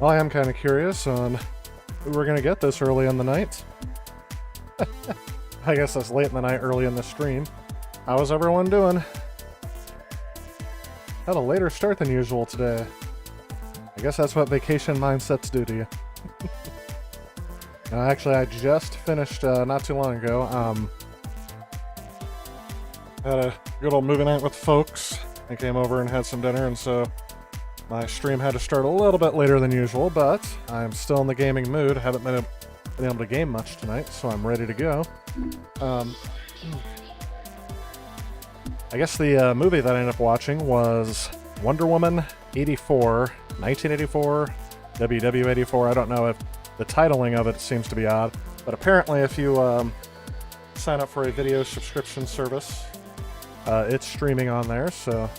Well, I am kind of curious on who we're going to get this early in the night. I guess that's late in the night, early in the stream. How's everyone doing? Had a later start than usual today. I guess that's what vacation mindsets do to you. Actually, I just finished not too long ago. Had a good old movie night with folks. I came over and had some dinner, and so my stream had to start a little bit later than usual, but I'm still in the gaming mood. Haven't been able to game much tonight, so I'm ready to go. I guess the movie that I ended up watching was Wonder Woman 84, 1984, WW84. I don't know if the titling of it seems to be odd, but apparently if you sign up for a video subscription service, it's streaming on there, so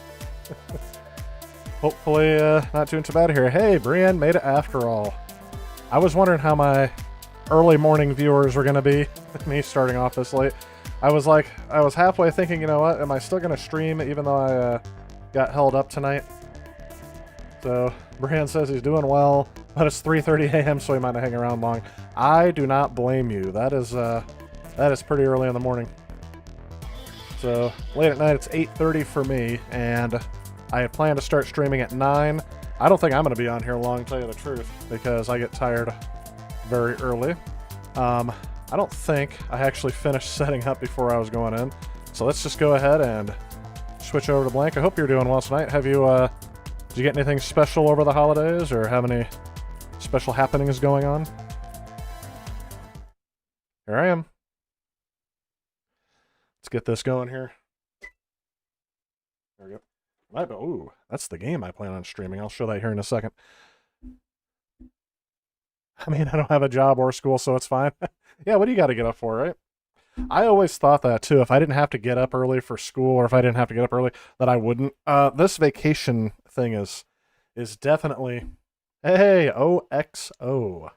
hopefully not doing too bad here. Hey, Brienne made it after all. I was wondering how my early morning viewers were going to be with me starting off this late. I was halfway thinking, you know what, am I still going to stream even though I got held up tonight? So, Brian says he's doing well, but it's 3:30 a.m., so he might not hang around long. I do not blame you. That is pretty early in the morning. So, late at night, it's 8:30 for me, and I had planned to start streaming at 9. I don't think I'm going to be on here long, to tell you the truth, because I get tired very early. I don't think I actually finished setting up before I was going in. So let's just go ahead and switch over to Blank. I hope you're doing well tonight. Have you, did you get anything special over the holidays, or have any special happenings going on? Here I am. Let's get this going here. There we go. Ooh, that's the game I plan on streaming. I'll show that here in a second. I mean, I don't have a job or school, so it's fine. Yeah, what do you got to get up for, right? I always thought that, too. If I didn't have to get up early for school, or if I didn't have to get up early, that I wouldn't. This vacation thing is definitely... Hey, OXO.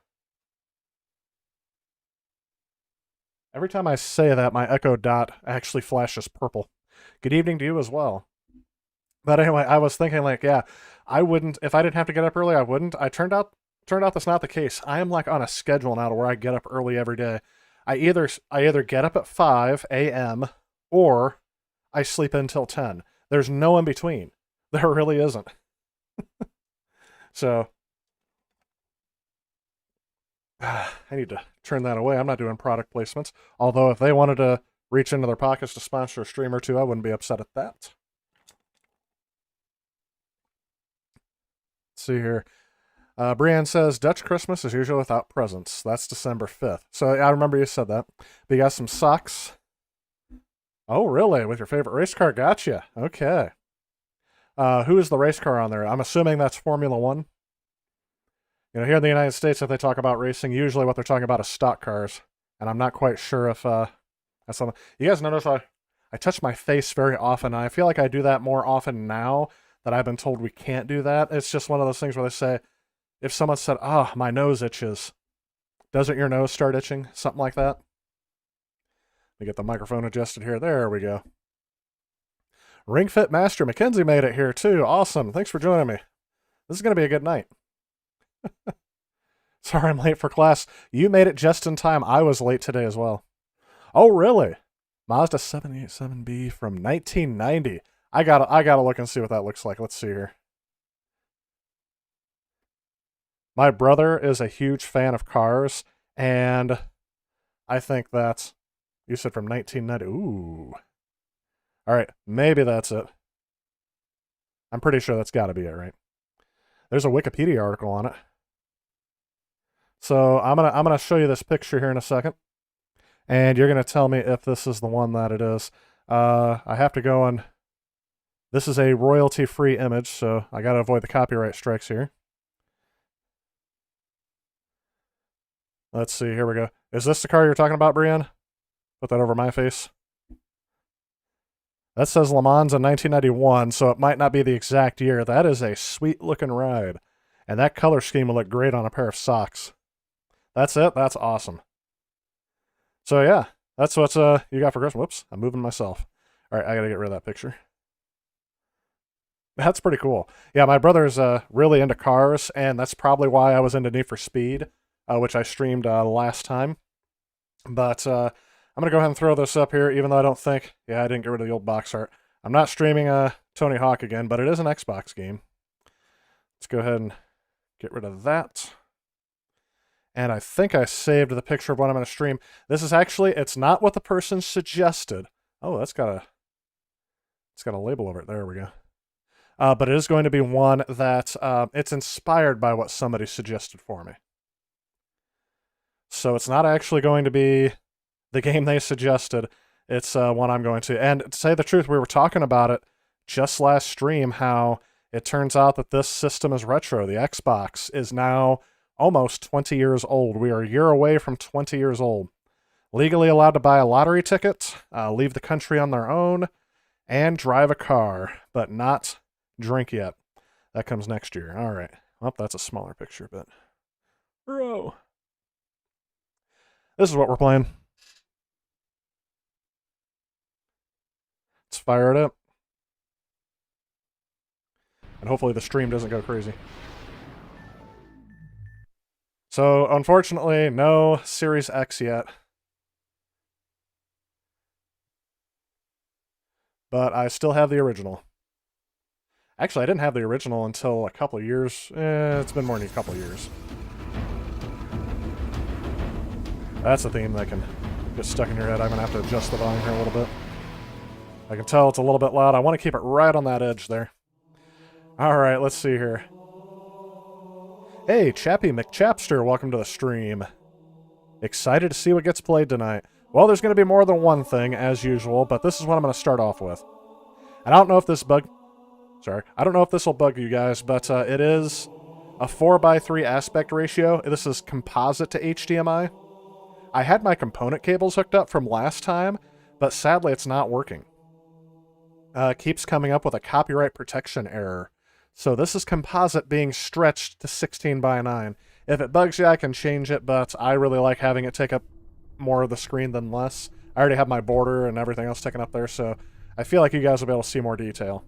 Every time I say that, my Echo Dot actually flashes purple. Good evening to you as well. But anyway, I was thinking, like, yeah, I wouldn't... If I didn't have to get up early, I wouldn't. Turned out that's not the case. I am like on a schedule now to where I get up early every day. I either get up at 5 a.m. or I sleep until 10. There's no in between. There really isn't. So I need to turn that away. I'm not doing product placements. Although if they wanted to reach into their pockets to sponsor a stream or two, I wouldn't be upset at that. Let's see here. Brienne says, Dutch Christmas is usually without presents. That's December 5th. So I remember you said that. But you got some socks. Oh, really? With your favorite race car? Gotcha. Okay. Who is the race car on there? I'm assuming that's Formula One. You know, here in the United States, if they talk about racing, usually what they're talking about is stock cars. And I'm not quite sure if that's something. You guys notice I touch my face very often. And I feel like I do that more often now that I've been told we can't do that. It's just one of those things where they say, if someone said, oh, my nose itches, doesn't your nose start itching? Something like that. Let me get the microphone adjusted here. There we go. Ring Fit Master Mackenzie made it here too. Awesome. Thanks for joining me. This is going to be a good night. Sorry I'm late for class. You made it just in time. I was late today as well. Oh, really? Mazda 787B from 1990. I gotta look and see what that looks like. Let's see here. My brother is a huge fan of cars, and I think that's... You said from 1990. Ooh. All right, maybe that's it. I'm pretty sure that's got to be it, right? There's a Wikipedia article on it. So I'm gonna show you this picture here in a second, and you're gonna tell me if this is the one that it is. I have to go and... This is a royalty-free image, so I got to avoid the copyright strikes here. Let's see, here we go. Is this the car you're talking about, Brienne? Put that over my face. That says Le Mans in 1991, so it might not be the exact year. That is a sweet-looking ride. And that color scheme will look great on a pair of socks. That's it? That's awesome. So yeah, that's what you got for Christmas. Whoops, I'm moving myself. All right, I got to get rid of that picture. That's pretty cool. Yeah, my brother's really into cars, and that's probably why I was into Need for Speed, which I streamed last time. But I'm going to go ahead and throw this up here, even though I don't think... Yeah, I didn't get rid of the old box art. I'm not streaming Tony Hawk again, but it is an Xbox game. Let's go ahead and get rid of that. And I think I saved the picture of what I'm going to stream. This is actually... It's not what the person suggested. Oh, that's got a... It's got a label over it. There we go. But it is going to be one that it's inspired by what somebody suggested for me. So it's not actually going to be the game they suggested. It's one I'm going to. And to say the truth, we were talking about it just last stream, how it turns out that this system is retro. The Xbox is now almost 20 years old. We are a year away from 20 years old. Legally allowed to buy a lottery ticket, leave the country on their own, and drive a car, but not drink yet. That comes next year. All right. Well, that's a smaller picture, but... Bro. This is what we're playing. Let's fire it up. And hopefully the stream doesn't go crazy. So, unfortunately, no Series X yet. But I still have the original. Actually, I didn't have the original until a couple of years. It's been more than a couple of years. That's a theme that can get stuck in your head. I'm going to have to adjust the volume here a little bit. I can tell it's a little bit loud. I want to keep it right on that edge there. Alright, let's see here. Hey, Chappie McChapster, welcome to the stream. Excited to see what gets played tonight. Well, there's going to be more than one thing, as usual, but this is what I'm going to start off with. And I don't know if this I don't know if this will bug you guys, but it is a 4:3 aspect ratio. This is composite to HDMI. I had my component cables hooked up from last time, but sadly it's not working. Keeps coming up with a copyright protection error. So this is composite being stretched to 16:9. If it bugs you, I can change it, but I really like having it take up more of the screen than less. I already have my border and everything else taken up there, so I feel like you guys will be able to see more detail.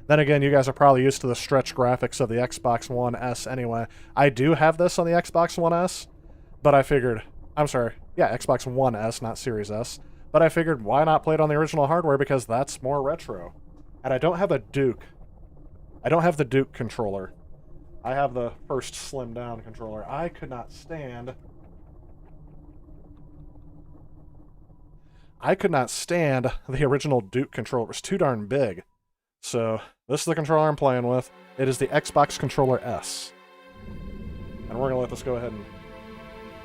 Then again, you guys are probably used to the stretch graphics of the Xbox One S anyway. I do have this on the Xbox One S, but I figured... I'm sorry, yeah, Xbox One S, not Series S. But I figured, why not play it on the original hardware, because that's more retro. And I don't have a Duke. I don't have the Duke controller. I have the first slimmed down controller. I could not stand... the original Duke controller. It was too darn big. So, this is the controller I'm playing with. It is the Xbox Controller S. And we're going to let this go ahead and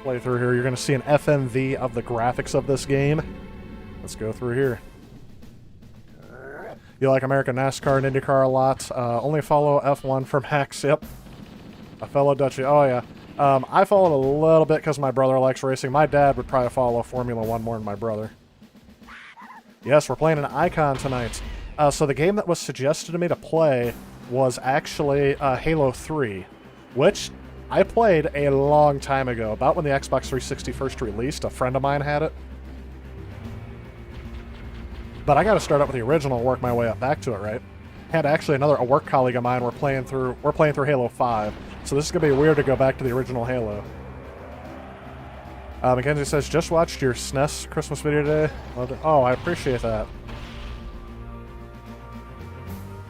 play through here. You're going to see an FMV of the graphics of this game. Let's go through here. You like American NASCAR and IndyCar a lot. Only follow F1 from Hex. Yep. A fellow Dutchie. Oh, yeah. I followed a little bit because my brother likes racing. My dad would probably follow Formula 1 more than my brother. Yes, we're playing an Icon tonight. So the game that was suggested to me to play was actually Halo 3, which I played a long time ago, about when the Xbox 360 first released. A friend of mine had it. But I got to start up with the original and work my way up back to it, right? And actually a work colleague of mine, we're playing through Halo 5, so this is going to be weird to go back to the original Halo. Mackenzie says, just watched your SNES Christmas video today. Oh, I appreciate that.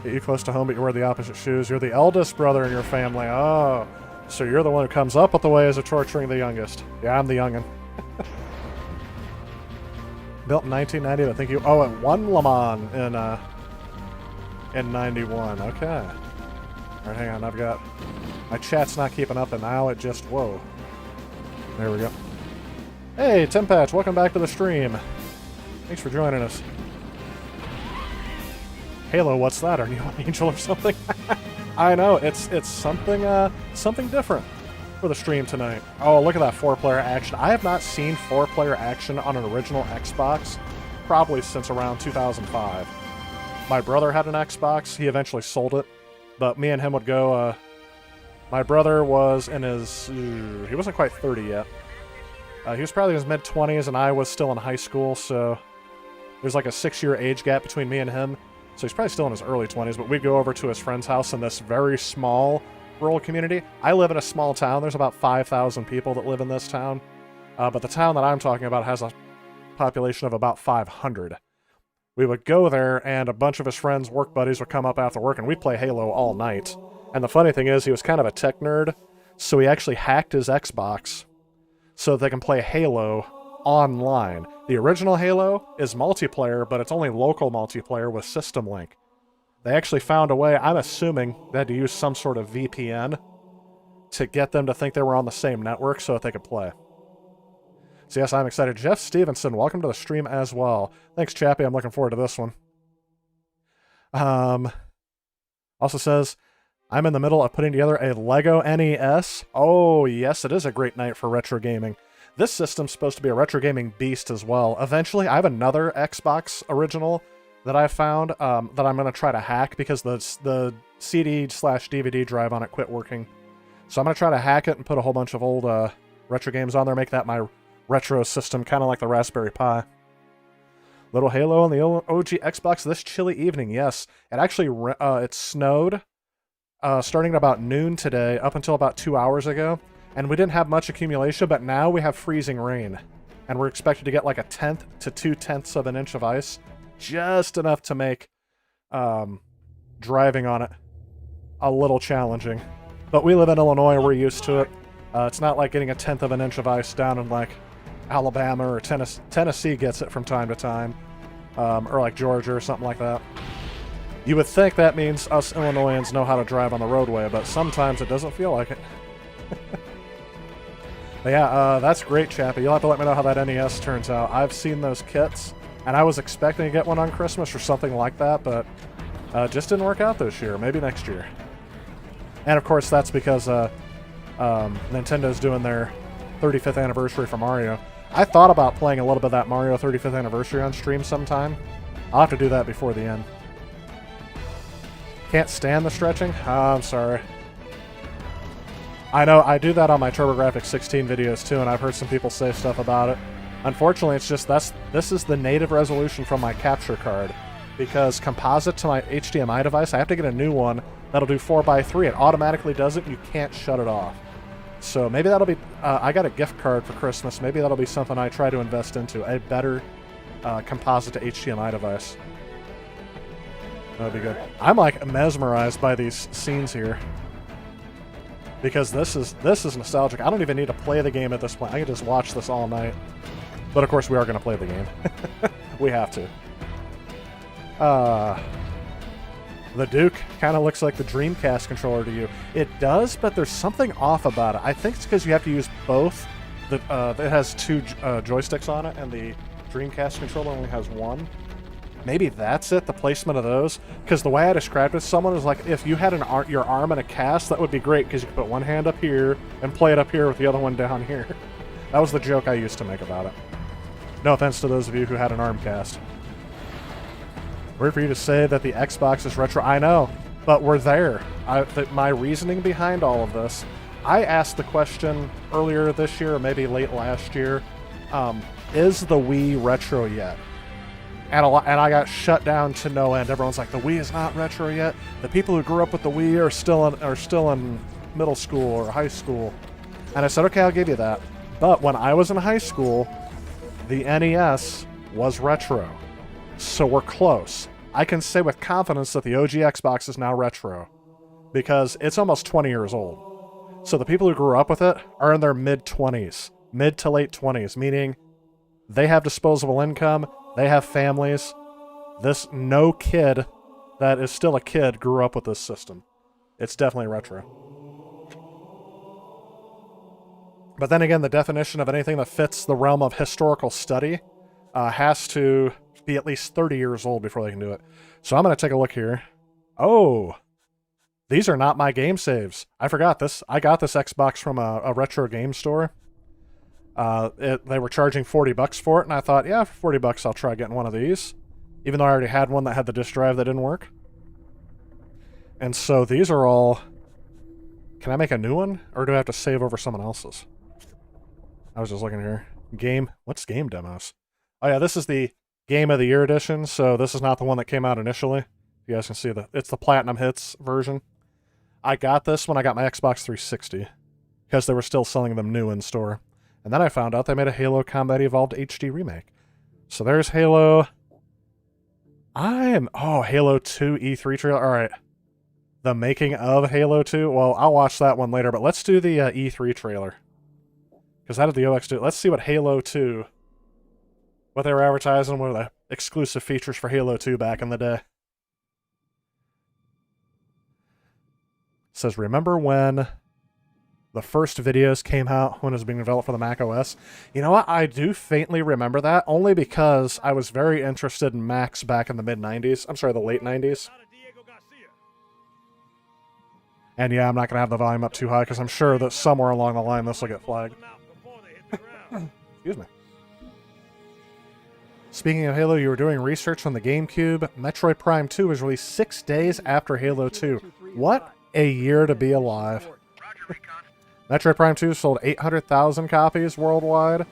Get you close to home, but you wear the opposite shoes. You're the eldest brother in your family. Oh, so you're the one who comes up with the ways of torturing the youngest. Yeah, I'm the youngin'. Built in 1990, I think you... Oh, it won Le Mans in 91. Okay. All right, hang on. I've got... My chat's not keeping up, and now it just... Whoa. There we go. Hey, Tim Patch, welcome back to the stream. Thanks for joining us. Halo, what's that? Are you an angel or something? I know, it's something different for the stream tonight. Oh, look at that 4-player action. I have not seen 4-player action on an original Xbox probably since around 2005. My brother had an Xbox. He eventually sold it, but me and him would go... my brother was in his... he wasn't quite 30 yet. He was probably in his mid-20s, and I was still in high school, so there's like a 6-year age gap between me and him. So he's probably still in his early 20s, but we'd go over to his friend's house in this very small rural community. I live in a small town. There's about 5,000 people that live in this town. But the town that I'm talking about has a population of about 500. We would go there, and a bunch of his friends, work buddies, would come up after work, and we'd play Halo all night. And the funny thing is, he was kind of a tech nerd, so he actually hacked his Xbox so that they can play Halo online. The original Halo is multiplayer, but it's only local multiplayer with System Link. They actually found a way, I'm assuming they had to use some sort of VPN to get them to think they were on the same network so that they could play. So yes, I'm excited. Jeff Stevenson, welcome to the stream as well. Thanks, Chappie. I'm looking forward to this one. Also says, I'm in the middle of putting together a Lego NES. Oh, yes, it is a great night for retro gaming. This system's supposed to be a retro gaming beast as well. Eventually, I have another Xbox original that I found that I'm going to try to hack because the CD/DVD drive on it quit working. So I'm going to try to hack it and put a whole bunch of old retro games on there, make that my retro system, kind of like the Raspberry Pi. Little Halo on the OG Xbox this chilly evening. Yes, it actually it snowed starting at about noon today up until about 2 hours ago, and we didn't have much accumulation, but now we have freezing rain, and we're expected to get like 1/10 to 2/10 of an inch of ice, just enough to make driving on it a little challenging. But we live in Illinois, we're used to it. It's not like getting 1/10 of an inch of ice down in like Alabama or Tennessee. Tennessee gets it from time to time, or like Georgia or something like that. You would think that means us Illinoisans know how to drive on the roadway, but sometimes it doesn't feel like it. But yeah, that's great, Chappie. You'll have to let me know how that NES turns out. I've seen those kits, and I was expecting to get one on Christmas or something like that, but just didn't work out this year. Maybe next year. And of course, that's because Nintendo's doing their 35th anniversary for Mario. I thought about playing a little bit of that Mario 35th anniversary on stream sometime. I'll have to do that before the end. Can't stand the stretching? Oh, I'm sorry. I know, I do that on my TurboGrafx 16 videos too, and I've heard some people say stuff about it. Unfortunately, it's just this is the native resolution from my capture card, because composite to my HDMI device, I have to get a new one that'll do 4:3. It automatically does it, and you can't shut it off. So maybe that'll be, I got a gift card for Christmas, maybe that'll be something I try to invest into, a better composite to HDMI device. That'd be good. I'm like mesmerized by these scenes here, because this is nostalgic. I don't even need to play the game at this point. I can just watch this all night. But of course we are going to play the game. We have to. The Duke kind of looks like the Dreamcast controller to you. It does, but there's something off about it. I think it's because you have to use both. It has two joysticks on it, and the Dreamcast controller only has one. Maybe that's it, the placement of those. Because the way I described it to someone is like, if you had your arm in a cast, that would be great, because you could put one hand up here and play it up here with the other one down here. That was the joke I used to make about it. No offense to those of you who had an arm cast. Weird for you to say that the Xbox is retro. I know, but we're there. My reasoning behind all of this, I asked the question earlier this year, or maybe late last year, is the Wii retro yet? And I got shut down to no end. Everyone's like, the Wii is not retro yet. The people who grew up with the Wii are still in middle school or high school. And I said, okay, I'll give you that. But when I was in high school, the NES was retro. So we're close. I can say with confidence that the OG Xbox is now retro, because it's almost 20 years old. So the people who grew up with it are in their mid-20s, mid to late 20s, meaning they have disposable income, they have families. No kid that is still a kid grew up with this system. It's definitely retro. But then again, the definition of anything that fits the realm of historical study has to be at least 30 years old before they can do it. So I'm going to take a look here. Oh, these are not my game saves. I forgot this. I got this Xbox from a retro game store. They were charging $40 for it, and I thought, yeah, for $40 I'll try getting one of these, even though I already had one that had the disk drive that didn't work. And so these are all... Can I make a new one, or do I have to save over someone else's? I was just looking here. Game... What's game demos? Oh yeah, this is the Game of the Year edition, so this is not the one that came out initially. You guys can see it's the Platinum Hits version. I got this when I got my Xbox 360 because they were still selling them new in store. And then I found out they made a Halo Combat Evolved HD remake. So there's Halo. Halo 2 E3 trailer. All right. The making of Halo 2. Well, I'll watch that one later, but let's do the E3 trailer. Because how did the OX do? Let's see what Halo 2, what they were advertising, what were the exclusive features for Halo 2 back in the day. It says, remember when the first videos came out when it was being developed for the Mac OS? You know what? I do faintly remember that, only because I was very interested in Macs back in the mid-90s. I'm sorry, the late 90s. And yeah, I'm not going to have the volume up too high because I'm sure that somewhere along the line this will get flagged. Excuse me. Speaking of Halo, you were doing research on the GameCube. Metroid Prime 2 was released 6 days after Halo 2. What a year to be alive. Metroid Prime 2 sold 800,000 copies worldwide.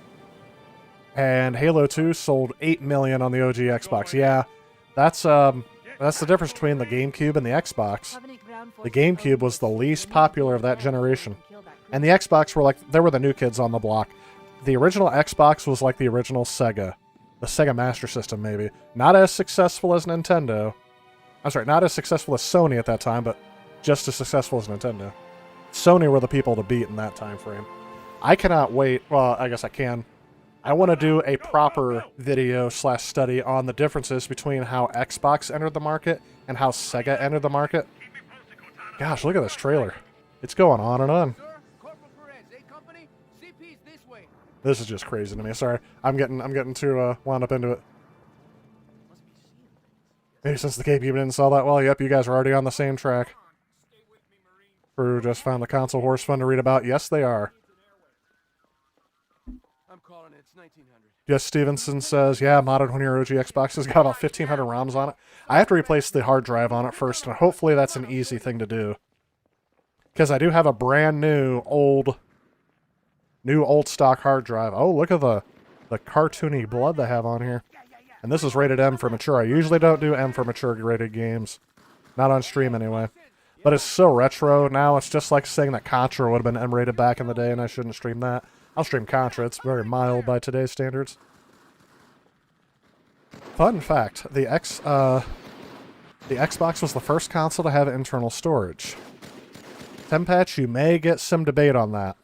And Halo 2 sold 8 million on the OG Xbox. Yeah, that's the difference between the GameCube and the Xbox. The GameCube was the least popular of that generation. And the Xbox they were the new kids on the block. The original Xbox was like the original Sega. The Sega Master System, maybe. Not as successful as Nintendo. I'm sorry, not as successful as Sony at that time, but just as successful as Nintendo. Sony were the people to beat in that time frame. I cannot wait. Well, I guess I can. I want to do a proper video/study on the differences between how Xbox entered the market and how Sega entered the market. Gosh, look at this trailer. It's going on and on. This is just crazy to me. Sorry, I'm getting too wound up into it. Maybe since the GameCube didn't sell that well. Yep, you guys are already on the same track. Crew just found the console horse fun to read about. Yes, they are. I'm calling it. It's 1900. Yes, Stevenson says, yeah, modded when your OG Xbox has got about 1,500 ROMs on it. I have to replace the hard drive on it first, and hopefully that's an easy thing to do. Because I do have a brand new old stock hard drive. Oh, look at the cartoony blood they have on here. And this is rated M for mature. I usually don't do M for mature rated games. Not on stream anyway. But it's so retro now. It's just like saying that Contra would have been M rated back in the day and I shouldn't stream that. I'll stream Contra. It's very mild by today's standards. Fun fact, the Xbox was the first console to have internal storage. Tempatch, you may get some debate on that.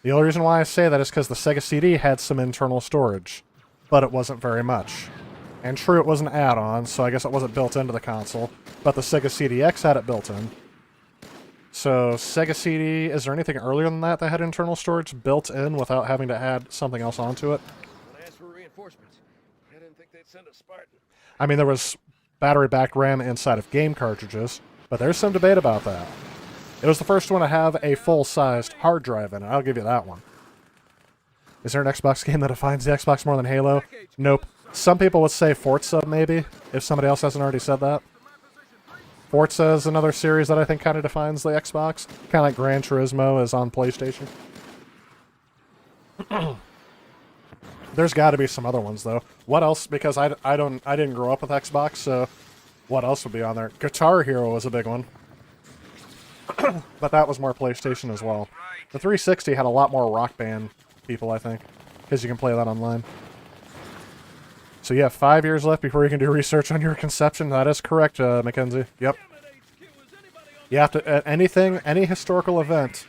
The only reason why I say that is because the Sega CD had some internal storage, but it wasn't very much. And true, it was an add-on, so I guess it wasn't built into the console, but the Sega CDX had it built in. So, Sega CD, is there anything earlier than that had internal storage built in without having to add something else onto it? I mean, there was battery-backed RAM inside of game cartridges, but there's some debate about that. It was the first one to have a full-sized hard drive in it. I'll give you that one. Is there an Xbox game that defines the Xbox more than Halo? Nope. Some people would say Forza, maybe, if somebody else hasn't already said that. Forza is another series that I think kind of defines the Xbox. Kind of like Gran Turismo is on PlayStation. There's got to be some other ones, though. What else? Because I didn't grow up with Xbox, so what else would be on there? Guitar Hero was a big one. But that was more PlayStation as well. The 360 had a lot more Rock Band people, I think, because you can play that online. So you have 5 years left before you can do research on your conception. That is correct, Mackenzie. Yep. You have to, any historical event,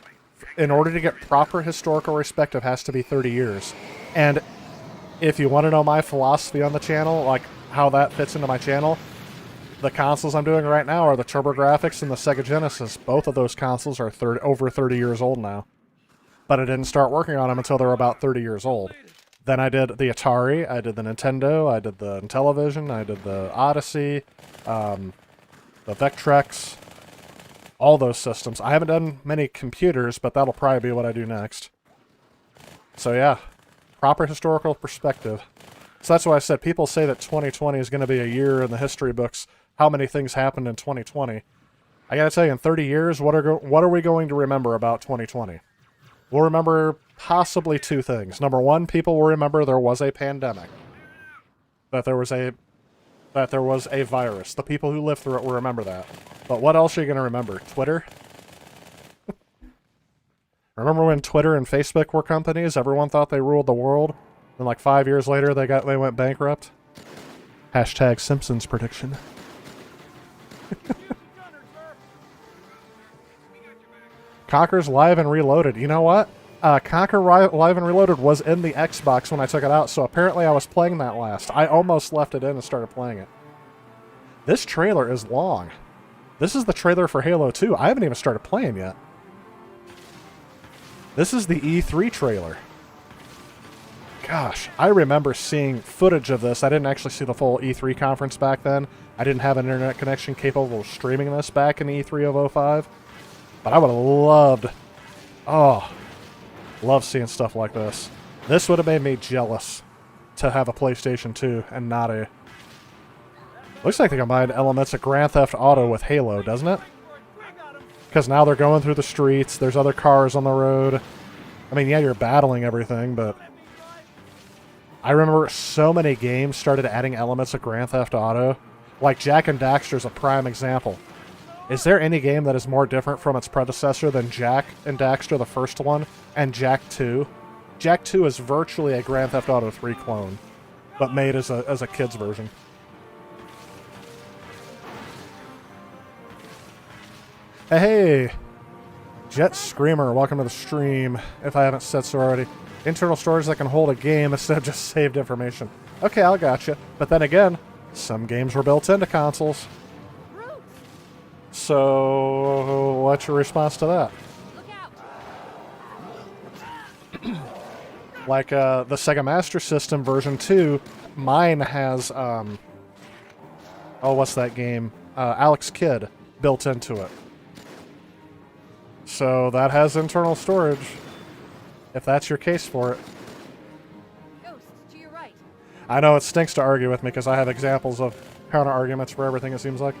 in order to get proper historical perspective, has to be 30 years. And if you want to know my philosophy on the channel, like how that fits into my channel, the consoles I'm doing right now are the TurboGrafx and the Sega Genesis. Both of those consoles are over 30 years old now. But I didn't start working on them until they were about 30 years old. Then I did the Atari, I did the Nintendo, I did the Intellivision, I did the Odyssey, the Vectrex, all those systems. I haven't done many computers, but that'll probably be what I do next. So yeah, proper historical perspective. So that's why I said people say that 2020 is going to be a year in the history books. How many things happened in 2020? I gotta tell you, in 30 years, what are we going to remember about 2020? We'll remember possibly two things. Number one, people will remember there was a pandemic. That there was that there was a virus. The people who lived through it will remember that. But what else are you going to remember? Twitter? Remember when Twitter and Facebook were companies? Everyone thought they ruled the world. And like 5 years later, they went bankrupt. Hashtag Simpsons prediction. Conker's Live and Reloaded. You know what? Conker Live and Reloaded was in the Xbox when I took it out, so apparently I was playing that last. I almost left it in and started playing it. This trailer is long. This is the trailer for Halo 2. I haven't even started playing yet. This is the E3 trailer. Gosh, I remember seeing footage of this. I didn't actually see the full E3 conference back then. I didn't have an internet connection capable of streaming this back in the E3 of 05. But I would have loved... Oh, love seeing stuff like this. This would have made me jealous to have a PlayStation 2 and not a... Looks like they combined elements of Grand Theft Auto with Halo, doesn't it? Because now they're going through the streets, there's other cars on the road. I mean, yeah, you're battling everything, but... I remember so many games started adding elements of Grand Theft Auto. Like Jak and Daxter's a prime example. Is there any game that is more different from its predecessor than Jak and Daxter, the first one, and Jak 2? Jak 2 is virtually a Grand Theft Auto 3 clone, but made as a kid's version. Hey! Jet Screamer, welcome to the stream, if I haven't said so already. Internal storage that can hold a game instead of just saved information. Okay, I gotcha. But then again, some games were built into consoles. So, what's your response to that? Like, the Sega Master System version 2, mine has, oh, what's that game? Alex Kidd built into it. So, that has internal storage, if that's your case for it. Ghost, to your right. I know it stinks to argue with me because I have examples of counter-arguments for everything, it seems like.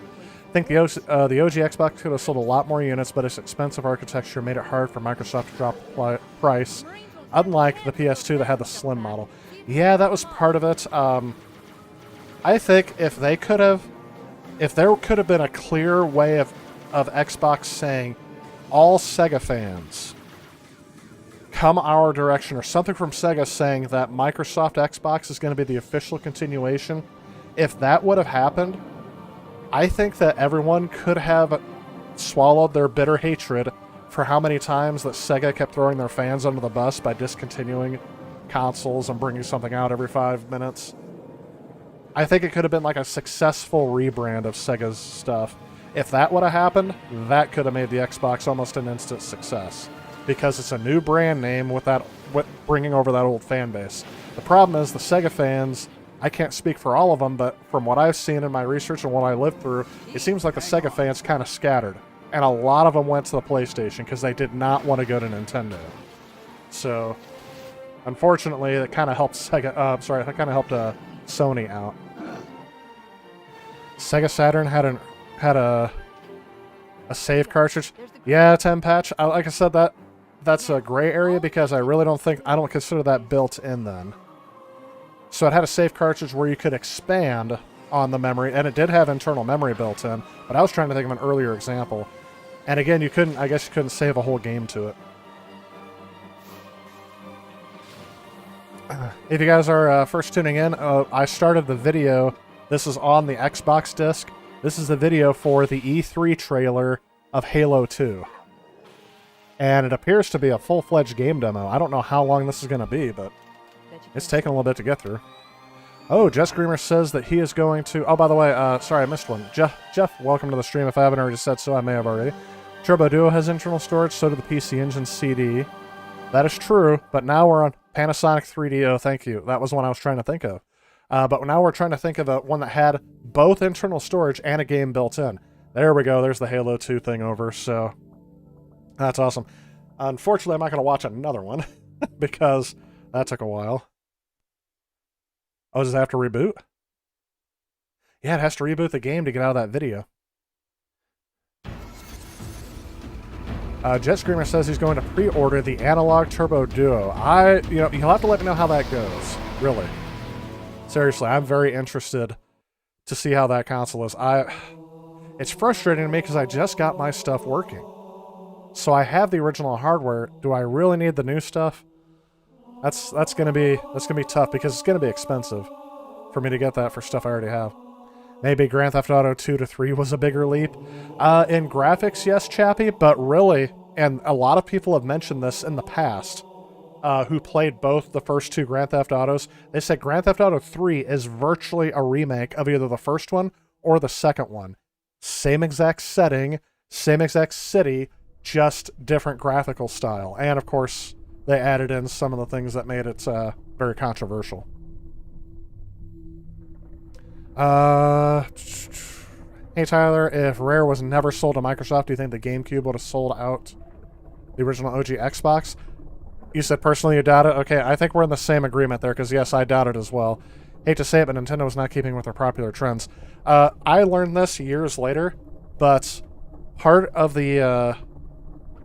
I think the OG Xbox could have sold a lot more units, but its expensive architecture made it hard for Microsoft to drop the price, unlike the PS2 that had the slim model. Yeah, that was part of it. I think if there could have been a clear way of Xbox saying, all Sega fans, come our direction, or something from Sega saying that Microsoft Xbox is going to be the official continuation, if that would have happened, I think that everyone could have swallowed their bitter hatred for how many times that Sega kept throwing their fans under the bus by discontinuing consoles and bringing something out every 5 minutes. I think it could have been like a successful rebrand of Sega's stuff. If that would have happened, that could have made the Xbox almost an instant success. Because it's a new brand name with bringing over that old fan base. The problem is the Sega fans... I can't speak for all of them, but from what I've seen in my research and what I lived through, it seems like the Sega fans kind of scattered. And a lot of them went to the PlayStation because they did not want to go to Nintendo. So, unfortunately, it kind of helped Sony out. Sega Saturn had a save cartridge. Yeah, 10 patch. Like I said, that's a gray area because I don't consider that built in then. So it had a save cartridge where you could expand on the memory, and it did have internal memory built in, but I was trying to think of an earlier example. And again, I guess you couldn't save a whole game to it. If you guys are first tuning in, I started the video. This is on the Xbox disc. This is the video for the E3 trailer of Halo 2. And it appears to be a full-fledged game demo. I don't know how long this is going to be, but it's taken a little bit to get through. Oh, Jeff Screamer says that he is going to... Oh, by the way, sorry, I missed one. Jeff, welcome to the stream. If I haven't already said so, I may have already. Turbo Duo has internal storage, so do the PC Engine CD. That is true, but now we're on Panasonic 3DO. Thank you. That was one I was trying to think of. But now we're trying to think of one that had both internal storage and a game built in. There we go. There's the Halo 2 thing over, so... That's awesome. Unfortunately, I'm not going to watch another one, because that took a while. Oh, does it have to reboot? Yeah, it has to reboot the game to get out of that video. Jet Screamer says he's going to pre-order the Analog Turbo Duo. You'll have to let me know how that goes. Really. Seriously, I'm very interested to see how that console is. It's frustrating to me because I just got my stuff working. So I have the original hardware. Do I really need the new stuff? That's gonna be tough because it's gonna be expensive for me to get that for stuff I already have. Maybe Grand Theft Auto 2 to 3 was a bigger leap. In graphics, yes, Chappie, but really, and a lot of people have mentioned this in the past, who played both the first two Grand Theft Autos, they said Grand Theft Auto 3 is virtually a remake of either the first one or the second one. Same exact setting, same exact city, just different graphical style. And of course, they added in some of the things that made it very controversial. Hey Tyler, if Rare was never sold to Microsoft, do you think the GameCube would have sold out the original OG Xbox? You said personally you doubt it? Okay, I think we're in the same agreement there, because yes, I doubt it as well. Hate to say it, but Nintendo was not keeping with their popular trends. I learned this years later, but part of the,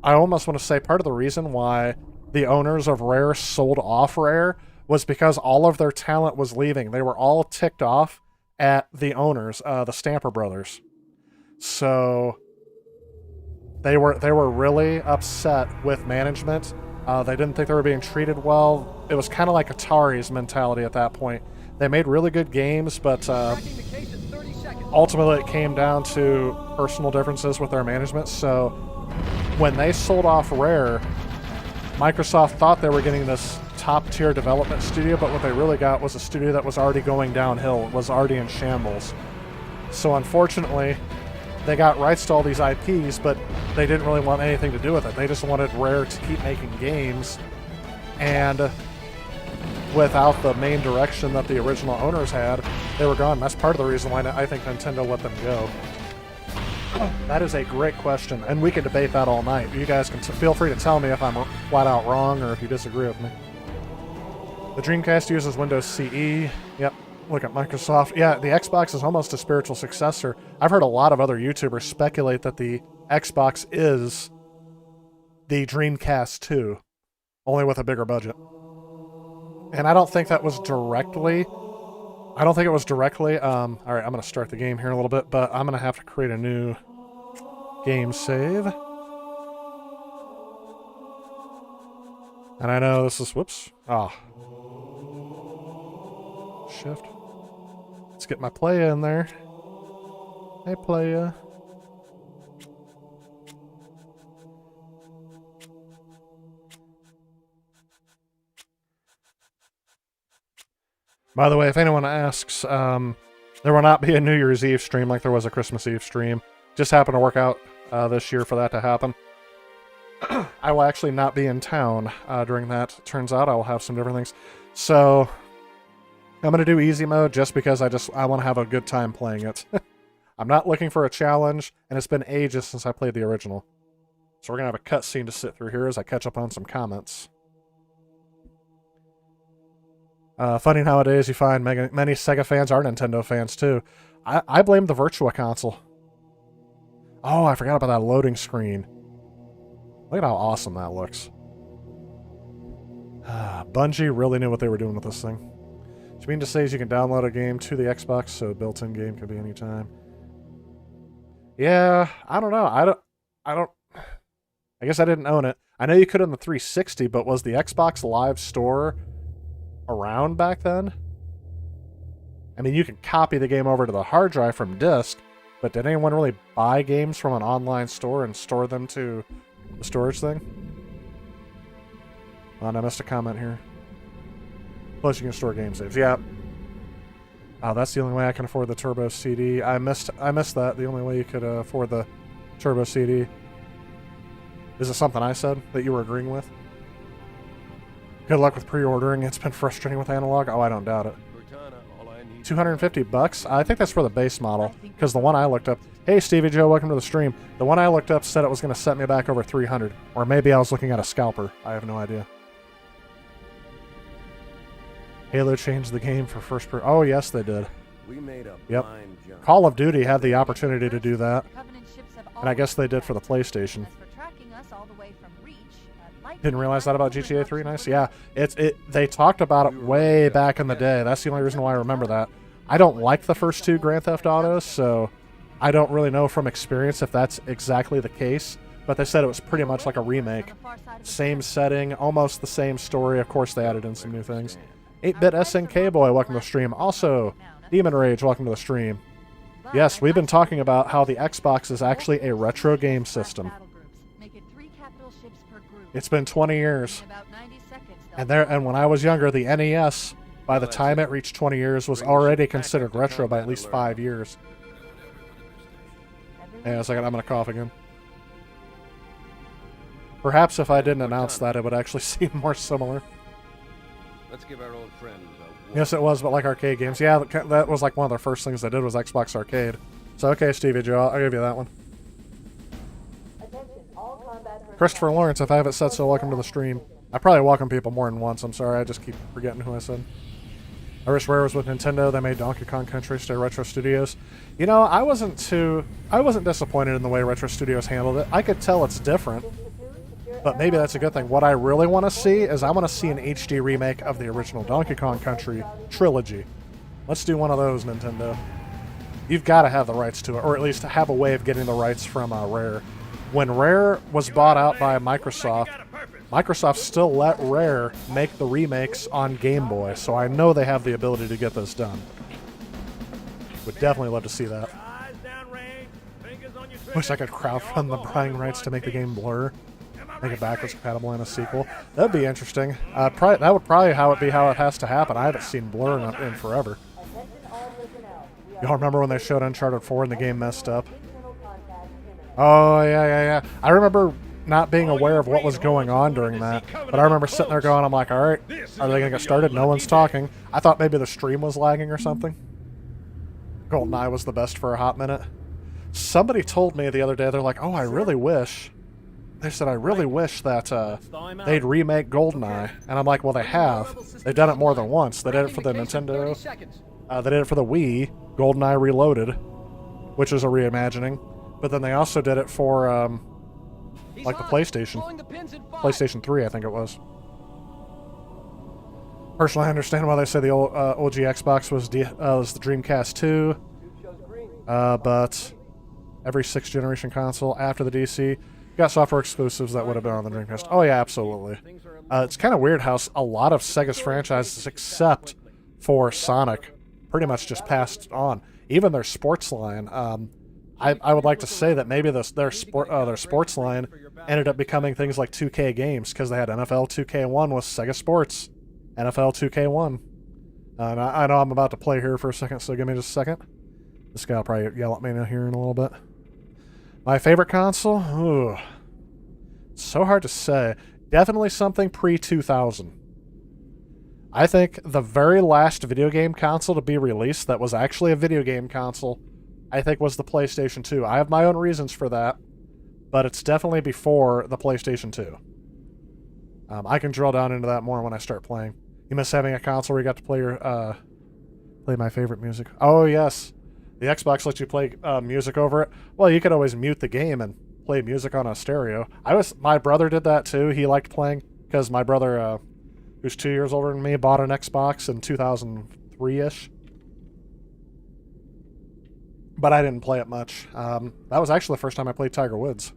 I almost want to say part of the reason why the owners of Rare sold off Rare was because all of their talent was leaving. They were all ticked off at the owners, the Stamper brothers. So they were really upset with management. They didn't think they were being treated well. It was kind of like Atari's mentality at that point. They made really good games, but ultimately it came down to personal differences with their management. So when they sold off Rare, Microsoft thought they were getting this top-tier development studio, but what they really got was a studio that was already going downhill. It was already in shambles. So unfortunately, they got rights to all these IPs, but they didn't really want anything to do with it. They just wanted Rare to keep making games, and without the main direction that the original owners had, they were gone. That's part of the reason why I think Nintendo let them go. That is a great question, and we can debate that all night. You guys can feel free to tell me if I'm flat out wrong or if you disagree with me. The Dreamcast uses Windows CE. Yep. Look at Microsoft. Yeah, the Xbox is almost a spiritual successor. I've heard a lot of other YouTubers speculate that the Xbox is the Dreamcast 2, only with a bigger budget. And I don't think that was directly... I don't think it was directly... Alright, I'm going to start the game here in a little bit, but I'm going to have to create a new game save. And I know this is... Whoops. Shift. Let's get my playa in there. Hey, playa. By the way, if anyone asks, there will not be a New Year's Eve stream like there was a Christmas Eve stream. Just happened to work out this year for that to happen. I will actually not be in town during that. Turns out I will have some different things. So I'm going to do easy mode just because I want to have a good time playing it. I'm not looking for a challenge, and it's been ages since I played the original. So we're going to have a cutscene to sit through here as I catch up on some comments. Funny nowadays you find many Sega fans are Nintendo fans too. I blame the Virtua console. Oh, I forgot about that loading screen. Look at how awesome that looks. Bungie really knew what they were doing with this thing. What you mean to say is you can download a game to the Xbox, so built-in game can be anytime. Yeah, I don't know. I guess I didn't own it. I know you could on the 360, but was the Xbox Live Store around back then? I mean, you can copy the game over to the hard drive from disk, but did anyone really buy games from an online store and store them to the storage thing? Oh, and I missed a comment here. Plus, you can store game saves. Yeah. Oh, that's the only way I can afford the Turbo CD. I missed that. The only way you could afford the Turbo CD. Is it something I said that you were agreeing with? Good luck with pre-ordering. It's been frustrating with analog. Oh, I don't doubt it. Cortana, all I need. $250? I think that's for the base model. Because the one I looked up... Hey, Stevie Joe, welcome to the stream. The one I looked up said it was going to set me back over $300. Or maybe I was looking at a scalper. I have no idea. Halo changed the game for first-person... Oh, yes, they did. We made a Yep. blind jump. Call of Duty had the opportunity to do that. And I guess they did for the PlayStation. Didn't realize that about GTA 3. Nice. Yeah, they talked about it way back in the day. That's the only reason why I remember that. I don't like the first two Grand Theft Autos, so I don't really know from experience if that's exactly the case. But they said it was pretty much like a remake. Same setting, almost the same story. Of course, they added in some new things. 8-Bit SNK Boy, welcome to the stream. Also, Demon Rage, welcome to the stream. Yes, we've been talking about how the Xbox is actually a retro game system. It's been 20 years. And when I was younger, the NES, by the time it reached 20 years, was already considered retro by at least 5 years. Hang on a second, I'm going to cough again. Perhaps if I didn't announce that, it would actually seem more similar. Let's give our old friends a Yes, it was, but like arcade games. Yeah, that was like one of the first things they did was Xbox Arcade. So, okay, Stevie Joe, I'll give you that one. Christopher Lawrence, if I haven't said so, welcome to the stream. I probably welcome people more than once. I'm sorry, I just keep forgetting who I said. I wish Rare was with Nintendo. They made Donkey Kong Country stay Retro Studios. You know, I wasn't disappointed in the way Retro Studios handled it. I could tell it's different, but maybe that's a good thing. What I really want to see is I want to see an HD remake of the original Donkey Kong Country trilogy. Let's do one of those, Nintendo. You've got to have the rights to it, or at least have a way of getting the rights from Rare. When Rare was bought out by Microsoft, Microsoft still let Rare make the remakes on Game Boy, so I know they have the ability to get this done. Would definitely love to see that. Wish I could crowdfund the buying rights to make the game Blur. Make it backwards compatible in a sequel. That'd be interesting. That would probably be how it has to happen. I haven't seen Blur in forever. Y'all remember when they showed Uncharted 4 and the game messed up? Oh, yeah. I remember not being aware of what was going on during that, but I remember sitting there going, I'm like, alright, are they going to get started? No one's talking. I thought maybe the stream was lagging or something. GoldenEye was the best for a hot minute. Somebody told me the other day, they're like, oh, I really wish... They said, I really wish that they'd remake GoldenEye. And I'm like, well, they have. They've done it more than once. They did it for the Nintendo. They did it for the Wii, GoldenEye Reloaded, which is a reimagining. But then they also did it for, like the PlayStation. PlayStation 3, I think it was. Personally, I understand why they say the old, OG Xbox was the Dreamcast 2. But every 6th generation console after the DC... got software exclusives that would have been on the Dreamcast. Oh yeah, absolutely. It's kind of weird how a lot of Sega's franchises, except for Sonic, pretty much just passed on. Even their sports line. I would like to say that maybe their sports line ended up becoming things like 2K games because they had NFL 2K1 with Sega Sports. NFL 2K1. And I know I'm about to play here for a second, so give me just a second. This guy will probably yell at me here in a little bit. My favorite console? Ooh. So hard to say. Definitely something pre-2000. I think the very last video game console to be released that was actually a video game console, I think was the PlayStation 2. I have my own reasons for that, but it's definitely before the PlayStation 2. I can drill down into that more when I start playing. You miss having a console where you got to play my favorite music. Oh, yes. The Xbox lets you play music over it. Well, you could always mute the game and play music on a stereo. My brother did that too. He liked playing because my brother, who's 2 years older than me, bought an Xbox in 2003-ish. But I didn't play it much. That was actually the first time I played Tiger Woods.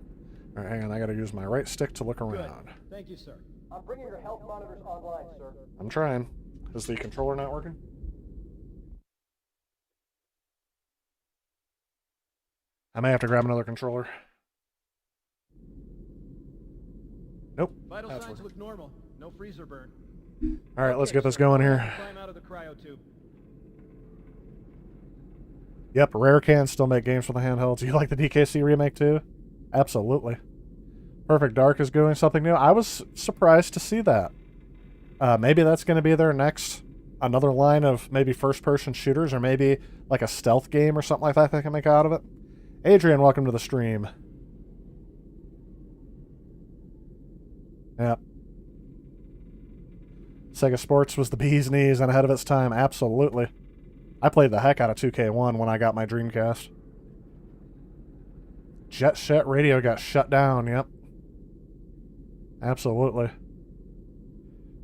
All right, hang on. I got to use my right stick to look around. Good. Thank you, sir. I'm bringing your health monitors online, sir. I'm trying. Is the controller not working? I may have to grab another controller. Nope. Vital signs look normal. No freezer burn. All right, let's get this going here. Climb out of the cryo tube. Yep, Rare can still make games for the handhelds. You like the DKC remake too? Absolutely. Perfect Dark is doing something new. I was surprised to see that. Maybe that's going to be their next, another line of maybe first-person shooters, or maybe like a stealth game or something like that they can make out of it. Adrian, welcome to the stream. Yep. Sega Sports was the bee's knees and ahead of its time. Absolutely. I played the heck out of 2K1 when I got my Dreamcast. Jet Set Radio got shut down, yep. Absolutely.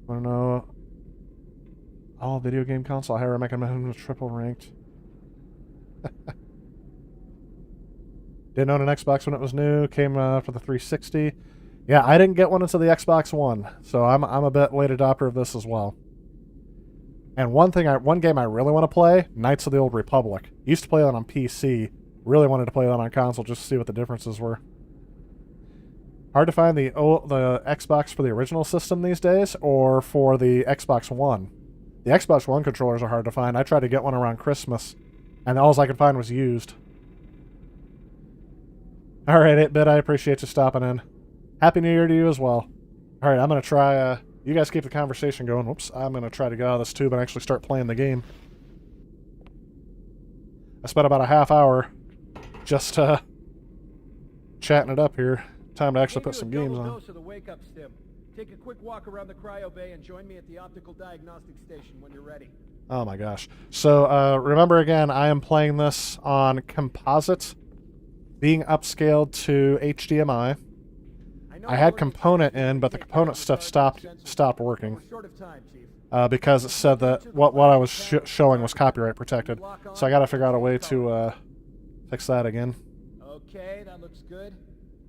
Want to know... All video game console, I recommend triple ranked. Didn't own an Xbox when it was new. Came for the 360. Yeah, I didn't get one until the Xbox One, so I'm a bit late adopter of this as well. And one game I really want to play, Knights of the Old Republic. Used to play that on PC. Really wanted to play that on console just to see what the differences were. Hard to find the Xbox for the original system these days, or for the Xbox One. The Xbox One controllers are hard to find. I tried to get one around Christmas, and all I could find was used. Alright, 8-Bit, I appreciate you stopping in. Happy New Year to you as well. Alright, I'm going to try, you guys keep the conversation going. Whoops, I'm going to try to get out of this tube and actually start playing the game. I spent about a half hour just, chatting it up here. Time to actually put some games on. Dose of the wake-up stim. Take a quick walk around the cryo bay and join me at the optical diagnostic station when you're ready. Oh my gosh. So, remember again, I am playing this on composite, being upscaled to HDMI. I had component in, but the component stuff stopped working. Because it said that what I was showing was copyright protected. So I gotta figure out a way to fix that again. Okay, that looks good.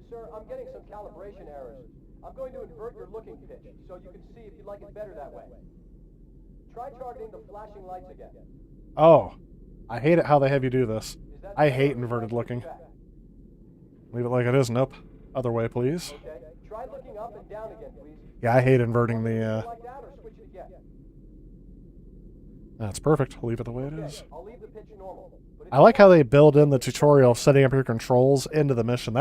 Sir, I'm getting some calibration errors. I'm going to invert your looking pitch, so you can see if you like it better that way. Try targeting the flashing lights again. Oh, I hate it how they have you do this. I hate inverted looking. Leave it like it is. Nope. Other way, please. Okay. Try looking up and down again, please. Yeah, I hate inverting the, Like that, or switch it again. That's perfect. Leave it the way it is. I'll leave the pitch normal. But I like how they build in the tutorial of setting up your controls into the mission.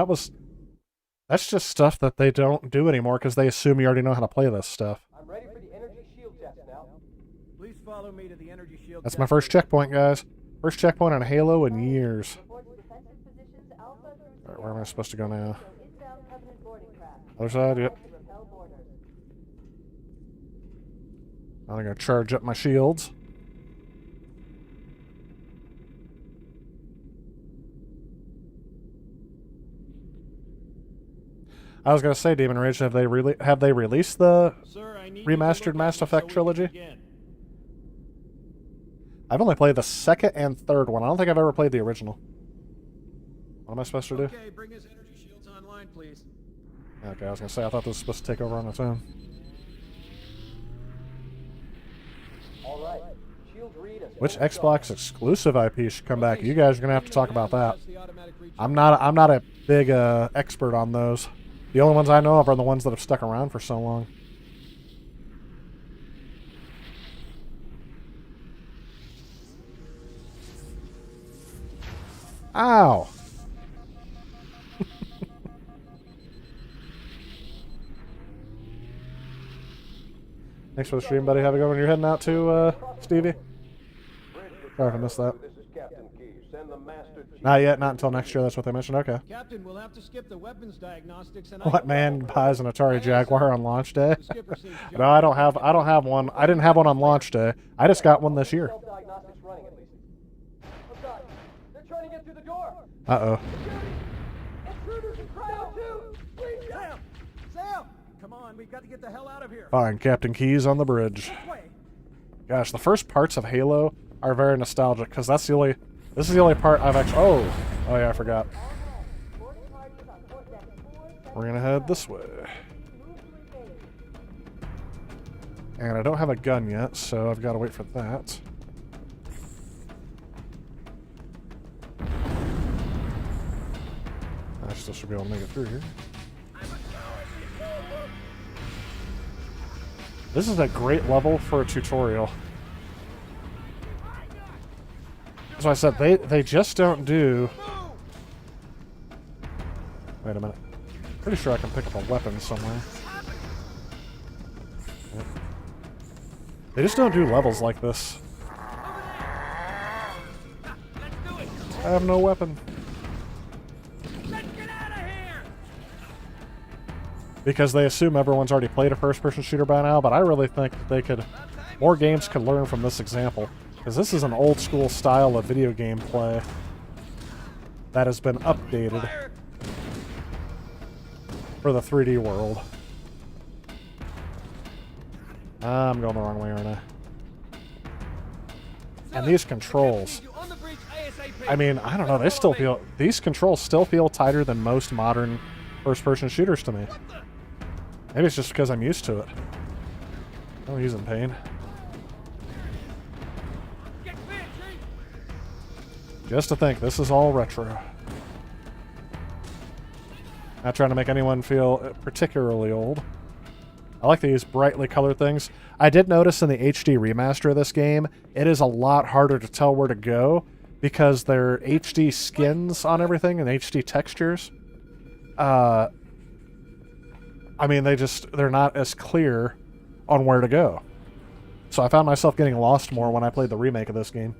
That's just stuff that they don't do anymore because they assume you already know how to play this stuff. I'm ready for the energy shield test now. Please follow me to the energy shield. That's my first checkpoint, guys. First checkpoint on Halo in years. Alright, where am I supposed to go now? Other side, yep. I'm gonna charge up my shields. I was gonna say, Demon Rage, have they released the remastered Mass Effect trilogy? I've only played the second and third one. I don't think I've ever played the original. What am I supposed to do? Okay, bring his energy shields online, please. Okay, I was gonna say, I thought this was supposed to take over on its own. All right. Shield read and Which Xbox exclusive IP should come back? You guys are gonna have to talk about that. I'm not a big expert on those. The only ones I know of are the ones that have stuck around for so long. Ow! Thanks for the stream, buddy. Have a good one. You're heading out to, Stevie? Sorry if I missed that. This is Captain Key. Send the master chief. Not yet. Not until next year. That's what they mentioned. Okay. Captain, we'll have to skip the weapons diagnostics and What man buys an Atari Jaguar on launch day? No, I don't have one. I didn't have one on launch day. I just got one this year. Self-diagnostics running at least. Oh God, they're trying to get through the door. Uh-oh. Intruders in cryo 2. Please, Sam! Come on, we've got to get the hell out of here. Fine, Captain Key's on the bridge. Wait. Gosh, the first parts of Halo are very nostalgic because this is the only part I've actually. Oh yeah, I forgot. We're gonna head this way, and I don't have a gun yet, so I've got to wait for that. I still should be able to make it through here. This is a great level for a tutorial. As I said, they just don't do... Wait a minute. Pretty sure I can pick up a weapon somewhere. Yep. They just don't do levels like this. I have no weapon. Because they assume everyone's already played a first-person shooter by now, but I really think that more games could learn from this example. Because this is an old-school style of video game play that has been updated for the 3D world. I'm going the wrong way right now. And these controls. I mean, I don't know. They still feel these controls still feel tighter than most modern first-person shooters to me. Maybe it's just because I'm used to it. Oh, he's in pain. Just to think, this is all retro. Not trying to make anyone feel particularly old. I like these brightly colored things. I did notice in the HD remaster of this game, it is a lot harder to tell where to go because they're HD skins on everything and HD textures. I mean, they're not as clear on where to go. So I found myself getting lost more when I played the remake of this game.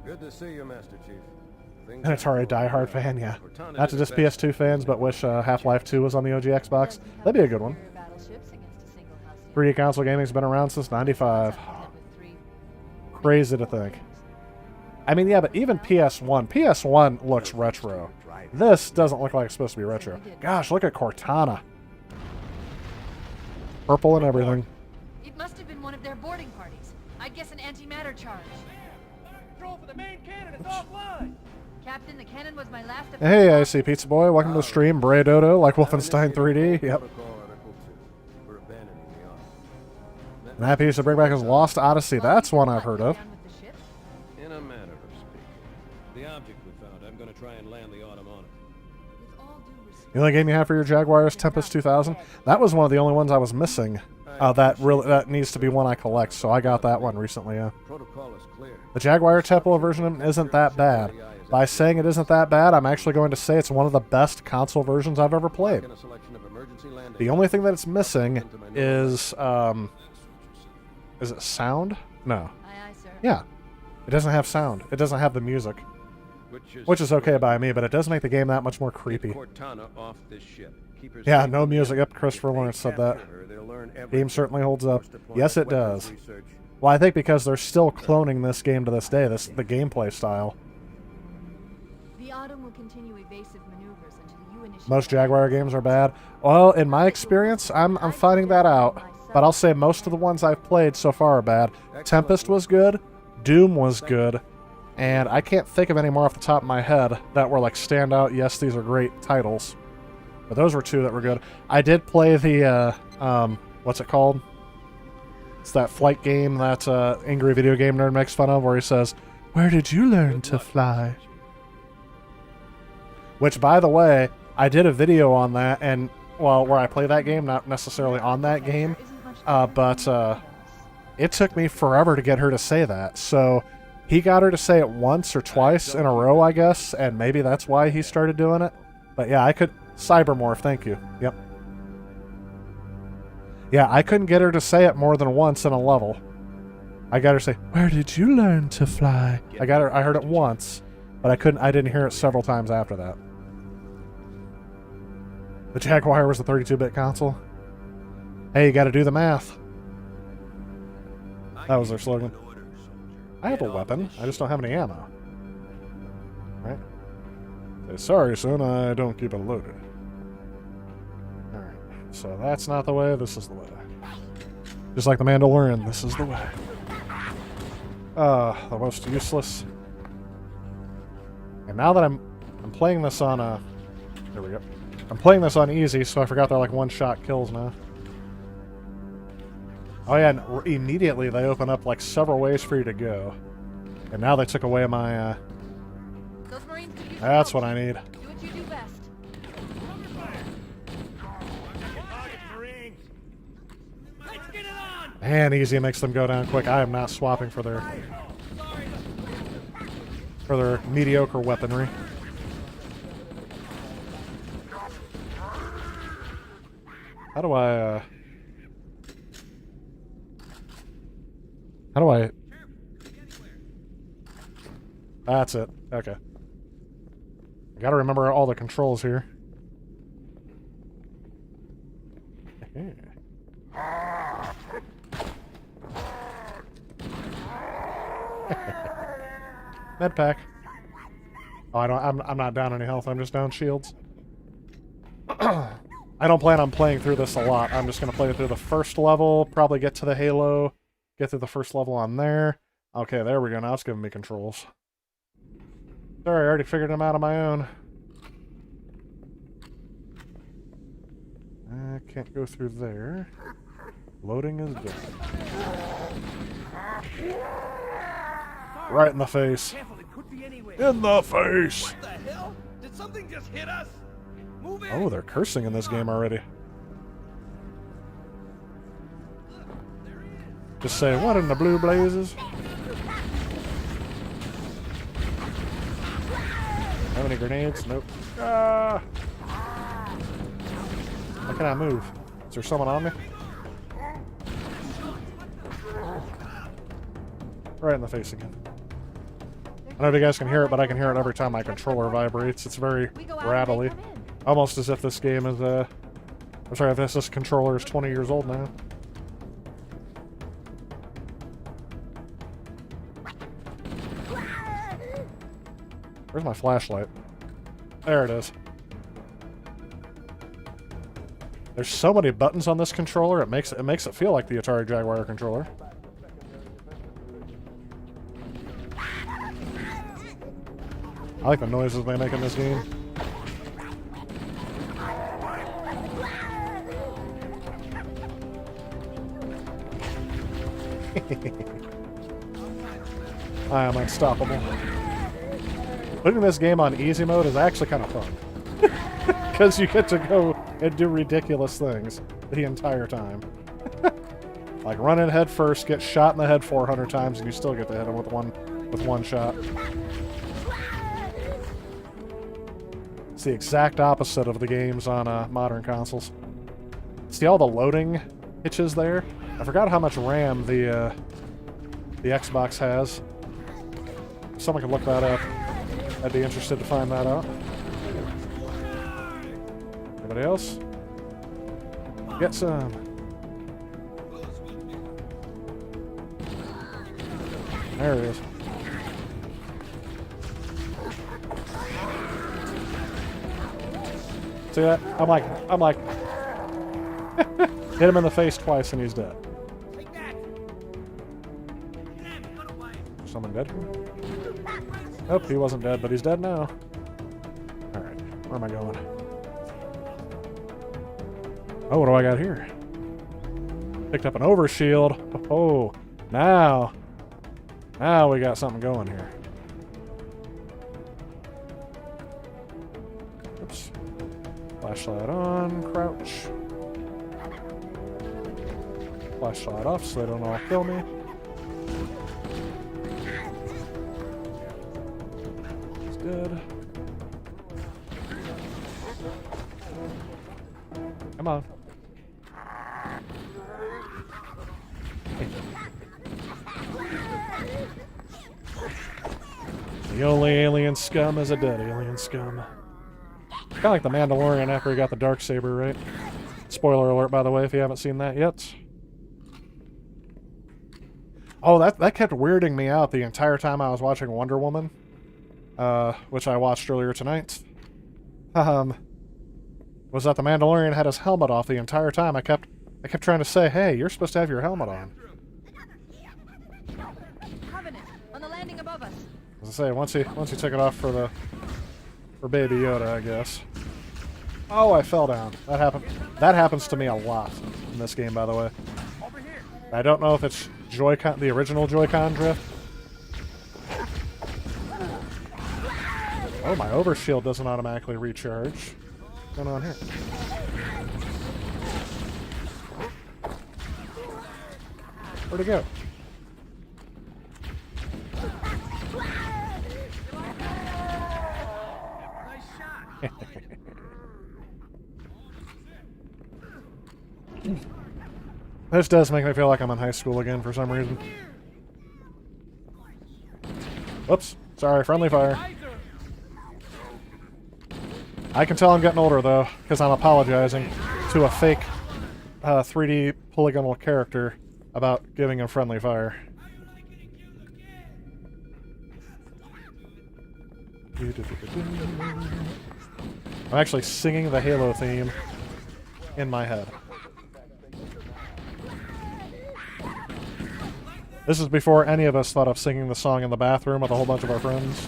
Good to see you, Master Chief. An Atari diehard fan, yeah. Not to just PS2 fans, but wish Half-Life 2 was on the OG Xbox. That'd be a good one. 3D console gaming's been around since '95. Crazy to think. I mean, yeah, but even PS1 looks retro. This doesn't look like it's supposed to be retro. Gosh, look at Cortana. Purple and everything. It must have been one of their boarding parties. I guess an antimatter charge. Control for the main cannon is offline. Captain, the cannon was my last. Hey, I see Pizza Boy. Welcome to the stream. Bray Dodo, like Wolfenstein 3D. Yep. And that piece to bring back is Lost Odyssey. That's one I've heard of. In a manner of speaking. The object we found, I'm going to try and land the Autumn on it. The only game you have for your Jaguar is Tempest 2000. That was one of the only ones I was missing. That needs to be one I collect, so I got that one recently, yeah. Protocol is clear. The Jaguar Temple version isn't that bad. By saying it isn't that bad, I'm actually going to say it's one of the best console versions I've ever played. The only thing that it's missing is it sound? No. Aye, aye, sir. Yeah. It doesn't have sound. It doesn't have the music. Which is okay by me, but it does make the game that much more creepy. Cortana off this ship. Keep her Yeah, safe. no music. Yep, Christopher Lawrence said that. Capture her, they'll learn Game everything. certainly holds up. First deployment Yes, it weapons does. research. Well, I think because they're still cloning this game to this day, the gameplay style. The Autumn will continue evasive maneuvers until you initiate. Most Jaguar games are bad. Well, in my experience, I'm finding that out. But I'll say most of the ones I've played so far are bad. Tempest was good. Doom was good. And I can't think of any more off the top of my head that were like standout. Yes, these are great titles. But those were two that were good. I did play the, what's it called? It's that flight game that Angry Video Game Nerd makes fun of where he says, "Where did you learn to fly?" Which, by the way, I did a video on that, and, well, where I play that game, not necessarily on that game, but it took me forever to get her to say that. So he got her to say it once or twice in a row, I guess, and maybe that's why he started doing it. But yeah, I could... Cybermorph, thank you. Yep. Yeah, I couldn't get her to say it more than once in a level. I got her to say, "Where did you learn to fly?" I heard it once, but I didn't hear it several times after that. The Jaguar was a 32-bit console. Hey, you gotta do the math. That was their slogan. I have a weapon, I just don't have any ammo. Right? Say, "Sorry, son, I don't keep it loaded." Alright, so that's not the way, this is the way. Just like the Mandalorian, this is the way. The most useless. And now that I'm playing this on there we go. I'm playing this on easy, so I forgot they're like one-shot kills now. Oh yeah, and immediately they open up like several ways for you to go. And now they took away my, Those Marines could use that's help. what I need. Do what you do best. Man, easy makes them go down quick. I am not swapping for their mediocre weaponry. How do I That's it. Okay. I gotta remember all the controls here. Med pack. Oh, I'm not down any health. I'm just down shields. I don't plan on playing through this a lot. I'm just gonna play through the first level. Probably get to the Halo. Get through the first level on there. Okay, there we go. Now it's giving me controls. Sorry, I already figured them out on my own. I can't go through there. Loading is done. Right in the face. Careful, it could be anywhere. In the face! What the hell? Did something just hit us? Move in! Oh, they're cursing in this game already. Just say, what in the blue blazes? Have any grenades? Nope. Ah! How can I move? Is there someone on me? Right in the face again. I don't know if you guys can hear it, but I can hear it every time my controller vibrates. It's very We go out and rattly. they come in. Almost as if this game is, I'm sorry, if this controller is 20 years old now. Where's my flashlight? There it is. There's so many buttons on this controller, it makes it feel like the Atari Jaguar controller. I like the noises they make in this game. I am unstoppable. Putting this game on easy mode is actually kind of fun. Because you get to go and do ridiculous things the entire time. Like run in head first, get shot in the head 400 times, and you still get to hit him with one shot. It's the exact opposite of the games on modern consoles. See all the loading hitches there? I forgot how much RAM the Xbox has. If someone can look that up, I'd be interested to find that out. Anybody else? Get some. There it is. See that? I'm like, hit him in the face twice and he's dead. Someone dead? Nope, he wasn't dead, but he's dead now. Alright, where am I going? Oh, what do I got here? Picked up an overshield. Oh, now we got something going here. Oops. Flashlight on, crouch. Flashlight off so they don't all kill me. It's good. Come on. The only alien scum is a dead alien scum. Kind of like the Mandalorian after he got the Darksaber, right? Spoiler alert, by the way, if you haven't seen that yet. Oh, that kept weirding me out the entire time I was watching Wonder Woman, which I watched earlier tonight. Was that the Mandalorian had his helmet off the entire time. I kept trying to say, hey, you're supposed to have your helmet on. Covenant, on the landing above us. As I say, once he took it off for Baby Yoda, I guess. Oh, I fell down. That happened. That happens to me a lot in this game, by the way. I don't know if it's Joy-Con, the original Joy-Con drift. Oh, my overshield doesn't automatically recharge. What's going on here? Where'd it go? This does make me feel like I'm in high school again for some reason. Whoops. Sorry, friendly fire. I can tell I'm getting older, though, because I'm apologizing to a fake 3D polygonal character about giving him friendly fire. I'm actually singing the Halo theme in my head. This is before any of us thought of singing the song in the bathroom with a whole bunch of our friends.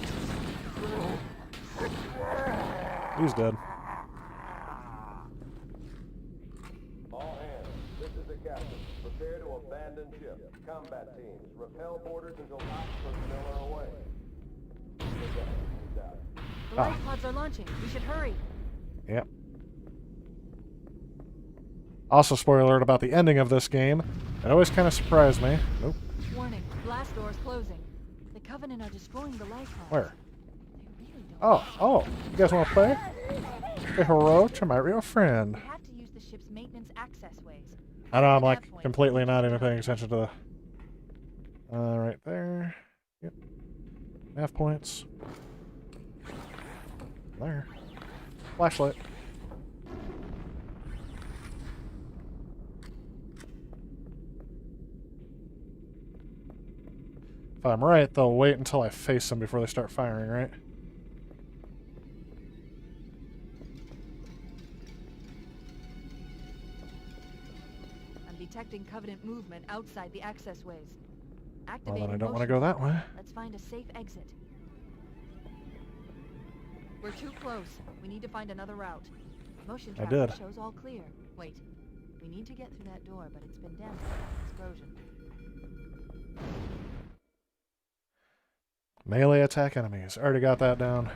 He's dead. All hands, this is the captain. Prepare to abandon ship. Combat teams, repel boarders until ops personnel are away. He's out. The life pods are launching. We should hurry. Yep. Also, spoiler alert about the ending of this game. It always kind of surprised me. Nope. Warning, blast doors closing. The Covenant are destroying the life pods. Where? They really don't. Oh, you guys want to play? Say hello to my real friend. We have to use the ship's maintenance access ways. I know I'm like Nav point. completely not even paying attention to the... right there. Yep. Nav points. There. Flashlight. If I'm right, they'll wait until I face them before they start firing, right? I'm detecting Covenant movement outside the access ways. Well, Activating then I don't want to motion go that way. tracker. Let's find a safe exit. We're too close. We need to find another route. Motion I tracker did. shows all clear. Wait. We need to get through that door, but it's been damaged by an explosion. Melee attack enemies. Already got that down.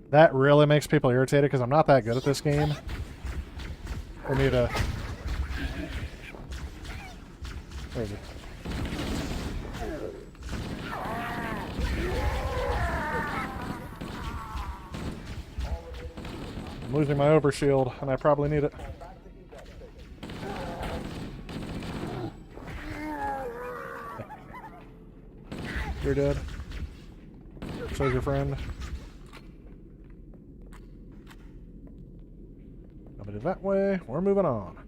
That really makes people irritated because I'm not that good at this game. For me to... Where is he? I'm losing my overshield, and I probably need it. You're dead. So's your friend. Nobody that way. We're moving on.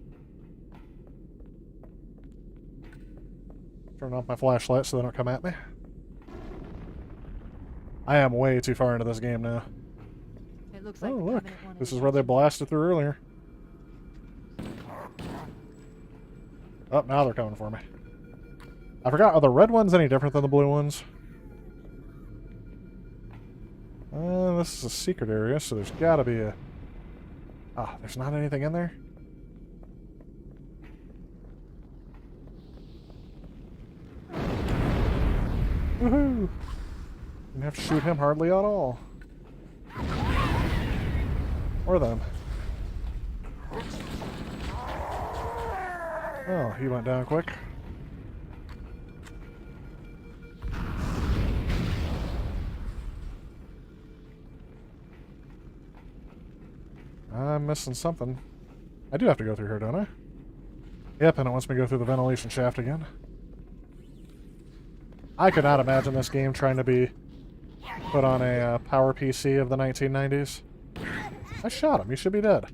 Turn off my flashlight so they don't come at me. I am way too far into this game now. It looks like Oh, the look. Covenant wanted This is to where they catch blasted through earlier. Oh, now they're coming for me. I forgot, are the red ones any different than the blue ones? This is a secret area, so there's gotta be a... Ah, there's not anything in there? Woohoo! Didn't have to shoot him hardly at all. Or them. Oh, he went down quick. I'm missing something. I do have to go through here, don't I? Yep, and it wants me to go through the ventilation shaft again. I could not imagine this game trying to be put on a power PC of the 1990s. I shot him. He should be dead.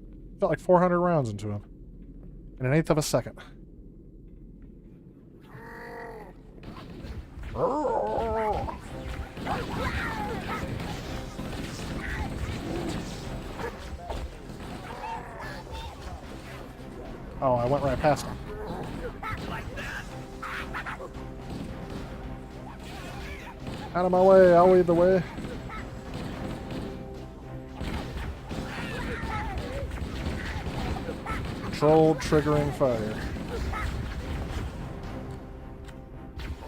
Got like 400 rounds into him. In an eighth of a second. Oh, I went right past him. Out of my way, I'll lead the way. Controlled triggering fire.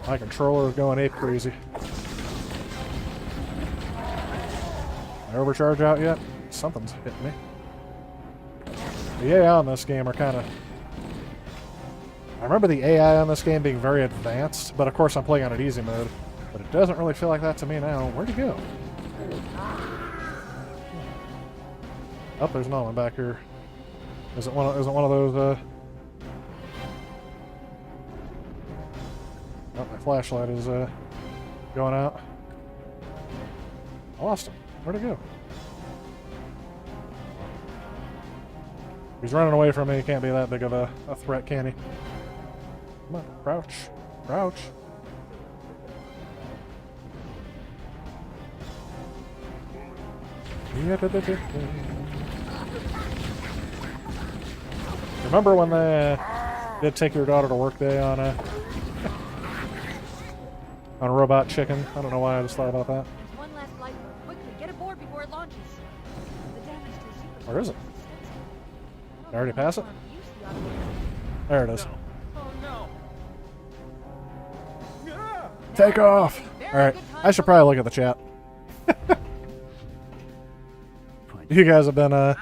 My controller is going ape crazy. I overcharge out yet? Something's hitting me. The AI on this game are kind of... I remember the AI on this game being very advanced, but of course I'm playing on an easy mode. But it doesn't really feel like that to me now. Where'd he go? Oh, there's another one back here. Isn't one of those, Oh, my flashlight is, going out. I lost him. Where'd he go? He's running away from me. He can't be that big of a threat, can he? Come on, crouch. Crouch. Remember when they did take your daughter to work day on On a robot chicken. I don't know why I just thought about that. There's one last lifeboat. Quickly, get aboard before it launches. The damage to the super Where is it? extensive. Did I already pass it? Use the automation. There it is. Oh no! Ah! Take off! Alright, I should probably look at the chat. You guys have been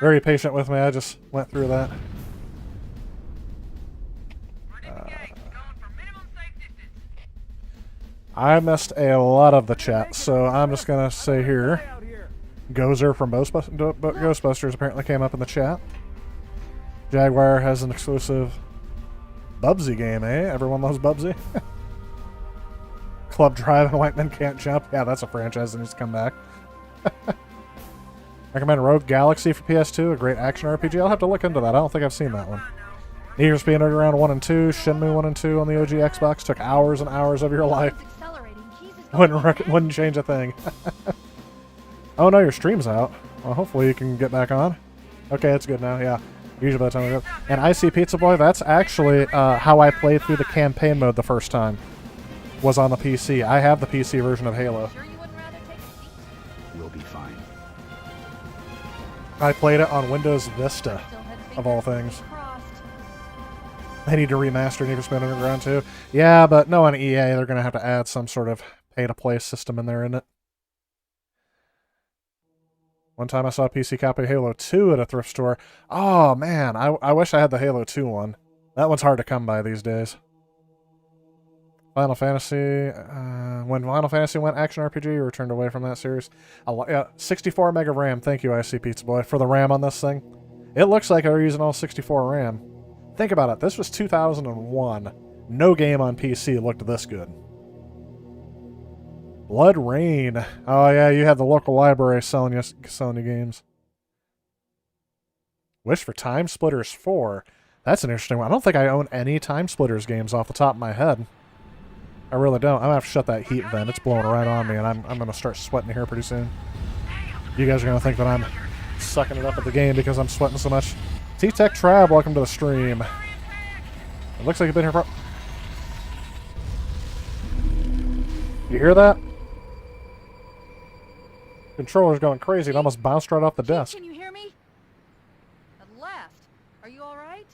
very patient with me. I just went through that. I missed a lot of the chat, so I'm just going to say here. Out here. Gozer from Ghostbusters apparently came up in the chat. Jaguar has an exclusive Bubsy game, eh? Everyone loves Bubsy. Club Drive and White Men Can't Jump. Yeah, that's a franchise that needs to come back. Recommend Rogue Galaxy for PS2, a great action RPG. I'll have to look into that. I don't think I've seen that one. Need for Speed Underground 1 and 2, Shenmue 1 and 2 on the OG Xbox. Took hours and hours of your life. It's accelerating. Keys is going Wouldn't change a thing. Oh no, your stream's out. Well, hopefully you can get back on. Okay, it's good now, yeah. Usually by the time we go. And Icy Pizza Boy, that's actually how I played through the campaign mode the first time. Was on the PC. I have the PC version of Halo. Sure you wouldn't rather take a seat? We'll be fine. I played it on Windows Vista, Still had of all fingers things. crossed. They need to remaster Need for Speed Underground too. Yeah, but no, on EA, they're going to have to add some sort of pay-to-play system in there, isn't it? One time I saw a PC copy of Halo 2 at a thrift store. Oh, man, I wish I had the Halo 2 one. That one's hard to come by these days. Final Fantasy, when Final Fantasy went action RPG, you returned away from that series. 64 meg of RAM. Thank you, IC Pizza Boy, for the RAM on this thing. It looks like they're using all 64 RAM. Think about it. This was 2001. No game on PC looked this good. Blood Rain. Oh yeah, you had the local library selling you games. Wish for Time Splitters 4. That's an interesting one. I don't think I own any Time Splitters games off the top of my head. I really don't. I'm gonna have to shut that heat vent. It's blowing right on me, and I'm gonna start sweating here pretty soon. You guys are gonna think that I'm sucking it up at the game because I'm sweating so much. T-Tech Trab, welcome to the stream. It looks like you've been here for... You hear that? Controller's going crazy. It almost bounced right off the Chief, desk. can you hear me? At last. Are you all right?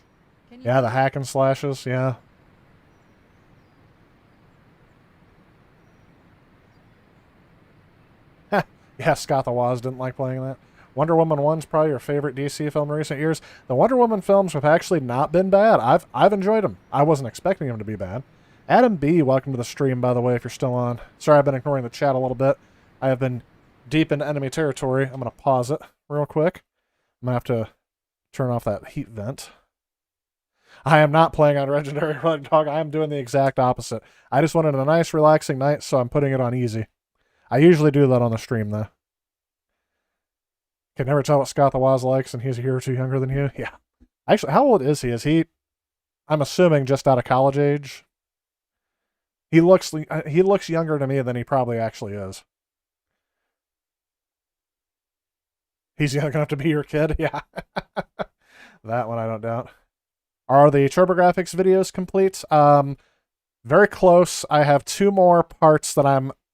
Can you Yeah, the hack and slashes, yeah. Yeah, Scott the Waz didn't like playing that. Wonder Woman 1's probably your favorite DC film in recent years. The Wonder Woman films have actually not been bad. I've enjoyed them. I wasn't expecting them to be bad. Adam B, welcome to the stream, by the way, if you're still on. Sorry, I've been ignoring the chat a little bit. I have been deep into enemy territory. I'm going to pause it real quick. I'm going to have to turn off that heat vent. I am not playing on Legendary Running Dog. I am doing the exact opposite. I just wanted a nice, relaxing night, so I'm putting it on easy. I usually do that on the stream, though. Can never tell what Scott the Waz likes, and he's a year or two younger than you. Yeah. Actually, how old is he? Is he, I'm assuming, just out of college age? He looks younger to me than he probably actually is. He's young enough to be your kid? Yeah. That one I don't doubt. Are the TurboGrafx videos complete? Very close. I have 2 more parts that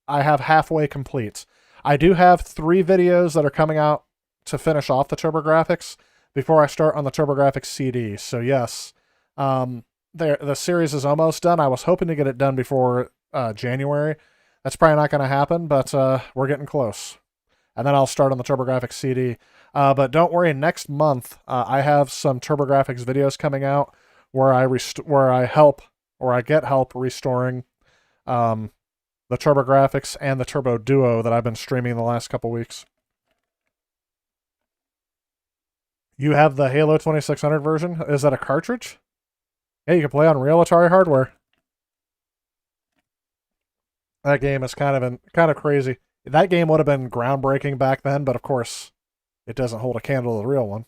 I have halfway complete. I do have 3 videos that are coming out to finish off the TurboGrafx before I start on the TurboGrafx CD. So yes, the series is almost done. I was hoping to get it done before January. That's probably not going to happen, but we're getting close. And then I'll start on the TurboGrafx CD. But don't worry, next month I have some TurboGrafx videos coming out where I get help restoring the TurboGrafx and the Turbo Duo that I've been streaming the last couple weeks. You have the Halo 2600 version? Is that a cartridge? Yeah, you can play on real Atari hardware. That game is kind of crazy. That game would have been groundbreaking back then, but of course, it doesn't hold a candle to the real one.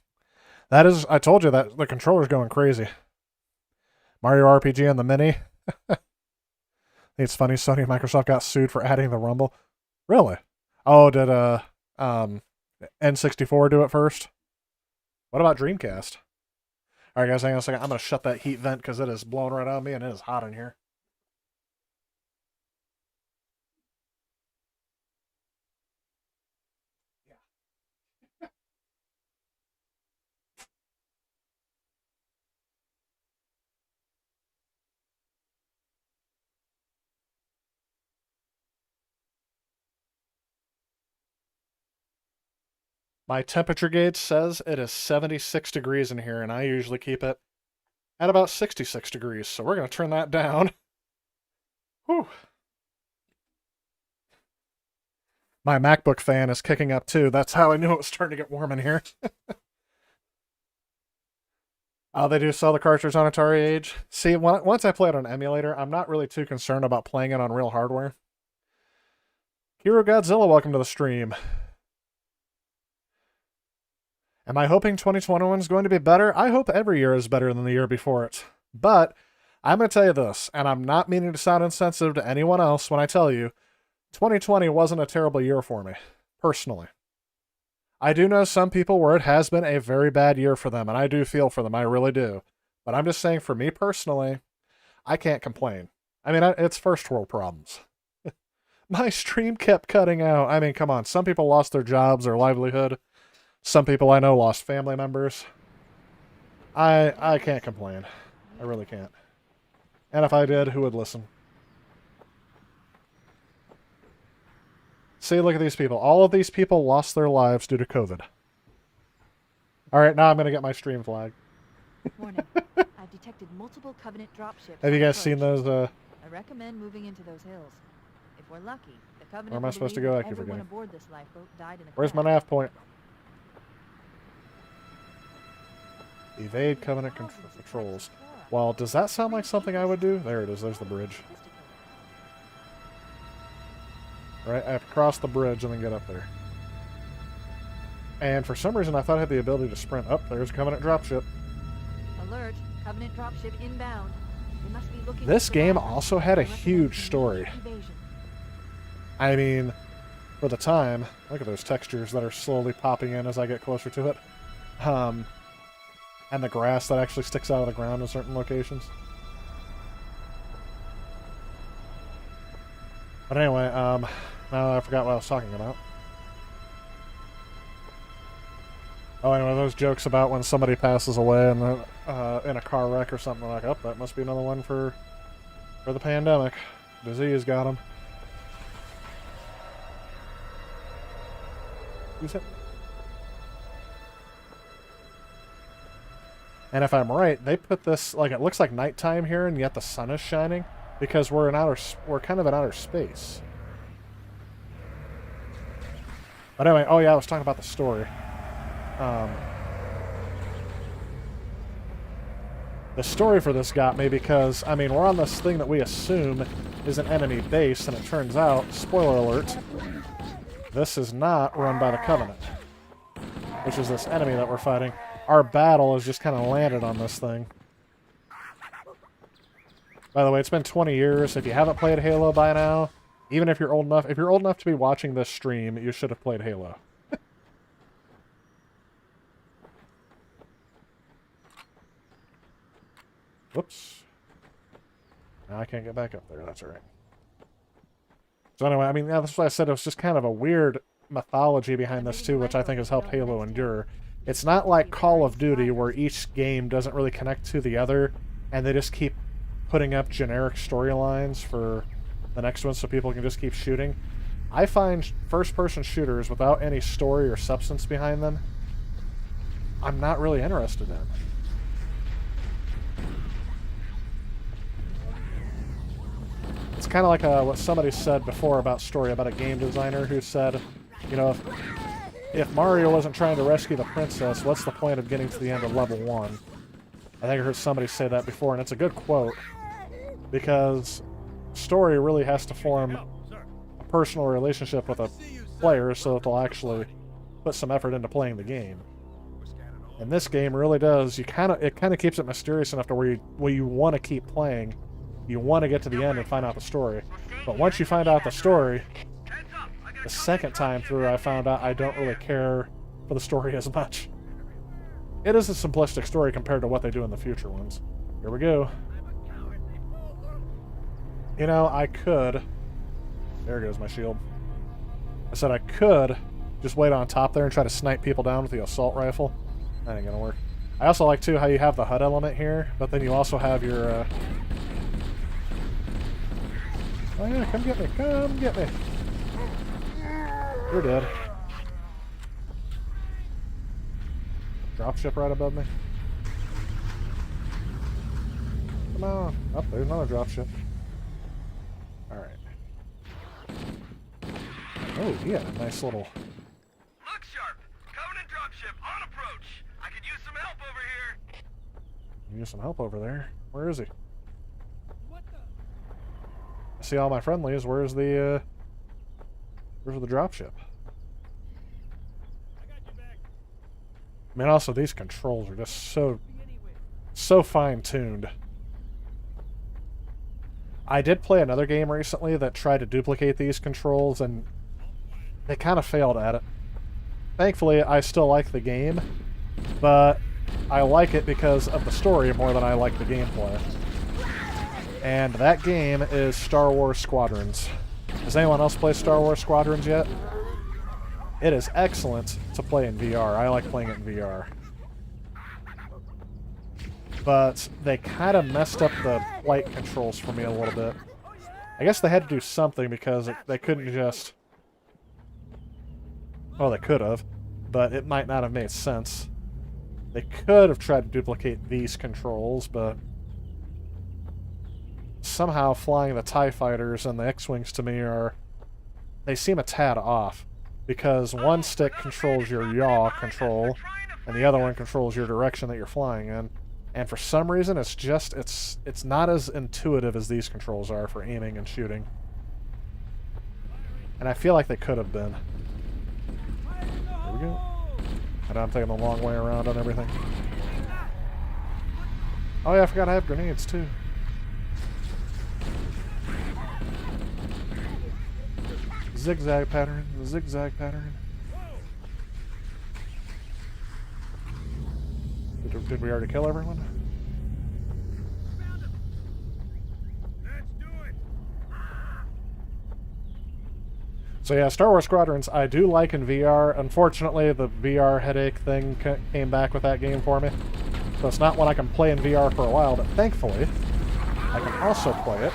That is, I told you that the controller's going crazy. Mario RPG and the Mini. I think it's funny, Sony and Microsoft got sued for adding the Rumble. Really? Oh, did N64 do it first? What about Dreamcast? Alright guys, hang on a second. I'm going to shut that heat vent because it is blowing right on me and it is hot in here. My temperature gauge says it is 76 degrees in here, and I usually keep it at about 66 degrees, so we're going to turn that down. Whew. My MacBook fan is kicking up too. That's how I knew it was starting to get warm in here. Oh, they do sell the cartridge on Atari Age. See, once I play it on emulator, I'm not really too concerned about playing it on real hardware. Hero Godzilla, welcome to the stream. Am I hoping 2021 is going to be better? I hope every year is better than the year before it. But I'm going to tell you this, and I'm not meaning to sound insensitive to anyone else when I tell you, 2020 wasn't a terrible year for me, personally. I do know some people where it has been a very bad year for them, and I do feel for them, I really do. But I'm just saying, for me personally, I can't complain. I mean, it's first world problems. My stream kept cutting out. I mean, come on, some people lost their jobs, their livelihood. Some people I know lost family members. I can't complain. I really can't. And if I did, who would listen? See, look at these people. All of these people lost their lives due to COVID. Alright, now I'm going to get my stream flag. Warning. I've detected multiple Covenant dropships. Have you guys seen those? I recommend moving into those hills. If we're lucky, the Covenant Where am I will supposed to believe go? that I keep everyone forgetting. aboard this lifeboat died in a Where's my crash. nav point? Evade Covenant patrols. Well, does that sound like something I would do? There it is. There's the bridge. Right? I have to cross the bridge and then get up there. And for some reason, I thought I had the ability to sprint up. There's Covenant dropship. Alert! Covenant dropship inbound. They must be looking This for game survivors. also had a I recommend huge story. evasion. I mean, for the time, look at those textures that are slowly popping in as I get closer to it. And the grass that actually sticks out of the ground in certain locations. But anyway, now I forgot what I was talking about. Oh, anyway, those jokes about when somebody passes away in a car wreck or something, like, oh, that must be another one for the pandemic. Disease got him. Who's it? And if I'm right, they put this, like, it looks like nighttime here, and yet the sun is shining because we're kind of in outer space. But anyway, oh yeah, I was talking about the story. The story for this got me because, I mean, we're on this thing that we assume is an enemy base, and it turns out, spoiler alert, this is not run by the Covenant, which is this enemy that we're fighting. Our battle has just kind of landed on this thing. By the way, it's been 20 years. If you haven't played Halo by now, even if you're old enough to be watching this stream, you should have played Halo. Whoops. Now I can't get back up there. That's all right. So anyway, I mean, yeah, that's why I said it was just kind of a weird mythology behind this too, which I think has helped Halo endure. It's not like Call of Duty where each game doesn't really connect to the other, and they just keep putting up generic storylines for the next one so people can just keep shooting. I find first-person shooters without any story or substance behind them, I'm not really interested in. It's kind of like what somebody said before about story, about a game designer who said, you know, if Mario wasn't trying to rescue the princess, what's the point of getting to the end of level 1? I think I heard somebody say that before, and it's a good quote, because story really has to form a personal relationship with a player so that they'll actually put some effort into playing the game. And this game really does. It kind of keeps it mysterious enough to where you want to keep playing. You want to get to the end and find out the story. But once you find out the story, the second time through I found out I don't really care for the story as much. It is a simplistic story compared to what they do in the future ones. Here we go. You know, I could... There goes my shield. I said I could just wait on top there and try to snipe people down with the assault rifle. That ain't gonna work. I also like, too, how you have the HUD element here, but then you also have your... Oh yeah, come get me, come get me. You're dead. dropship right above me? Come on. Oh, there's another dropship. Alright. Oh, yeah, nice little... Look sharp! Covenant dropship on approach! I could use some help over here! You need some help over there. Where is he? What the? I see all my friendlies. Where's the dropship? I got your back. I mean, also, these controls are just so Be anywhere. fine-tuned. I did play another game recently that tried to duplicate these controls, and they kind of failed at it. Thankfully, I still like the game, but I like it because of the story more than I like the gameplay. And that game is Star Wars Squadrons. Has anyone else played Star Wars Squadrons yet? It is excellent to play in VR. I like playing it in VR. But they kind of messed up the flight controls for me a little bit. I guess they had to do something because they couldn't just... Well, they could have, but it might not have made sense. They could have tried to duplicate these controls, but... Somehow flying the TIE Fighters and the X-Wings to me are... They seem a tad off. Because one stick controls your yaw control, and the other one controls your direction that you're flying in. And for some reason, it's not as intuitive as these controls are for aiming and shooting. And I feel like they could have been. There we go. And I'm taking the long way around on everything. Oh yeah, I forgot I have grenades too. Zigzag pattern, zigzag pattern. Did we already kill everyone? Let's do it! So yeah, Star Wars Squadrons I do like in VR. Unfortunately, the VR headache thing came back with that game for me. So it's not one I can play in VR for a while, but thankfully, I can also play it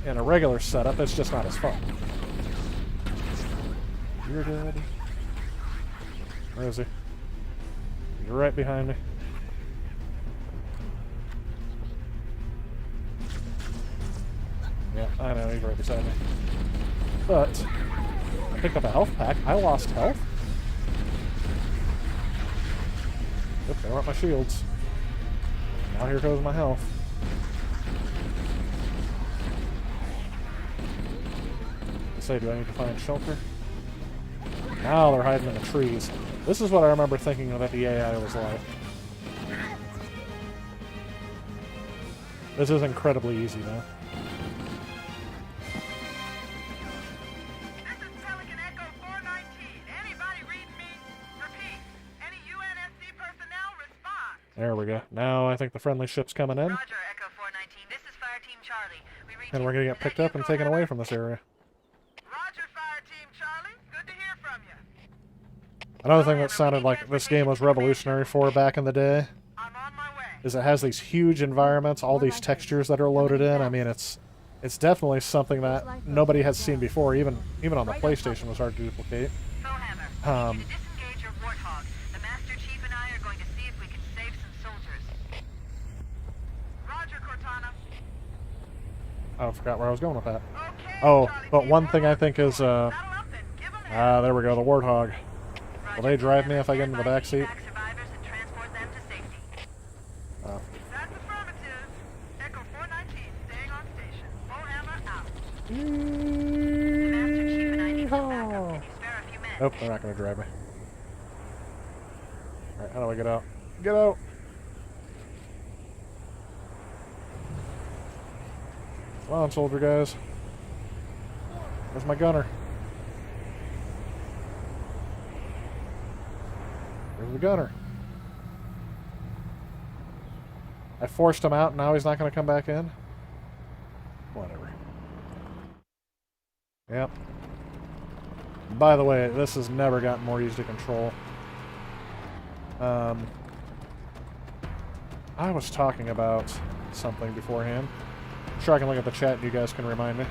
in a regular setup. It's just not as fun. You're dead. Where is he? You're right behind me. Yeah, I know, he's right beside me. But, I picked up a health pack. I lost health. Yep, there went my shields. Now here goes my health. Say, do I need to find shelter? Now they're hiding in the trees. This is what I remember thinking that the AI was like. This is incredibly easy now. This is Pelican Echo 419. Anybody read me? Repeat. Any UNSC personnel respond. There we go. Now I think the friendly ship's coming in. Roger, Echo 419. This is Fire Team Charlie. We read And we're gonna get picked up and taken away from this area. Roger, Fire Team Charlie. Good to hear from you. Another thing that sounded like this game was revolutionary for back in the day I'm on my way. is it has these huge environments, all these textures that are loaded in. I mean, it's definitely something that nobody has seen before. Even on the PlayStation was hard to duplicate. Bowhammer, I need you to disengage your Warthog. The Master Chief and I are going to see if we can save some soldiers. Roger, Cortana. I forgot where I was going with that. Okay, Oh, Charlie but Team, one thing I think is saddle up and give 'em hell. there we go, the Warthog. Will they drive me if I get in the back seat? Evac survivors and transport them to safety. Oh. That's affirmative. Echo 419 staying on station. Bowhammer out. Master Chief and I need some backup. Can you spare a few minutes? Nope, they're not going to drive me. Alright, how do I get out? Get out! Come on, soldier guys. Where's my gunner? Where's the gunner? I forced him out and now he's not going to come back in? Whatever. Yep. By the way, this has never gotten more easy to control. I was talking about something beforehand. I'm sure I can look at the chat and you guys can remind me. Go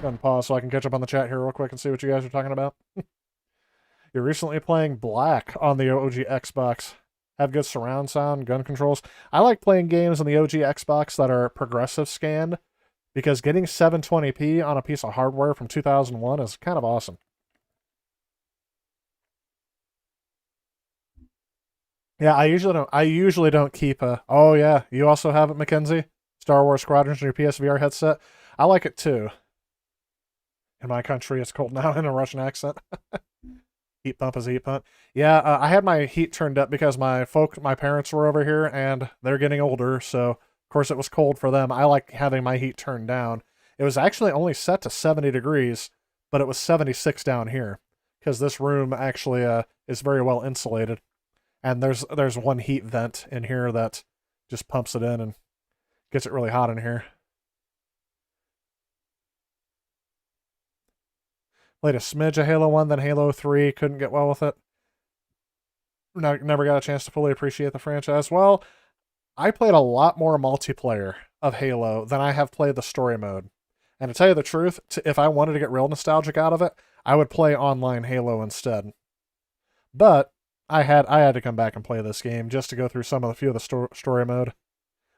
ahead and pause so I can catch up on the chat here real quick and see what you guys are talking about. You're recently playing Black on the OG Xbox. Have good surround sound, gun controls. I like playing games on the OG Xbox that are progressive scanned because getting 720p on a piece of hardware from 2001 is kind of awesome. Yeah, I usually don't keep a... Oh yeah, you also have it, Mackenzie? Star Wars Squadrons on your PSVR headset? I like it too. In my country, it's called now in a Russian accent. Heat pump is a heat pump. Yeah, I had my heat turned up because my parents were over here and they're getting older, so of course it was cold for them. I like having my heat turned down. It was actually only set to 70 degrees, but it was 76 down here because this room actually is very well insulated. And there's one heat vent in here that just pumps it in and gets it really hot in here. Played a smidge of Halo 1, then Halo 3. Couldn't get well with it. No, never got a chance to fully appreciate the franchise. Well, I played a lot more multiplayer of Halo than I have played the story mode. And to tell you the truth, if I wanted to get real nostalgic out of it, I would play online Halo instead. But I had to come back and play this game just to go through a few of the story mode.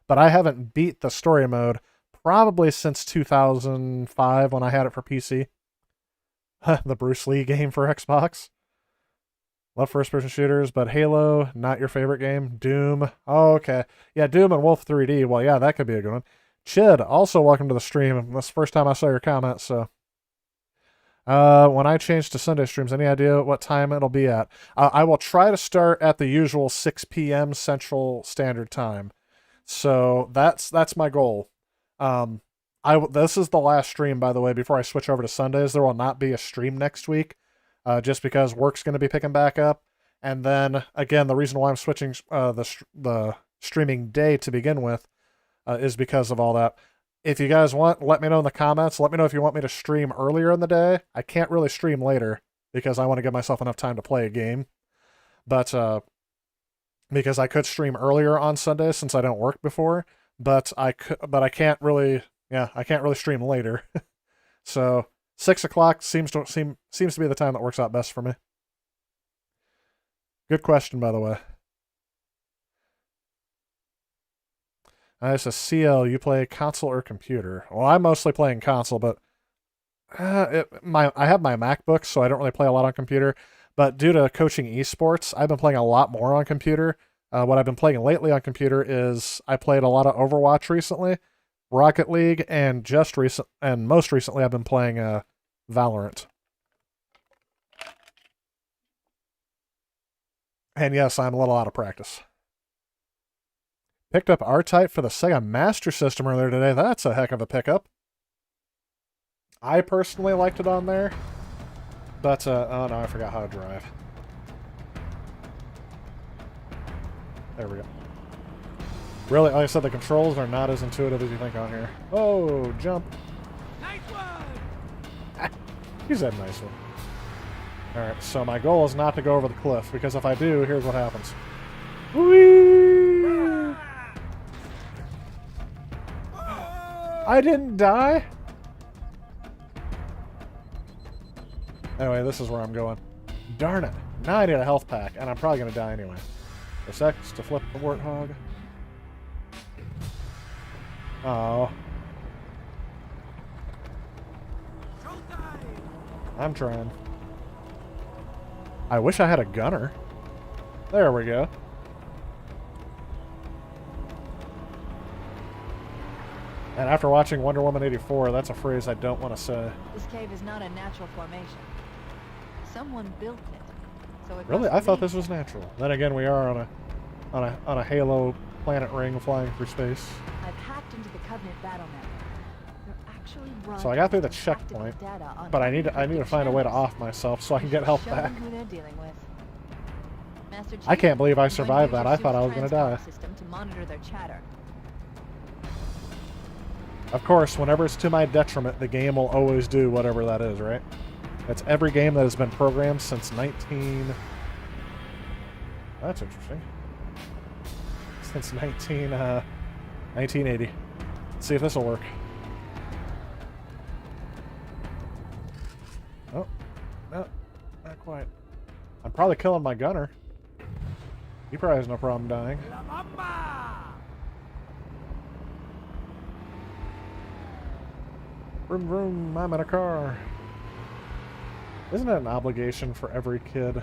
But I haven't beat the story mode probably since 2005 when I had it for PC. The Bruce Lee game for Xbox. Love first-person shooters, but Halo, not your favorite game. Doom. Oh, okay. Yeah, Doom and Wolf 3D. Well, yeah, that could be a good one. Chid, also welcome to the stream. That's the first time I saw your comment, so... when I change to Sunday streams, any idea what time it'll be at? I will try to start at the usual 6 p.m. Central Standard Time. So that's my goal. This is the last stream, by the way, before I switch over to Sundays. There will not be a stream next week, just because work's going to be picking back up. And then, again, the reason why I'm switching the streaming day to begin with is because of all that. If you guys want, let me know in the comments. Let me know if you want me to stream earlier in the day. I can't really stream later because I want to give myself enough time to play a game. But because I could stream earlier on Sundays since I don't work before, but I can't really. Yeah, I can't really stream later. So 6 o'clock seems to be the time that works out best for me. Good question, by the way. It's a CL. You play console or computer? Well, I'm mostly playing console, but I have my MacBook, so I don't really play a lot on computer. But due to coaching esports, I've been playing a lot more on computer. What I've been playing lately on computer is I played a lot of Overwatch recently, Rocket League, and most recently I've been playing Valorant. And yes, I'm a little out of practice. Picked up R-Type for the Sega Master System earlier today. That's a heck of a pickup. I personally liked it on there, but oh no, I forgot how to drive. There we go. Really, like I said, the controls are not as intuitive as you think on here. Oh, jump. Nice one! You said nice one. Alright, so my goal is not to go over the cliff, because if I do, here's what happens. Whee! I didn't die? Anyway, this is where I'm going. Darn it. Now I need a health pack, and I'm probably going to die anyway. Press X to flip the warthog. Oh. I'm trying. I wish I had a gunner. There we go. And after watching Wonder Woman 84, that's a phrase I don't want to say. This cave is not a natural formation. Someone built it. So it Really? must I thought be. this was natural. Then again, we are on a Halo planet ring flying through space. I've hacked into the Covenant battle network. You're actually So I got through the tactical checkpoint, data on but I need to find a way to channels. off myself so I can get health Show back. them who they're dealing with. Master I Chief, can't believe I I'm going to survived use that. your I thought I was super gonna die. transport system to monitor their chatter. Of course, whenever it's to my detriment, the game will always do whatever that is, right? That's every game that has been programmed since That's interesting. Since 1980. Let's see if this will work. Oh, no, not quite. probably killing my gunner. He probably has no problem dying. Vroom vroom, I'm in a car. Isn't it an obligation for every kid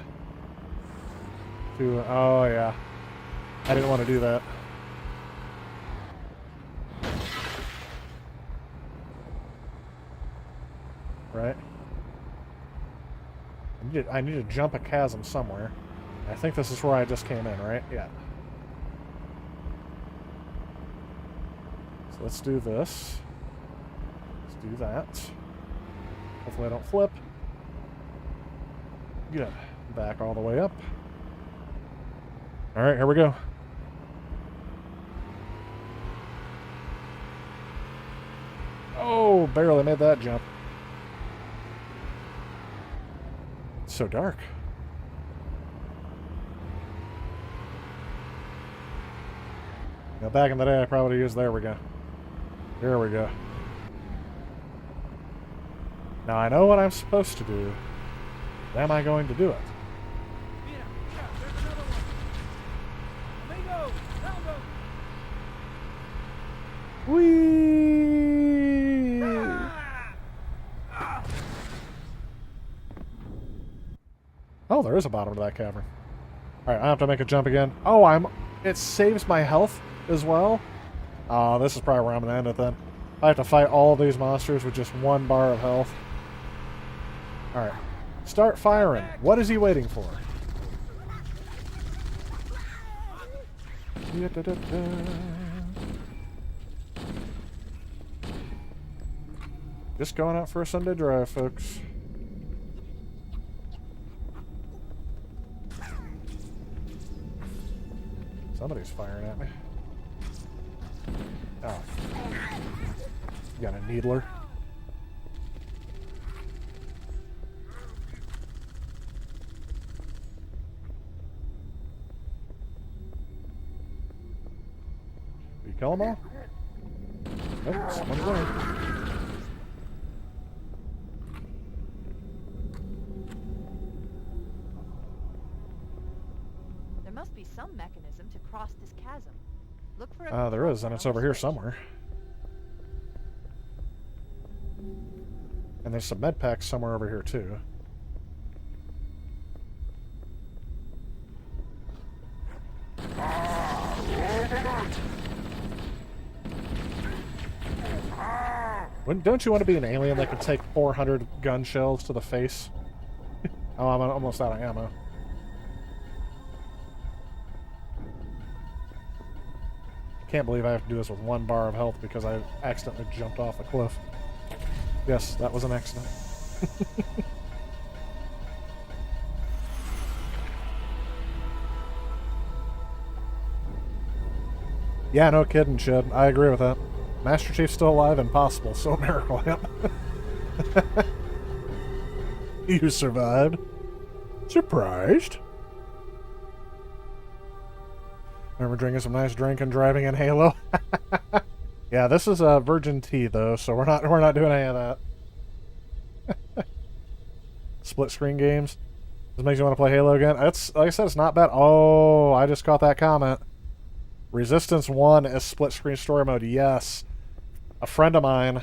to... Oh, yeah. I didn't want to do that. Right? I need to jump a chasm somewhere. I think this is where I just came in, right? Yeah. So let's do this. Let's do that. Hopefully I don't flip. Good. Back all the way up. Alright, here we go. Oh, barely made that jump. It's so dark. Now, back in the day, I probably used... There we go. There we go. Now, I know what I'm supposed to do. Am I going to do it? Whee! Oh, there is a bottom to that cavern. Alright, I have to make a jump again. Oh, it saves my health as well? Oh, this is probably where I'm going to end it then. I have to fight all of these monsters with just 1 bar of health. Alright. Start firing. What is he waiting for? Just going out for a Sunday drive, folks. Somebody's firing at me. Oh. Got a needler. You kill them all? Nope, someone's there. There must be some mechanism to cross this chasm. Look for it. There is, and it's over here somewhere. And there's some med packs somewhere over here too. Don't you want to be an alien that can take 400 gun shells to the face? Oh, I'm almost out of ammo. Can't believe I have to do this with 1 bar of health because I accidentally jumped off a cliff. Yes, that was an accident. Yeah, no kidding, Chid. I agree with that. Master Chief's still alive and possible, so miracle him. You survived. Surprised? Remember drinking some nice drink and driving in Halo? Yeah, this is a virgin tea though, so we're not doing any of that. Split screen games. This makes you want to play Halo again. It's like I said, it's not bad. Oh, I just caught that comment. Resistance 1 is split screen story mode. Yes. A friend of mine,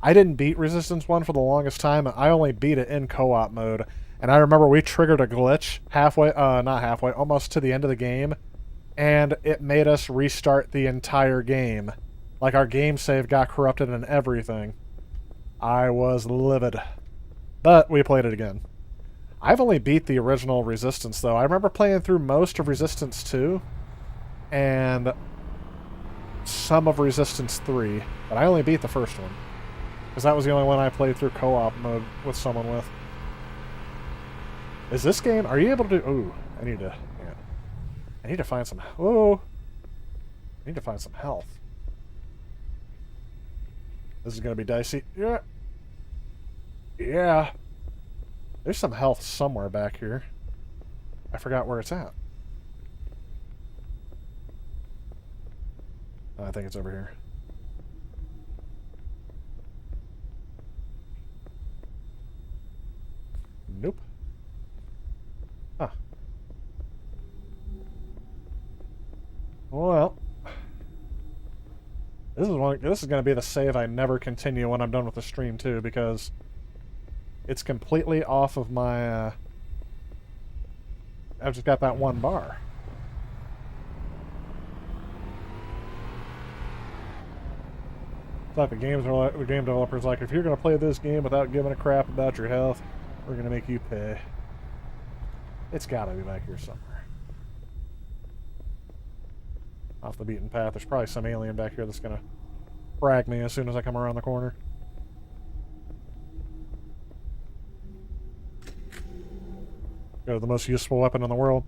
I didn't beat Resistance 1 for the longest time. I only beat it in co-op mode. And I remember we triggered a glitch halfway, not halfway, almost to the end of the game. And it made us restart the entire game. Like our game save got corrupted and everything. I was livid. But we played it again. I've only beat the original Resistance though. I remember playing through most of Resistance 2. And some of Resistance 3. But I only beat the first one. Because that was the only one I played through co-op mode with someone with. Is this game... Are you able to do... Ooh, I need to... Yeah. I need to find some... Whoa! I need to find some health. This is going to be dicey. Yeah. Yeah. There's some health somewhere back here. I forgot where it's at. I think it's over here. Nope. Huh. This is going to be the save I never continue when I'm done with the stream too, because it's completely off of my. I've just got that one bar. It's like the game developer's like, if you're going to play this game without giving a crap about your health, we're going to make you pay. It's got to be back here somewhere. Off the beaten path. There's probably some alien back here that's going to frag me as soon as I come around the corner. Go to the most useful weapon in the world.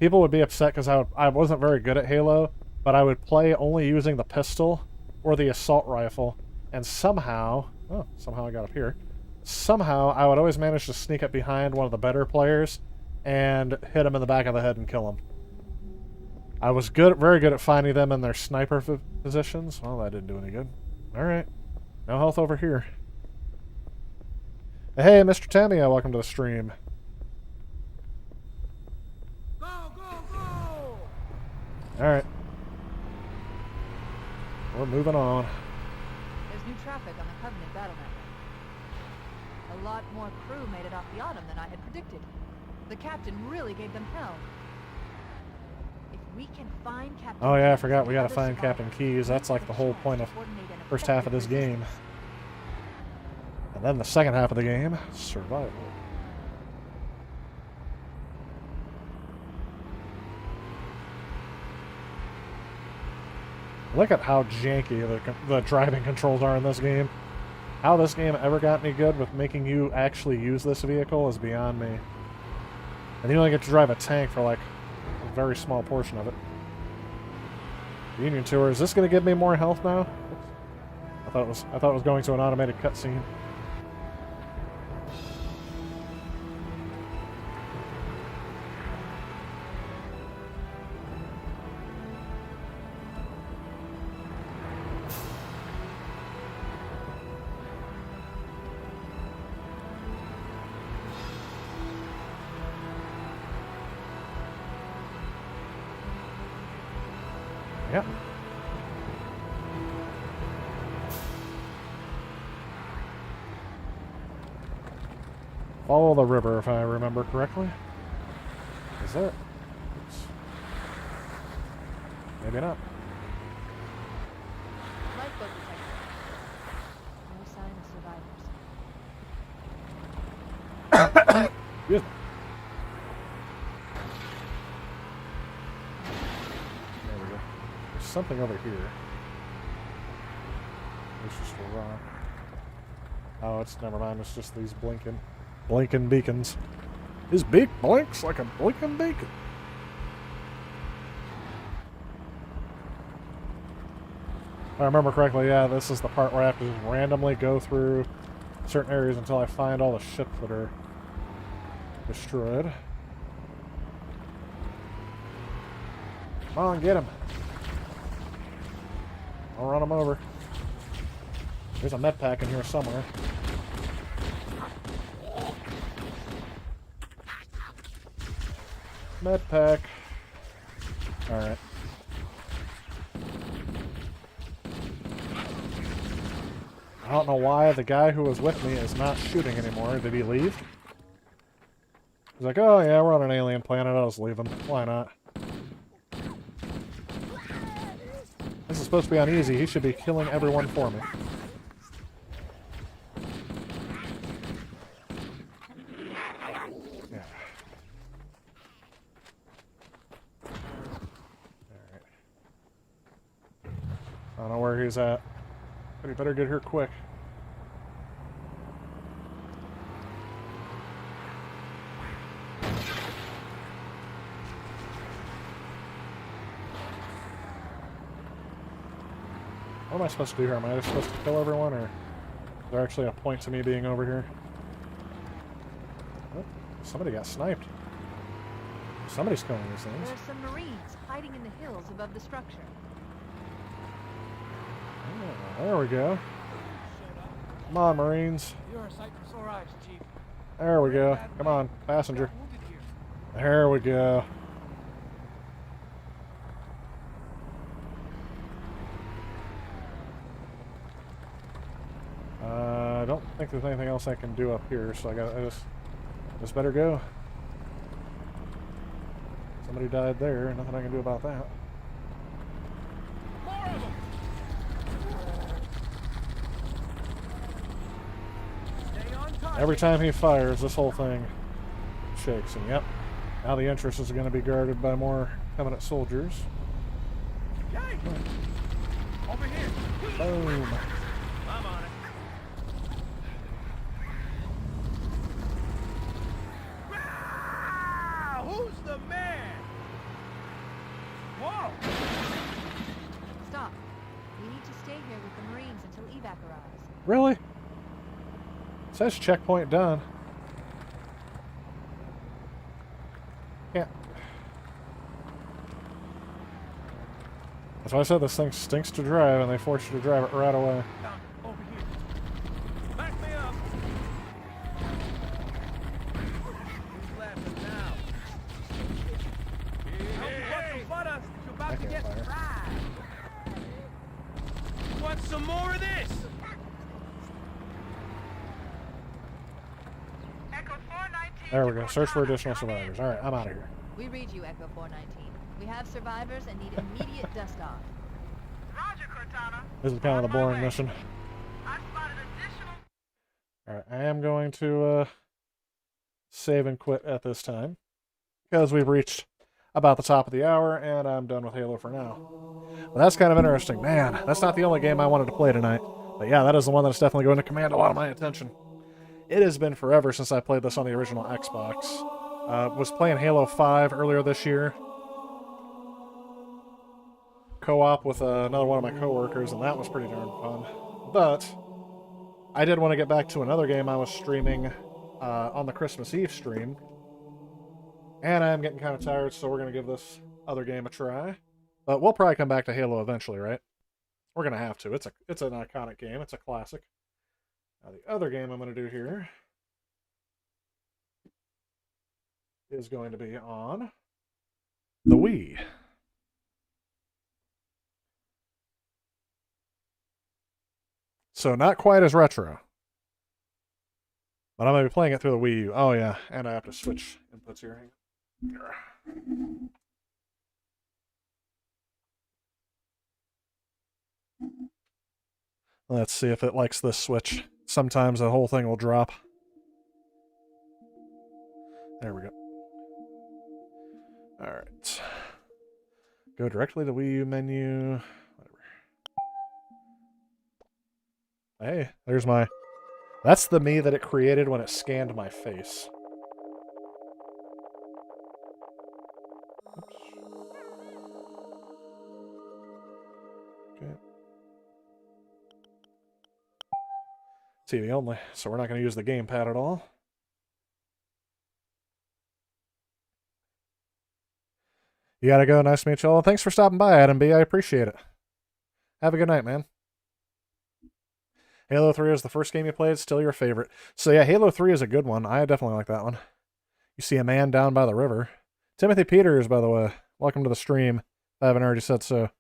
People would be upset because I wasn't very good at Halo, but I would play only using the pistol or the assault rifle, and somehow I got up here. Somehow I would always manage to sneak up behind one of the better players and hit him in the back of the head and kill him. I was very good at finding them in their sniper positions. Well, that didn't do any good. Alright. No health over here. Hey, Mr. Tamia, welcome to the stream. Go, go, go! Alright. We're moving on. There's new traffic on the Covenant battle network. A lot more crew made it off the Autumn than I had predicted. The captain really gave them hell. If we can find Captain Oh yeah, I Keyes forgot and we gotta other find survivors, Captain Keyes. That's like the whole point of first half of this game. And then the second half of the game, survival. Look at how janky the driving controls are in this game. How this game ever got any good with making you actually use this vehicle is beyond me. And you only get to drive a tank for like a very small portion of it. Union Tour, is this going to give me more health now? I thought it was going to an automated cutscene. Yep. Follow the river, if I remember correctly. Is that? Oops. Maybe not. Lifeboat detected. No sign of survivors. Excuse me. There we go. There's something over here. It's just a rock. Oh, it's never mind. It's just these blinking beacons. His beak blinks like a blinking beacon. If I remember correctly, yeah, this is the part where I have to just randomly go through certain areas until I find all the ships that are destroyed. Come on, get him. I'll run him over. There's a med pack in here somewhere. Med pack. Alright. I don't know why the guy who was with me is not shooting anymore. Did he leave? He's like, oh yeah, we're on an alien planet. I'll just leave him. Why not? This is supposed to be on easy. He should be killing everyone for me. Yeah. Alright. I don't know where he's at. But he better get here quick. What am I supposed to do here? Am I just supposed to kill everyone, or is there actually a point to me being over here? Oh, somebody got sniped. Somebody's killing these things. There are some Marines hiding in the hills above the structure. Oh, there we go. Come on, Marines. You're a sight for sore eyes, Chief. There we go. Come on, passenger. There we go. think there's anything else I can do up here, so I just better go. Somebody died there, nothing I can do about that. More of them! Stay on target. Every time he fires, this whole thing shakes, and yep, now the entrance is going to be guarded by more Covenant soldiers. Yay! Over here! Boom. I'm on it. Wow! Who's the man? Whoa! Stop. We need to stay here with the Marines until evac arrives. Really? It says checkpoint done. Can't. That's why I said this thing stinks to drive, and they force you to drive it right away. Down, over here. Back me up. Who's laughing now? Help me butt us. You're about I to can't get fire. fried. Want some more of this? Echo 419. There we go. Search for additional survivors. All right, I'm out of here. We read you, Echo 419. We have survivors and need immediate dust-off. Roger, Cortana. This is kind of the boring mission. I spotted additional... All right, I am going to save and quit at this time because we've reached about the top of the hour, and I'm done with Halo for now. But that's kind of interesting. Man, that's not the only game I wanted to play tonight. But yeah, that is the one that's definitely going to command a lot of my attention. It has been forever since I played this on the original Xbox. Was playing Halo 5 earlier this year. Co-op with another one of my coworkers, and that was pretty darn fun. But I did want to get back to another game I was streaming on the Christmas Eve stream. And I'm getting kind of tired, so we're going to give this other game a try. But we'll probably come back to Halo eventually, right? We're going to have to. It's an iconic game. It's a classic. Now, the other game I'm going to do here is going to be on the Wii. So not quite as retro. But I'm going to be playing it through the Wii U. Oh, yeah. And I have to switch inputs here. Hang on. Let's see if it likes this switch. Sometimes the whole thing will drop. There we go. Alright. Go directly to Wii U menu. Whatever. Hey, there's my... That's the me that it created when it scanned my face. Oops. Okay. TV only, so we're not going to use the gamepad at all. You gotta go. Nice to meet you all. Thanks for stopping by, Adam B. I appreciate it. Have a good night, man. Halo 3 is the first game you played, still your favorite. So yeah, Halo 3 is a good one. I definitely like that one. You see a man down by the river. Timothy Peters, by the way. Welcome to the stream. If I haven't already said so.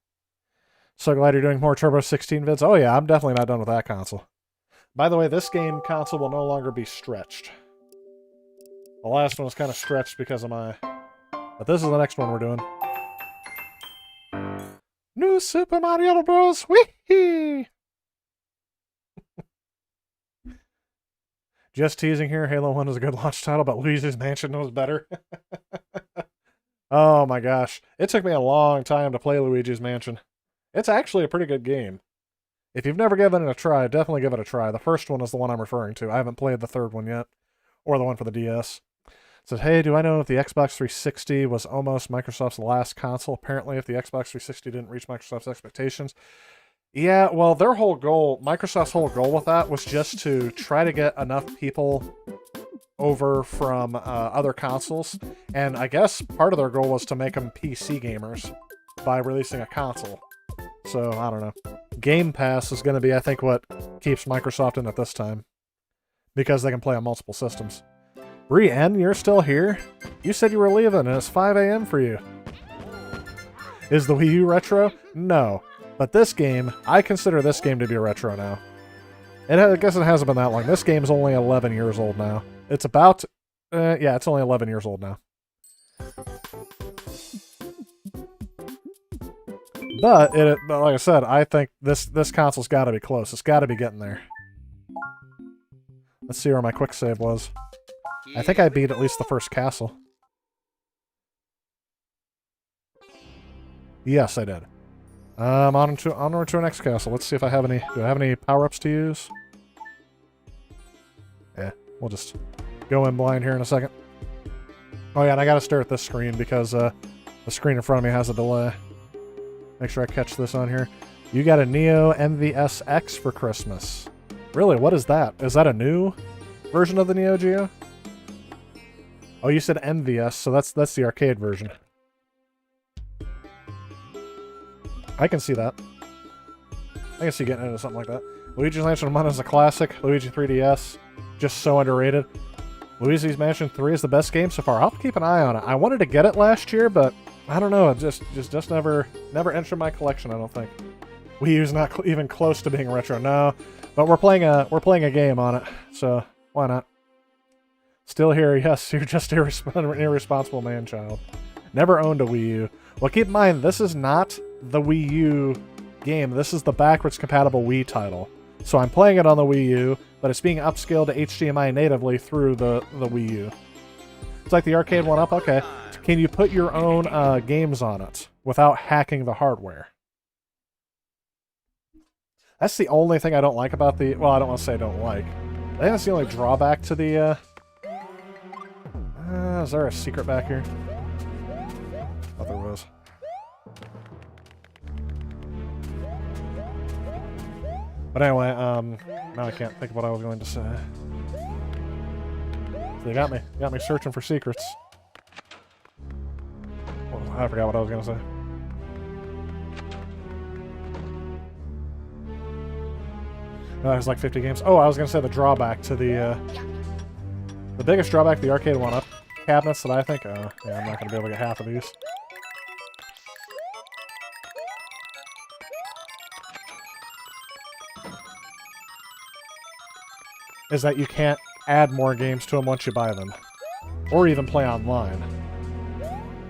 So glad you're doing more Turbo 16 vids. Oh yeah, I'm definitely not done with that console. By the way, this game console will no longer be stretched. The last one was kind of stretched because of my... But this is the next one we're doing. New Super Mario Bros. Whee! Just teasing here, Halo 1 is a good launch title, but Luigi's Mansion knows better. Oh my gosh. It took me a long time to play Luigi's Mansion. It's actually a pretty good game. If you've never given it a try, definitely give it a try. The first one is the one I'm referring to. I haven't played the third one yet, or the one for the DS. It says, hey, do I know if the Xbox 360 was almost Microsoft's last console? Apparently, if the Xbox 360 didn't reach Microsoft's expectations. Yeah, well, their whole goal, Microsoft's whole goal with that was just to try to get enough people over from other consoles. And I guess part of their goal was to make them PC gamers by releasing a console. So, I don't know. Game Pass is going to be, I think, what keeps Microsoft in at this time. Because they can play on multiple systems. Brienne, you're still here? You said you were leaving, and it's 5 a.m. for you. Is the Wii U retro? No. But this game, I consider this game to be retro now. I guess it hasn't been that long. This game's only 11 years old now. It's about... yeah, it's only 11 years old now. But, like I said, I think this console's got to be close. It's got to be getting there. Let's see where my quick save was. I think I beat at least the first castle. Yes, I did. Onward to our next castle. Let's see if I have any... Do I have any power-ups to use? Yeah, we'll just go in blind here in a second. Oh yeah, and I gotta stare at this screen because the screen in front of me has a delay. Make sure I catch this on here. You got a Neo MVS-X for Christmas. Really, what is that? Is that a new version of the Neo Geo? Oh, you said MVS, so that's the arcade version. I can see that. I can see getting into something like that. Luigi's Mansion 1 is a classic. Luigi 3DS, just so underrated. Luigi's Mansion 3 is the best game so far. I'll have to keep an eye on it. I wanted to get it last year, but I don't know. It just never entered my collection, I don't think. Wii U's not even close to being retro, no. But we're playing a game on it, so why not? Still here, yes, you're just an irresponsible man-child. Never owned a Wii U. Well, keep in mind, this is not the Wii U game. This is the backwards compatible Wii title. So I'm playing it on the Wii U, but it's being upscaled to HDMI natively through the Wii U. It's like the arcade one up. Okay. Can you put your own games on it without hacking the hardware? That's the only thing I don't like about the... Well, I don't want to say I don't like. I think that's the only drawback to the... is there a secret back here? I thought there was. But anyway, now I can't think of what I was going to say. They got me searching for secrets. Well, I forgot what I was going to say. There's like 50 games. Oh, I was going to say the drawback to the biggest drawback to the arcade one-up cabinets that I think, yeah, I'm not going to be able to get half of these. Is that you can't add more games to them once you buy them. Or even play online.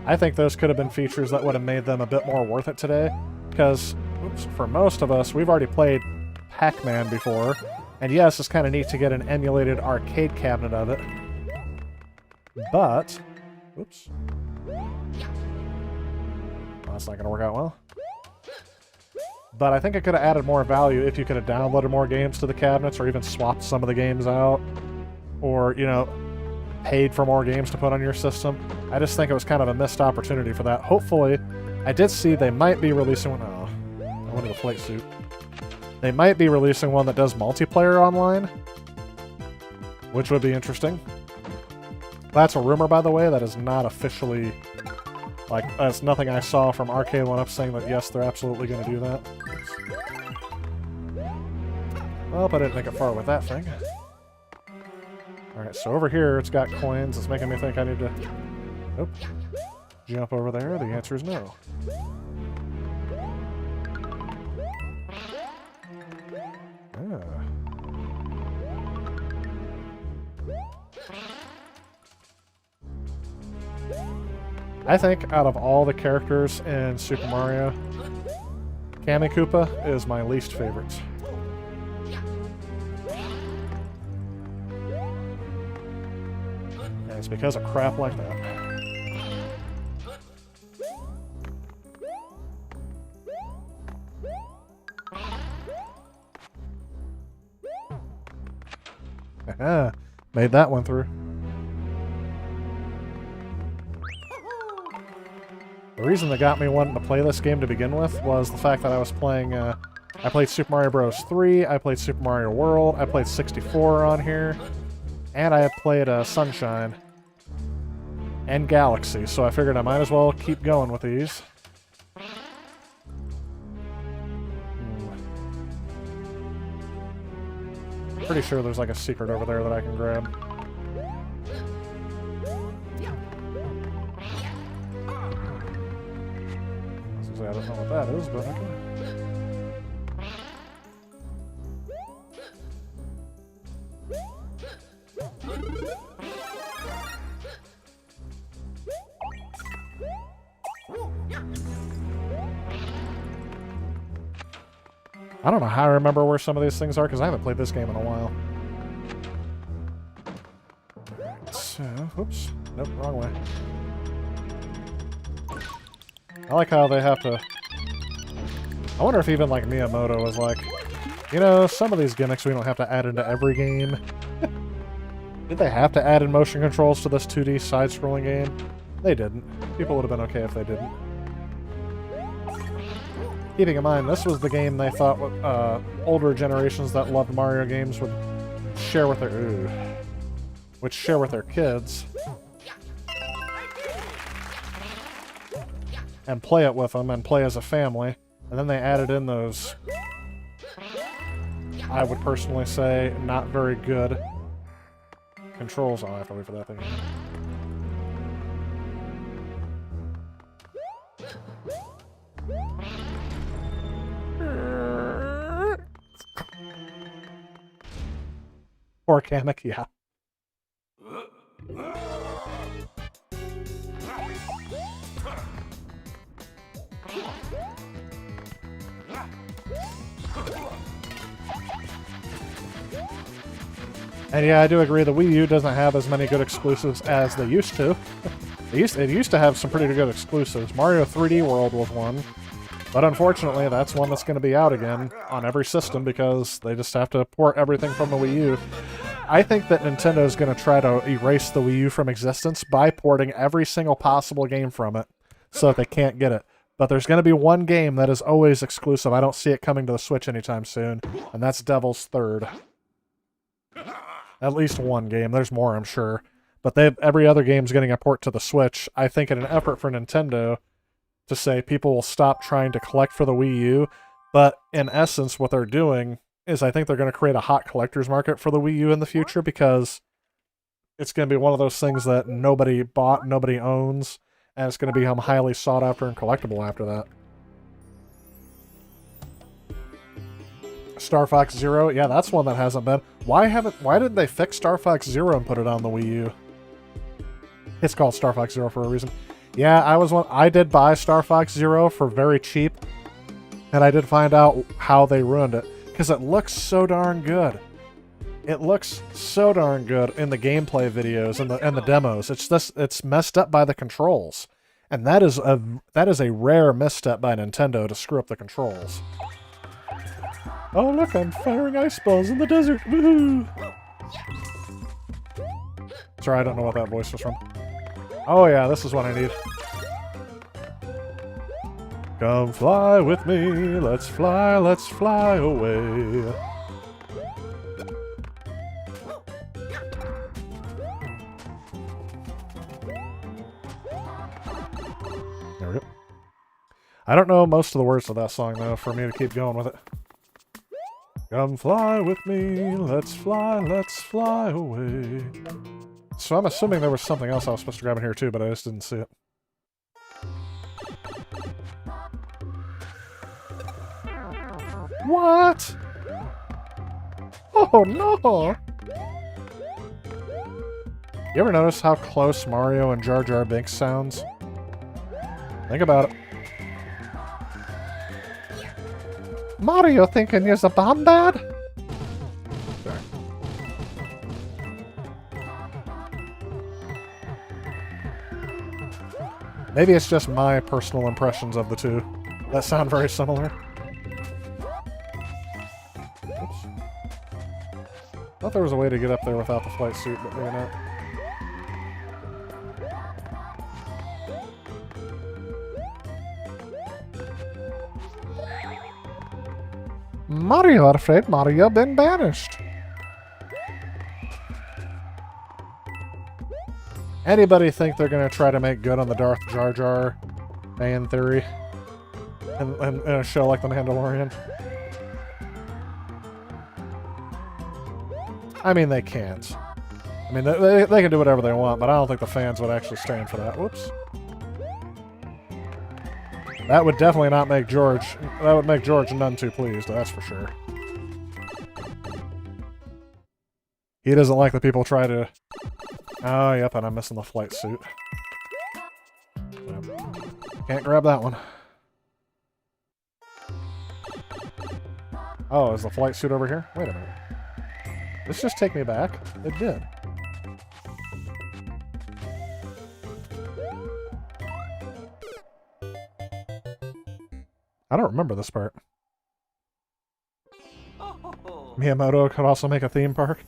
I think those could have been features that would have made them a bit more worth it today, because, oops, for most of us, we've already played Pac-Man before, and yes, it's kind of neat to get an emulated arcade cabinet of it. But, oops. Well, that's not going to work out well. But I think it could have added more value if you could have downloaded more games to the cabinets, or even swapped some of the games out, or, you know, paid for more games to put on your system. I just think it was kind of a missed opportunity for that. Hopefully, I did see they might be releasing one. Oh, I wanted a flight suit. They might be releasing one that does multiplayer online, which would be interesting. That's a rumor, by the way. That is not officially... Like, that's nothing I saw from Arcade 1-Up saying that, yes, they're absolutely going to do that. Well, I didn't make it far with that thing. Alright, so over here, it's got coins. It's making me think I need to... Nope. Jump over there. The answer is no. I think out of all the characters in Super Mario, Kamikoopa is my least favorite. And it's because of crap like that. Haha, made that one through. The reason that got me wanting to play this game to begin with was the fact that I was playing, I played Super Mario Bros. 3, I played Super Mario World, I played 64 on here, and I had played Sunshine and Galaxy, so I figured I might as well keep going with these. Pretty sure there's like a secret over there that I can grab. I don't know what that is, but okay. I don't know how I remember where some of these things are because I haven't played this game in a while. So, oops. Nope, wrong way. I like how they have to... I wonder if even like Miyamoto was like, you know, some of these gimmicks we don't have to add into every game. Did they have to add in motion controls to this 2D side-scrolling game? They didn't. People would have been okay if they didn't. Keeping in mind, this was the game they thought older generations that loved Mario games would share with their kids. And play it with them and play as a family. And then they added in those, I would personally say, not very good controls. I'll have to wait for that thing. Poor Kamek, yeah. And yeah, I do agree the Wii U doesn't have as many good exclusives as they used to. It used to have some pretty good exclusives. Mario 3D World was one. But unfortunately, that's one that's going to be out again on every system because they just have to port everything from the Wii U. I think that Nintendo is going to try to erase the Wii U from existence by porting every single possible game from it so that they can't get it. But there's going to be one game that is always exclusive. I don't see it coming to the Switch anytime soon, and that's Devil's Third. At least one game. There's more, I'm sure. But every other game's getting a port to the Switch. I think in an effort for Nintendo to say people will stop trying to collect for the Wii U, but in essence what they're doing is I think they're going to create a hot collector's market for the Wii U in the future because it's going to be one of those things that nobody bought, nobody owns, and it's going to become highly sought after and collectible after that. Star Fox Zero, yeah, that's one that hasn't been. Why didn't they fix Star Fox Zero and put it on the Wii U? It's called Star Fox Zero for a reason. Yeah, I did buy Star Fox Zero for very cheap, and I did find out how they ruined it because it looks so darn good. It looks so darn good in the gameplay videos and the demos. It's messed up by the controls, and that is a rare misstep by Nintendo to screw up the controls. Oh look, I'm firing ice balls in the desert. Woohoo! Sorry, I don't know what that voice was from. Oh yeah, this is what I need. Come fly with me, let's fly away. There we go. I don't know most of the words to that song though, for me to keep going with it. Come fly with me, let's fly away. So I'm assuming there was something else I was supposed to grab in here too, but I just didn't see it. What? Oh no! You ever notice how close Mario and Jar Jar Binks sounds? Think about it. Mario thinking you're a bomb dad? Sorry. Maybe it's just my personal impressions of the two that sound very similar. Oops. Thought there was a way to get up there without the flight suit, but maybe not. Mario afraid Mario been banished. Anybody think they're gonna try to make good on the Darth Jar Jar fan theory in a show like The Mandalorian? I mean, they can't. I mean, they can do whatever they want, but I don't think the fans would actually stand for that. Whoops. That would definitely not make George... That would make George none too pleased, that's for sure. He doesn't like the people try to... Oh, yep, and I'm missing the flight suit. Yep. Can't grab that one. Oh, is the flight suit over here? Wait a minute. This just take me back? It did. I don't remember this part. Miyamoto could also make a theme park.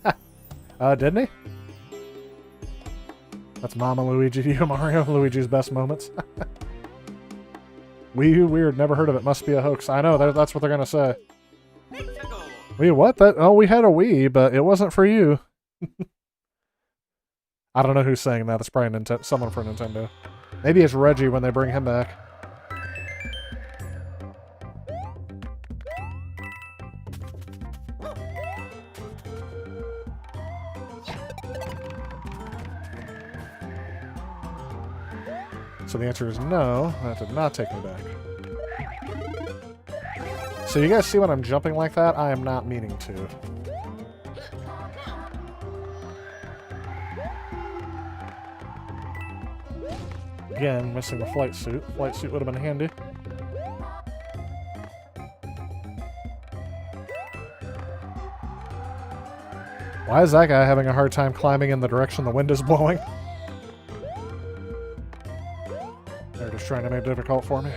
Didn't he? That's Mama Luigi to you, Mario. Luigi's best moments. Wii U weird. Never heard of it. Must be a hoax. I know. That's what they're gonna say. Wait, what? We had a Wii, but it wasn't for you. I don't know who's saying that. It's probably someone for Nintendo. Maybe it's Reggie when they bring him back. So the answer is no, that did not take me back. So you guys see when I'm jumping like that? I am not meaning to. Again, missing the flight suit. Flight suit would have been handy. Why is that guy having a hard time climbing in the direction the wind is blowing? They're just trying to make it difficult for me.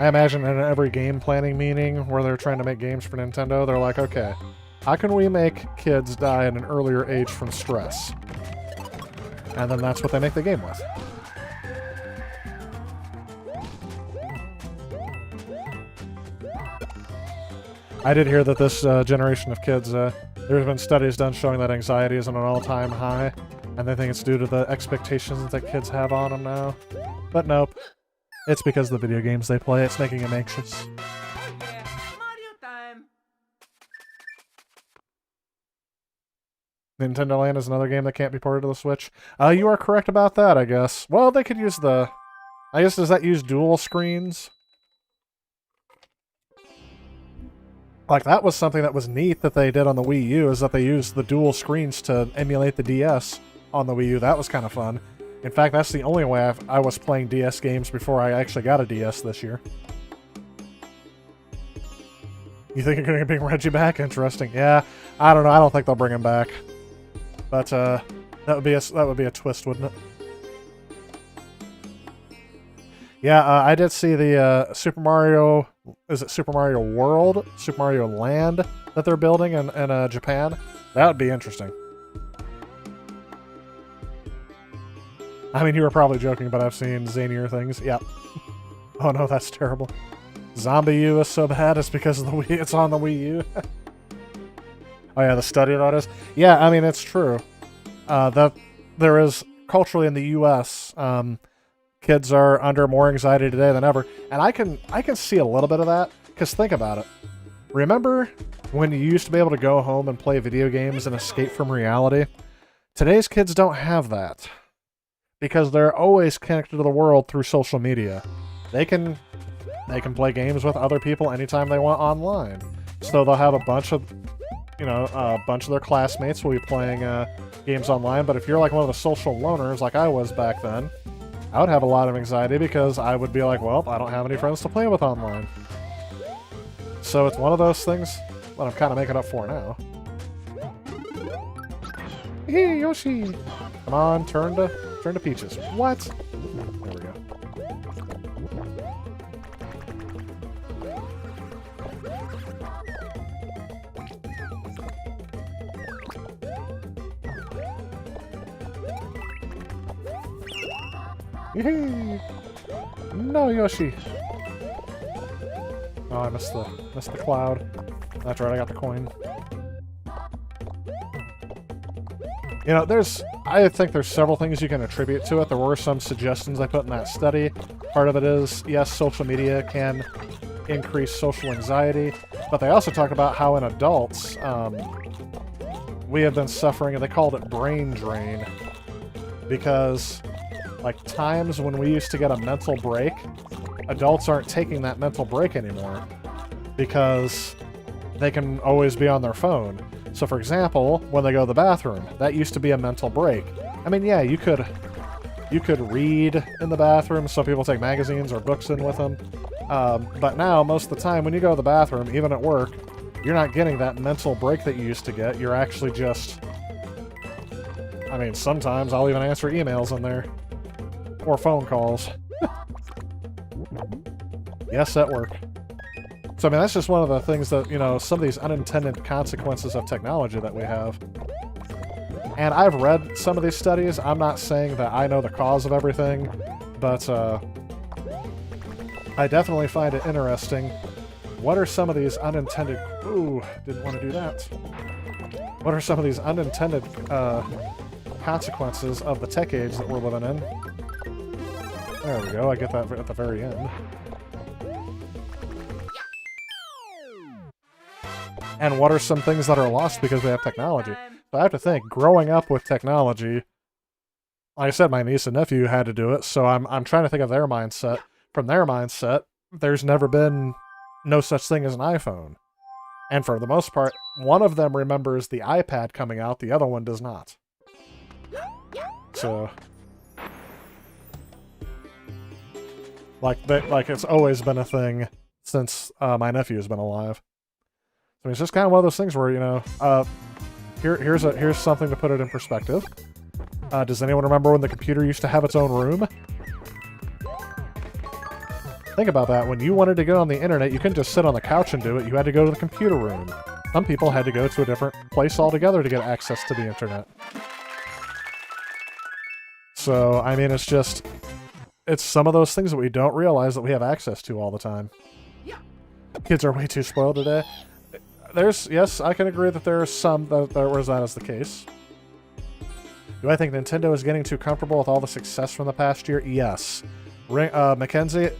I imagine in every game planning meeting where they're trying to make games for Nintendo, they're like, okay, how can we make kids die at an earlier age from stress? And then that's what they make the game with. I did hear that this generation of kids, there's been studies done showing that anxiety is at an all-time high, and they think it's due to the expectations that kids have on them now. But nope. It's because of the video games they play. It's making them anxious. Mario time. Nintendo Land is another game that can't be ported to the Switch. You are correct about that, I guess. Well, they could use the... I guess, does that use dual screens? Like, that was something that was neat that they did on the Wii U, is that they used the dual screens to emulate the DS on the Wii U. That was kind of fun. In fact, that's the only way I was playing DS games before I actually got a DS this year. You think you're going to bring Reggie back? Interesting. Yeah, I don't know. I don't think they'll bring him back. But that would be a twist, wouldn't it? Yeah, I did see the Super Mario... Is it Super Mario World? Super Mario Land that they're building in Japan? That would be interesting. I mean, you were probably joking, but I've seen zanier things. Yep. Oh no, that's terrible. Zombie U is so bad, it's because of the Wii. It's on the Wii U. Oh yeah, the study that is. Yeah, I mean, it's true. That there is culturally in the U.S. Kids are under more anxiety today than ever, and I can see a little bit of that. Because think about it. Remember when you used to be able to go home and play video games and escape from reality? Today's kids don't have that. Because they're always connected to the world through social media. They can play games with other people anytime they want online. So they'll have a bunch of their classmates will be playing games online. But if you're like one of the social loners like I was back then, I would have a lot of anxiety because I would be like, well, I don't have any friends to play with online. So it's one of those things that I'm kind of making up for now. Hey, Yoshi! Come on, turn to Peaches. What? There we go. Yee! No, Yoshi! Oh, I missed the cloud. That's right, I got the coin. You know, I think there's several things you can attribute to it. There were some suggestions I put in that study. Part of it is, yes, social media can increase social anxiety, but they also talk about how in adults, we have been suffering, and they called it brain drain. Because, like, times when we used to get a mental break, adults aren't taking that mental break anymore. Because they can always be on their phone. So, for example, when they go to the bathroom, that used to be a mental break. I mean, yeah, you could read in the bathroom. Some people take magazines or books in with them. But now, most of the time, when you go to the bathroom, even at work, you're not getting that mental break that you used to get. You're actually just... I mean, sometimes I'll even answer emails in there. Or phone calls. Yes, at work. So, I mean, that's just one of the things that, you know, some of these unintended consequences of technology that we have. And I've read some of these studies. I'm not saying that I know the cause of everything, but I definitely find it interesting. What are some of these unintended... Ooh, didn't want to do that. What are some of these unintended consequences of the tech age that we're living in? There we go, I get that at the very end. And what are some things that are lost because we have technology? So I have to think, growing up with technology, like I said, my niece and nephew had to do it, so I'm trying to think of their mindset. From their mindset, there's never been no such thing as an iPhone. And for the most part, one of them remembers the iPad coming out, the other one does not. So... Like it's always been a thing since my nephew's been alive. So it's just kind of one of those things where, you know, here's something to put it in perspective. Does anyone remember when the computer used to have its own room? Think about that. When you wanted to go on the internet, you couldn't just sit on the couch and do it. You had to go to the computer room. Some people had to go to a different place altogether to get access to the internet. So, I mean, it's some of those things that we don't realize that we have access to all the time. Kids are way too spoiled today. Yes, I can agree that there are some that where that is the case. Do I think Nintendo is getting too comfortable with all the success from the past year? Yes. Mackenzie,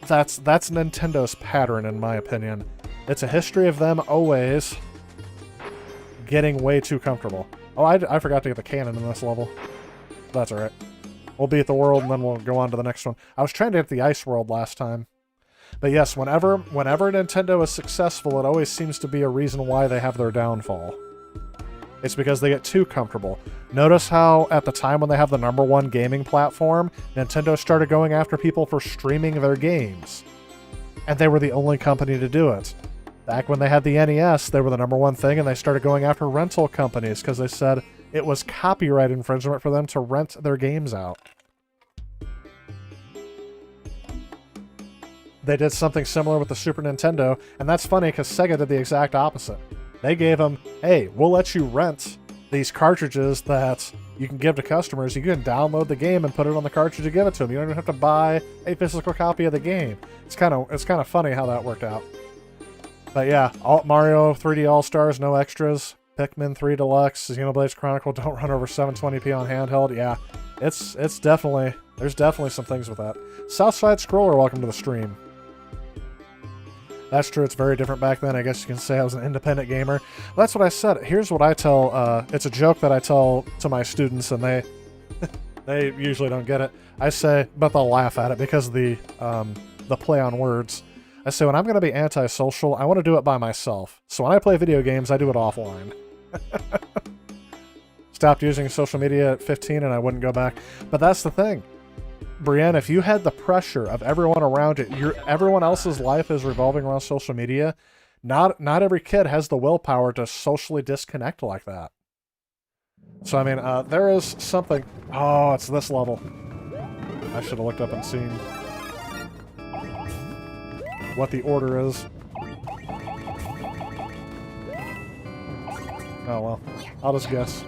that's Nintendo's pattern, in my opinion. It's a history of them always getting way too comfortable. Oh, I forgot to get the cannon in this level. That's alright. We'll beat the world, and then we'll go on to the next one. I was trying to get the ice world last time. But yes, whenever Nintendo is successful, it always seems to be a reason why they have their downfall. It's because they get too comfortable. Notice how, at the time when they have the #1 gaming platform, Nintendo started going after people for streaming their games. And they were the only company to do it. Back when they had the NES, they were the #1 thing, and they started going after rental companies because they said it was copyright infringement for them to rent their games out. They did something similar with the Super Nintendo, and that's funny because Sega did the exact opposite. They gave them, hey, we'll let you rent these cartridges that you can give to customers. You can download the game and put it on the cartridge and give it to them. You don't even have to buy a physical copy of the game. It's kind of funny how that worked out. But yeah, Mario 3D All-Stars, no extras. Pikmin 3 Deluxe, Xenoblade Chronicle don't run over 720p on handheld. Yeah, it's definitely, there's definitely some things with that. Southside Scroller, welcome to the stream. That's true, it's very different back then. I guess you can say I was an independent gamer. That's what I said. Here's what I tell, it's a joke that I tell to my students, and they usually don't get it. I say, but they'll laugh at it because of the play on words. I say, when I'm going to be antisocial, I want to do it by myself. So when I play video games, I do it offline. Stopped using social media at 15 and I wouldn't go back. But that's the thing. Brienne, if you had the pressure of everyone around you, everyone else's life is revolving around social media, not every kid has the willpower to socially disconnect like that. So, I mean, there is something... Oh, it's this level. I should have looked up and seen what the order is. Oh, well. I'll just guess.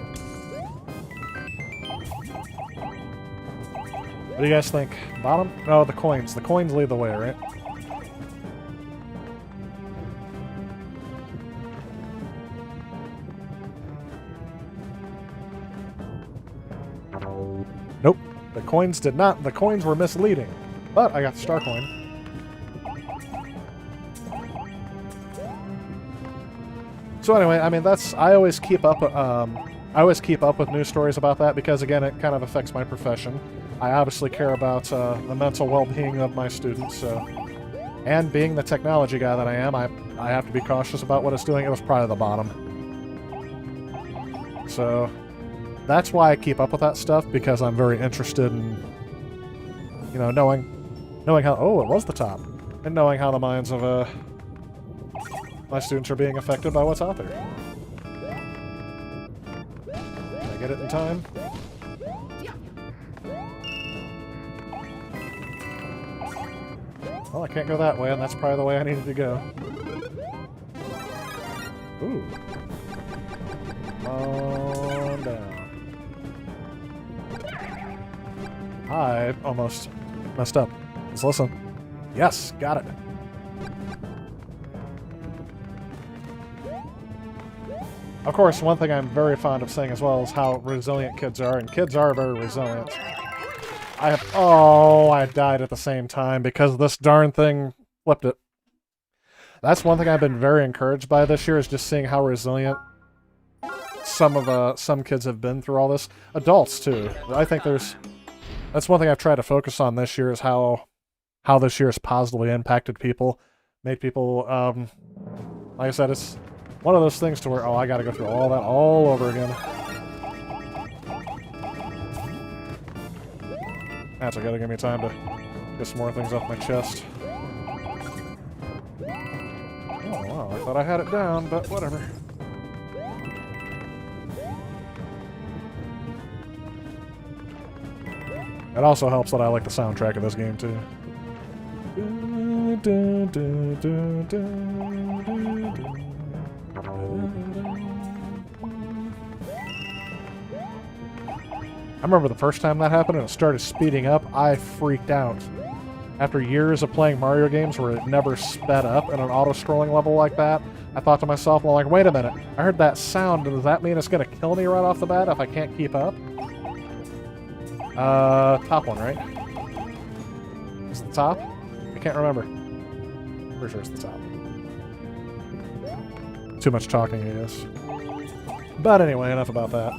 What do you guys think? Bottom? No, the coins. The coins lead the way, right? Nope. The coins did not. The coins were misleading. But I got the star coin. So anyway, I mean, I always keep up with news stories about that because, again, it kind of affects my profession. I obviously care about the mental well-being of my students, so... And being the technology guy that I am, I have to be cautious about what it's doing. It was probably the bottom. So, that's why I keep up with that stuff, because I'm very interested in, you know, knowing how... Oh, it was the top. and knowing how the minds of my students are being affected by what's out there. Did I get it in time? Well, I can't go that way, and that's probably the way I needed to go. Ooh. On down. I almost messed up. Let's listen. Yes, got it. Of course, one thing I'm very fond of saying as well is how resilient kids are, and kids are very resilient. I died at the same time because this darn thing flipped it. That's one thing I've been very encouraged by this year, is just seeing how resilient some kids have been through all this. Adults too. I think that's one thing I've tried to focus on this year, is how this year has positively impacted people, made people, like I said, it's one of those things to where, I gotta go through all that all over again. That's gotta give me time to get some more things off my chest. Oh, wow, I thought I had it down, but whatever. It also helps that I like the soundtrack of this game, too. I remember the first time that happened and it started speeding up, I freaked out. After years of playing Mario games where it never sped up in an auto-scrolling level like that, I thought to myself, well, like, wait a minute, I heard that sound, does that mean it's going to kill me right off the bat if I can't keep up? Top one, right? Is it the top? I can't remember. Pretty sure it's the top. Too much talking, I guess. But anyway, enough about that.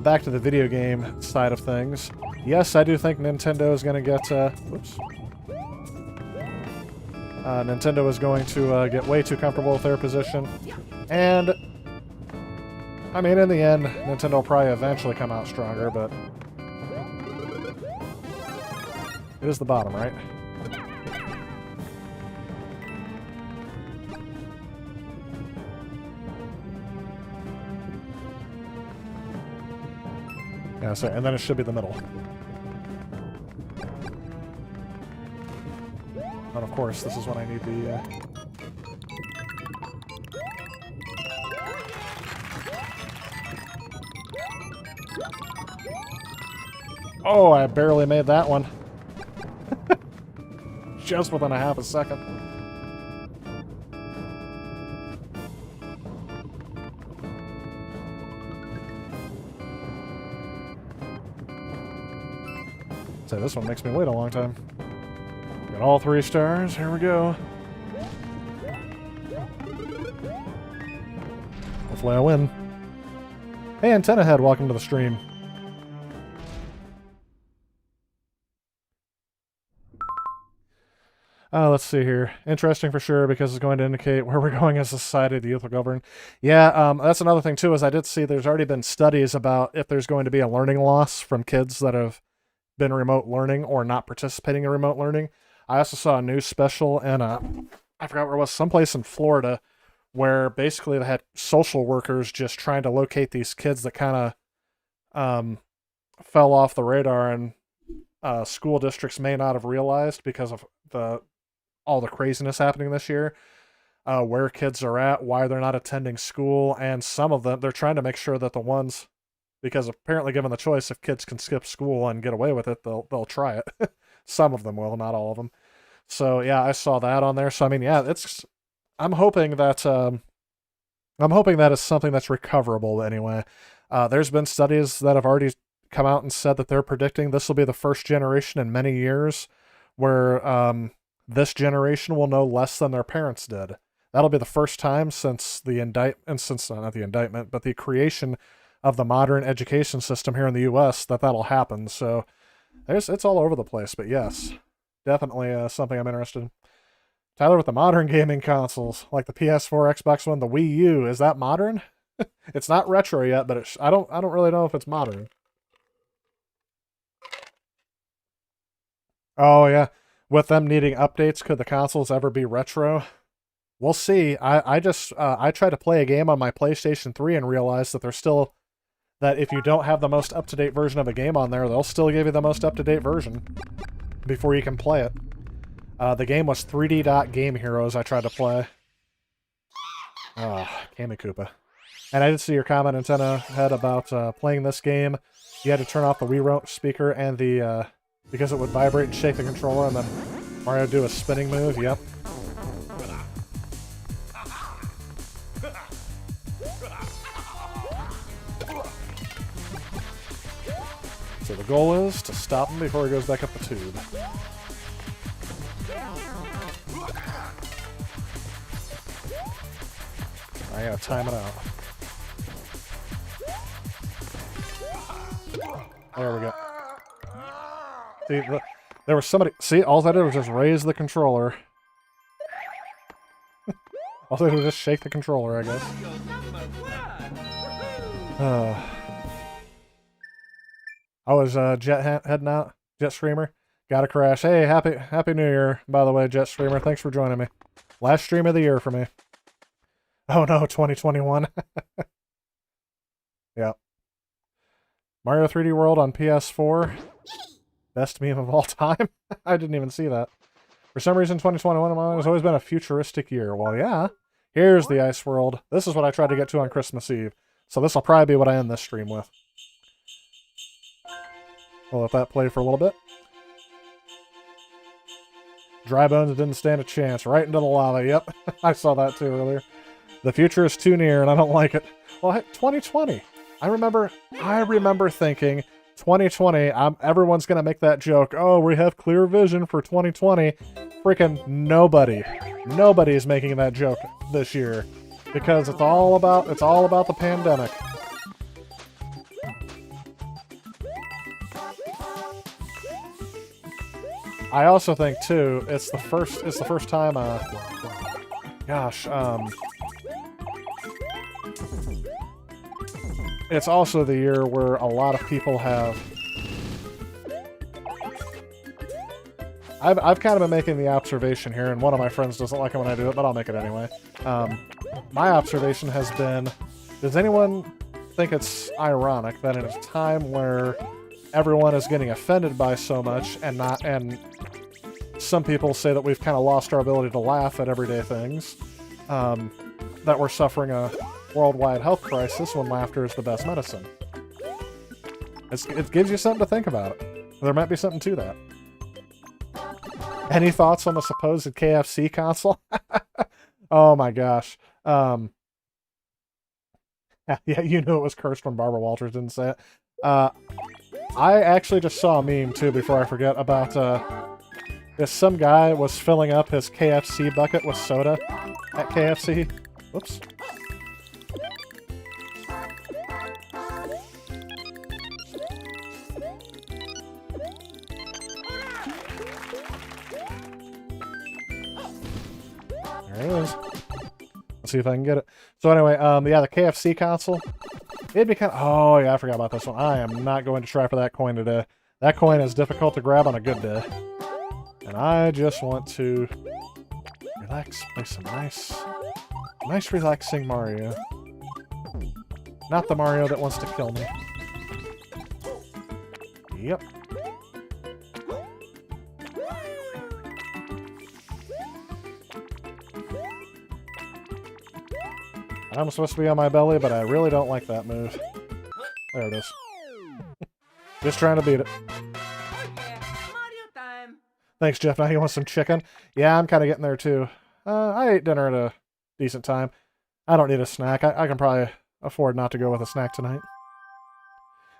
Back to the video game side of things. Yes, I do think Nintendo is going to get, whoops. Nintendo is going to get way too comfortable with their position. And, I mean, in the end, Nintendo will probably eventually come out stronger, but it is the bottom, right? Yeah, sorry, and then it should be the middle. And of course, this is when I need the, Oh, I barely made that one. Just within a half a second. So this one makes me wait a long time. Got all 3 stars. Here we go. Hopefully I win. Hey, Antenna Head, welcome to the stream. Let's see here. Interesting for sure, because it's going to indicate where we're going as a society, the youth will govern. Yeah, that's another thing too, is I did see there's already been studies about if there's going to be a learning loss from kids that have been remote learning or not participating in remote learning. I also saw a news special in, I forgot where it was, someplace in Florida, where basically they had social workers just trying to locate these kids that kind of fell off the radar, and school districts may not have realized because of all the craziness happening this year, where kids are at, why they're not attending school, and some of them, they're trying to make sure that the ones, because apparently given the choice, if kids can skip school and get away with it, they'll try it. Some of them will, not all of them. So yeah, I saw that on there. So I mean, yeah, I'm hoping that it's something that's recoverable anyway. There's been studies that have already come out and said that they're predicting this will be the first generation in many years where this generation will know less than their parents did. That'll be the first time since not the indictment, but the creation of the modern education system here in the U.S. that'll happen. So it's all over the place, but yes, definitely something I'm interested in. Tyler, with the modern gaming consoles, like the PS4, Xbox One, the Wii U, is that modern? It's not retro yet, but I don't really know if it's modern. Oh yeah, with them needing updates, could the consoles ever be retro? We'll see. I tried to play a game on my PlayStation 3 and realized that that if you don't have the most up-to-date version of a game on there, they'll still give you the most up-to-date version before you can play it. The game was 3D Dot Game Heroes I tried to play. Kamikoopa. And I did see your comment, Antenna Head, about playing this game. You had to turn off the Wii Remote speaker and the, because it would vibrate and shake the controller, and then Mario do a spinning move. Yep. So the goal is to stop him before he goes back up the tube. I gotta time it out. There we go. See, there was somebody... See, all I did was just raise the controller. All I did was just shake the controller, I guess. I was heading out. Jet Streamer. Got a crash. Hey, happy New Year, by the way, Jet Streamer. Thanks for joining me. Last stream of the year for me. Oh no, 2021. Yeah. Mario 3D World on PS4. Best meme of all time. I didn't even see that. For some reason, 2021 has always been a futuristic year. Well, yeah. Here's the Ice World. This is what I tried to get to on Christmas Eve. So this will probably be what I end this stream with. We'll let that play for a little bit. Dry Bones didn't stand a chance. Right into the lava. Yep. I saw that too earlier. The future is too near and I don't like it. Well, hey, 2020. I remember thinking 2020, everyone's going to make that joke. Oh, we have clear vision for 2020. Freaking nobody is making that joke this year because it's all about the pandemic. I also think too, it's the first time it's also the year where a lot of people have... I've kind of been making the observation here, and one of my friends doesn't like it when I do it, but I'll make it anyway. My observation has been, does anyone think it's ironic that in a time where everyone is getting offended by so much and some people say that we've kind of lost our ability to laugh at everyday things, that we're suffering a worldwide health crisis when laughter is the best medicine? It gives you something to think about. There might be something to that. Any thoughts on the supposed KFC console? Oh my gosh. Yeah, you knew it was cursed when Barbara Walters didn't say it. I actually just saw a meme too before I forget about some guy was filling up his KFC bucket with soda at KFC. Whoops. There it is. Let's see if I can get it. So anyway, yeah, the KFC console. It'd be kind of... Oh, yeah, I forgot about this one. I am not going to try for that coin today. That coin is difficult to grab on a good day. And I just want to relax, play some nice relaxing Mario. Not the Mario that wants to kill me. Yep. I'm supposed to be on my belly, but I really don't like that move. There it is. Just trying to beat it. Mario time. Thanks, Jeff. Now you want some chicken? Yeah, I'm kind of getting there, too. I ate dinner at a decent time. I don't need a snack. I can probably afford not to go with a snack tonight.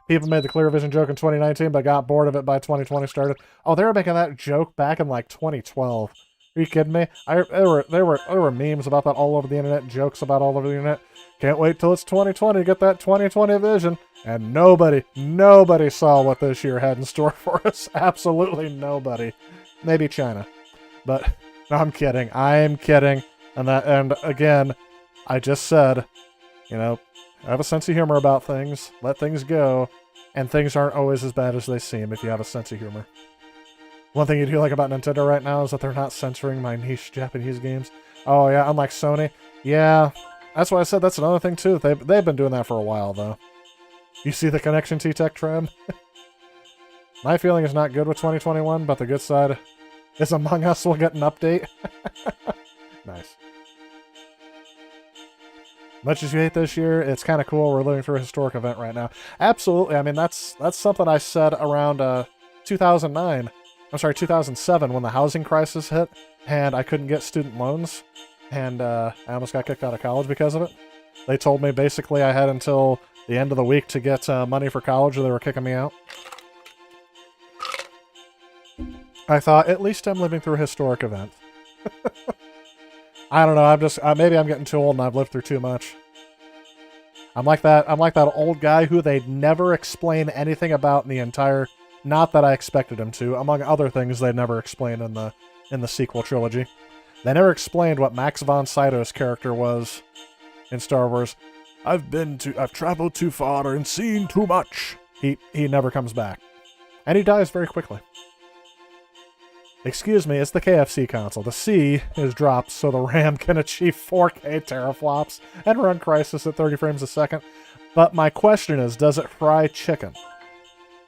People made the Clear Vision joke in 2019, but got bored of it by 2020 started. Oh, they were making that joke back in, like, 2012. Are you kidding me? There were memes about that all over the internet, jokes about all over the internet. Can't wait till it's 2020 to get that 2020 vision. And nobody saw what this year had in store for us. Absolutely nobody. Maybe China. But no, I'm kidding. I'm kidding. And again, I just said, you know, have a sense of humor about things. Let things go. And things aren't always as bad as they seem if you have a sense of humor. One thing you do like about Nintendo right now is that they're not censoring my niche Japanese games. Oh yeah, unlike Sony. Yeah, that's why I said that's another thing too. They've been doing that for a while though. You see the connection, T-Tech Trem? My feeling is not good with 2021, but the good side is Among Us will get an update. Nice. Much as you hate this year, it's kind of cool. We're living through a historic event right now. Absolutely. I mean, that's something I said around 2009. I'm sorry, 2007 when the housing crisis hit and I couldn't get student loans and I almost got kicked out of college because of it. They told me basically I had until the end of the week to get money for college or they were kicking me out. I thought, at least I'm living through a historic event. I don't know, maybe I'm getting too old and I've lived through too much. I'm like that old guy who they'd never explain anything about in the entire, not that I expected him to, among other things they never explained in the sequel trilogy. They never explained what Max von Sydow's character was in Star Wars. I've traveled too far and seen too much. He never comes back. And he dies very quickly. Excuse me, it's the KFC console. The C is dropped so the RAM can achieve 4K teraflops and run Crysis at 30 frames a second. But my question is, does it fry chicken?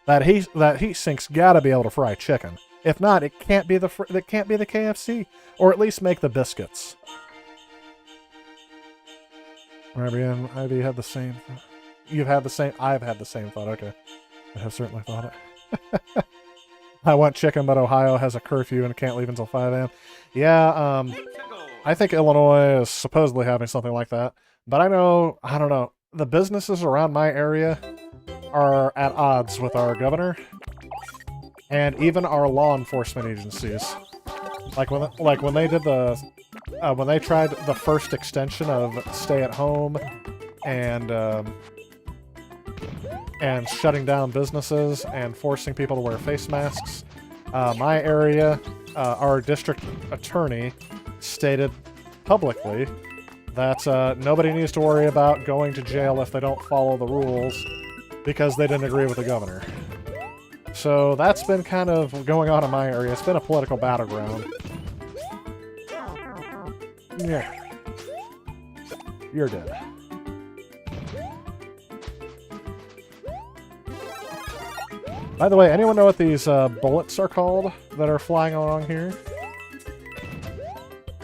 That heat sink's gotta be able to fry chicken. If not, it can't be the KFC, or at least make the biscuits. Ivy had the same. You've had the same. I've had the same thought. Okay, I have certainly thought it. I want chicken, but Ohio has a curfew and can't leave until 5 a.m. Yeah, I think Illinois is supposedly having something like that. But I don't know. The businesses around my area are at odds with our governor and even our law enforcement agencies. Like when they did when they tried the first extension of stay at home and shutting down businesses and forcing people to wear face masks. My area, our district attorney stated publicly that nobody needs to worry about going to jail if they don't follow the rules because they didn't agree with the governor. So that's been kind of going on in my area. It's been a political battleground. Yeah. You're dead. By the way, anyone know what these bullets are called that are flying along here?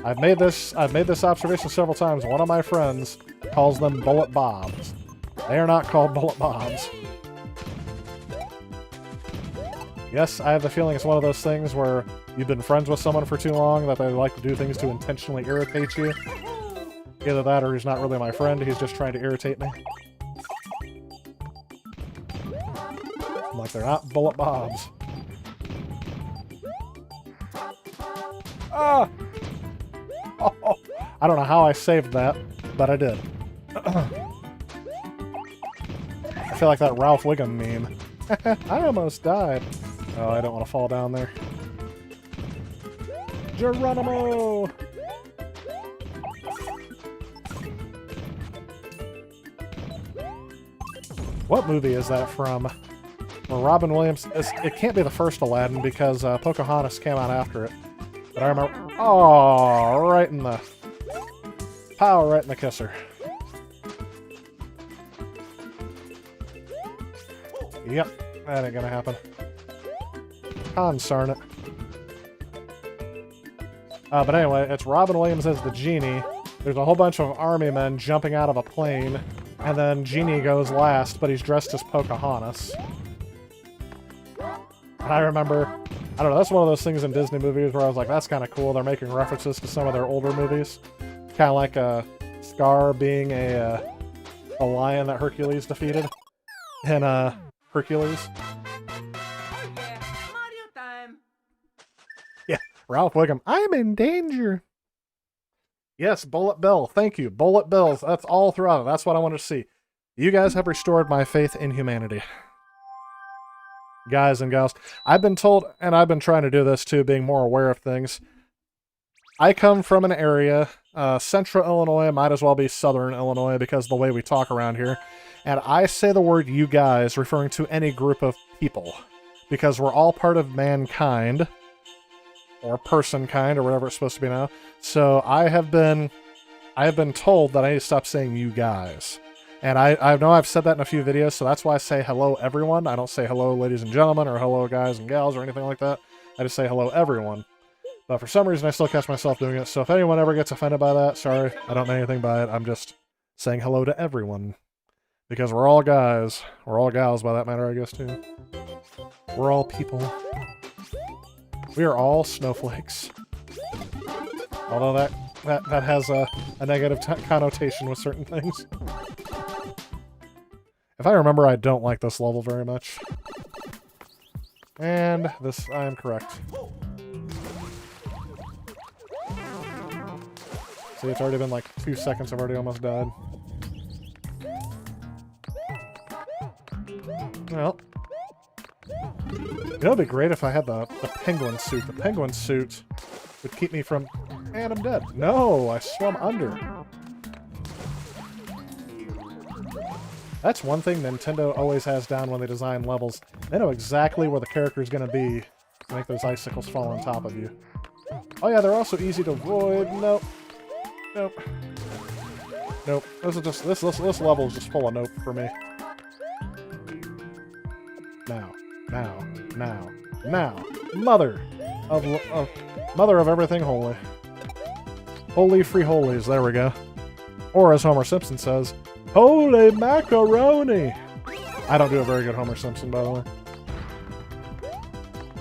I've made this observation several times. One of my friends calls them bullet bobs. They are not called bullet bobs. Yes, I have the feeling it's one of those things where you've been friends with someone for too long that they like to do things to intentionally irritate you. Either that or he's not really my friend, he's just trying to irritate me. Like they're not bullet bobs. Ah! Oh, I don't know how I saved that, but I did. I feel like that Ralph Wiggum meme. I almost died. Oh, I don't want to fall down there. Geronimo! What movie is that from? Well, Robin Williams, it can't be the first Aladdin because Pocahontas came out after it. But I remember, oh, right in the kisser. Yep, that ain't gonna happen. Concern it. But anyway, it's Robin Williams as the genie. There's a whole bunch of army men jumping out of a plane, and then Genie goes last, but he's dressed as Pocahontas. And I remember, I don't know, that's one of those things in Disney movies where I was like, that's kind of cool. They're making references to some of their older movies. Kind of like Scar being a lion that Hercules defeated in Hercules. Oh yeah, Mario time. Yeah, Ralph Wiggum. I'm in danger. Yes, Bullet Bill. Thank you. Bullet Bills. That's all throughout it. That's what I wanted to see. You guys have restored my faith in humanity. Guys and gals. I've been told, and I've been trying to do this too, being more aware of things. I come from an area, central Illinois, might as well be southern Illinois because of the way we talk around here. And I say the word you guys referring to any group of people. Because we're all part of mankind. or person kind, or whatever it's supposed to be now. So I have been told that I need to stop saying you guys. And I know I've said that in a few videos, so that's why I say hello everyone. I don't say hello ladies and gentlemen, or hello guys and gals, or anything like that. I just say hello everyone. But for some reason I still catch myself doing it, so if anyone ever gets offended by that, sorry, I don't mean anything by it. I'm just saying hello to everyone. Because we're all guys. We're all gals, by that matter, I guess, too. We're all people. We are all snowflakes. Although that has a negative connotation with certain things. If I remember, I don't like this level very much. And this, I am correct. See, it's already been like 2 seconds, I've already almost died. Well. You know, it'd be great if I had the penguin suit. The penguin suit would keep me from... And I'm dead. No, I swam under. That's one thing Nintendo always has down when they design levels. They know exactly where the character's going to be to make those icicles fall on top of you. Oh yeah, they're also easy to avoid. Nope. Nope. Nope. This level is just full of nope for me. Now. Mother of everything holy. Holy free holies, there we go. Or as Homer Simpson says, holy macaroni! I don't do a very good Homer Simpson, by the way.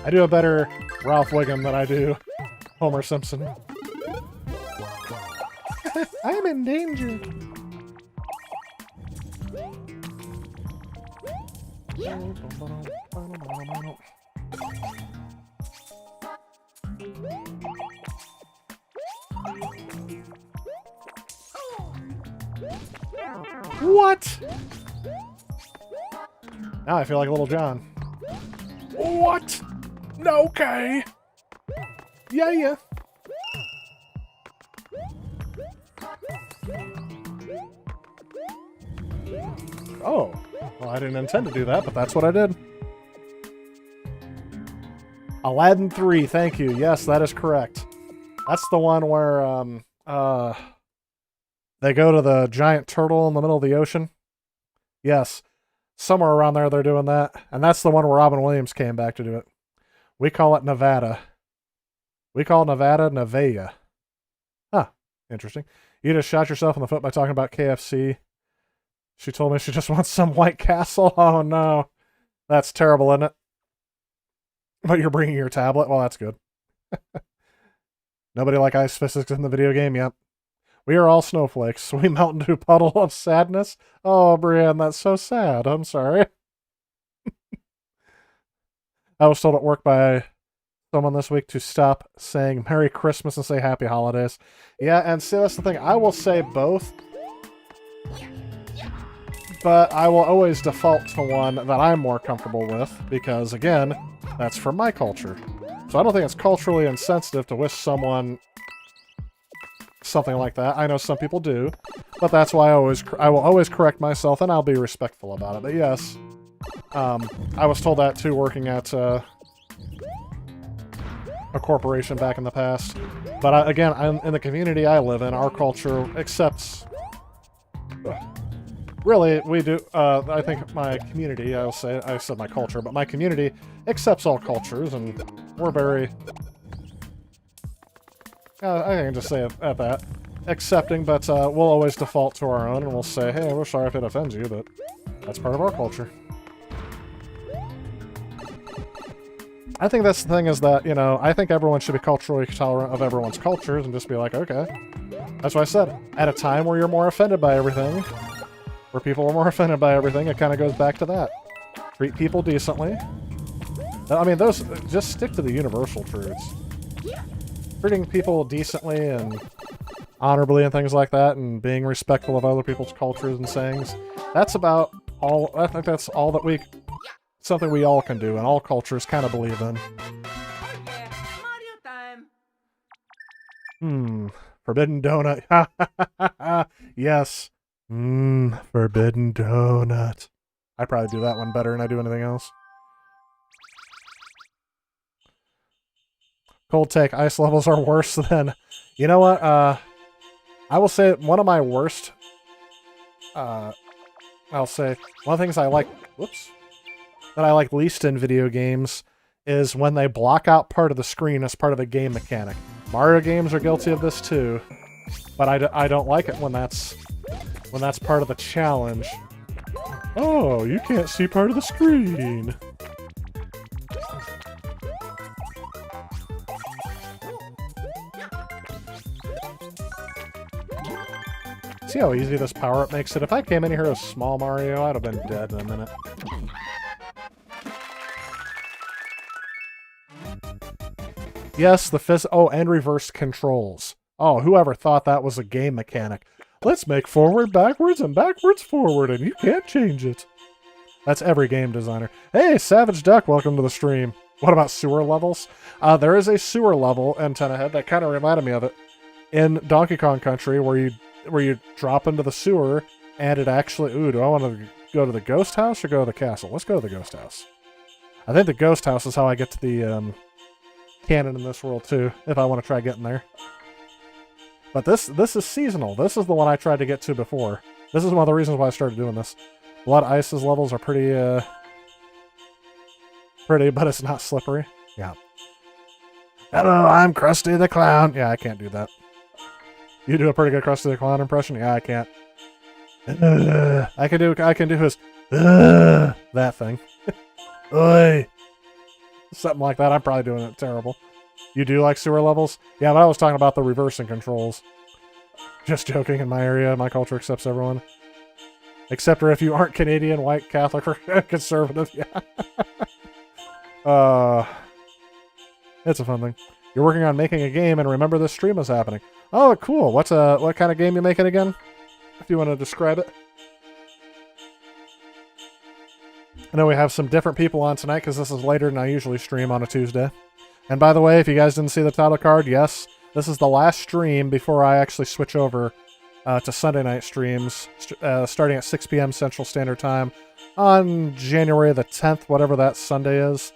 I do a better Ralph Wiggum than I do Homer Simpson. I'm in danger. What? Now I feel like Little John. What? No, okay. Yeah. Oh. Well, I didn't intend to do that, but that's what I did. Aladdin 3, thank you. Yes, that is correct. That's the one where, they go to the giant turtle in the middle of the ocean. Yes. Somewhere around there they're doing that. And that's the one where Robin Williams came back to do it. We call it Nevada. We call Nevada Nevea. Huh. Interesting. You just shot yourself in the foot by talking about KFC. She told me she just wants some White Castle. Oh no. That's terrible, isn't it? But you're bringing your tablet? Well, that's good. Nobody like ice physics in the video game? Yep. We are all snowflakes. We melt into a puddle of sadness. Oh, Brienne, that's so sad. I'm sorry. I was told at work by someone this week to stop saying Merry Christmas and say Happy Holidays. Yeah, and see, that's the thing. I will say both. But I will always default to one that I'm more comfortable with. Because, again, that's from my culture. So I don't think it's culturally insensitive to wish someone something like that. I know some people do, but that's why I will always correct myself, and I'll be respectful about it. But yes, I was told that too working at a corporation back in the past. But again, in the community I live in, our culture accepts... Really, we do. I think my community, I said my culture, but my community accepts all cultures, and we're very... I can just say it at that. Accepting, but we'll always default to our own, and we'll say, hey, we're sorry if it offends you, but that's part of our culture. I think that's the thing is that, you know, I think everyone should be culturally tolerant of everyone's cultures and just be like, okay. That's what I said. At a time where you're more offended by everything, where people are more offended by everything, it kind of goes back to that. Treat people decently. I mean, those, just stick to the universal truths. Treating people decently and honorably and things like that, and being respectful of other people's cultures and sayings. That's about all, I think that's all that something we all can do, and all cultures kind of believe in. Mario time. Forbidden donut. Yes. Forbidden donut. I probably do that one better than I do anything else. Cold take. Ice levels are worse than... You know what? I will say one of my worst... I'll say one of the things I like... Whoops. That I like least in video games is when they block out part of the screen as part of a game mechanic. Mario games are guilty of this too, but I don't like it when that's part of the challenge. Oh, you can't see part of the screen. See how easy this power-up makes it? If I came in here as Small Mario, I'd have been dead in a minute. Yes, and reverse controls. Oh, whoever thought that was a game mechanic. Let's make forward, backwards, and backwards, forward, and you can't change it. That's every game designer. Hey, Savage Duck, welcome to the stream. What about sewer levels? There is a sewer level in Tenahead that kind of reminded me of it. In Donkey Kong Country, where you drop into the sewer, and it actually... Ooh, do I want to go to the ghost house or go to the castle? Let's go to the ghost house. I think the ghost house is how I get to the canon in this world, too, if I want to try getting there. But this is seasonal. This is the one I tried to get to before. This is one of the reasons why I started doing this. Blood Ice's levels are pretty, but it's not slippery. Yeah. Hello, I'm Krusty the Clown. Yeah, I can't do that. You do a pretty good Krusty the Clown impression? Yeah, I can't. I can do his, that thing. Oi. Something like that. I'm probably doing it terrible. You do like sewer levels? Yeah, but I was talking about the reversing controls. Just joking. In my area, my culture accepts everyone. Except for if you aren't Canadian, white, Catholic, or conservative. Yeah. It's a fun thing. You're working on making a game, and remember this stream is happening. Oh, cool. What kind of game you making again? If you want to describe it. I know we have some different people on tonight because this is later than I usually stream on a Tuesday. And by the way, if you guys didn't see the title card, yes, this is the last stream before I actually switch over to Sunday night streams, starting at 6 p.m. Central Standard Time on January the 10th, whatever that Sunday is.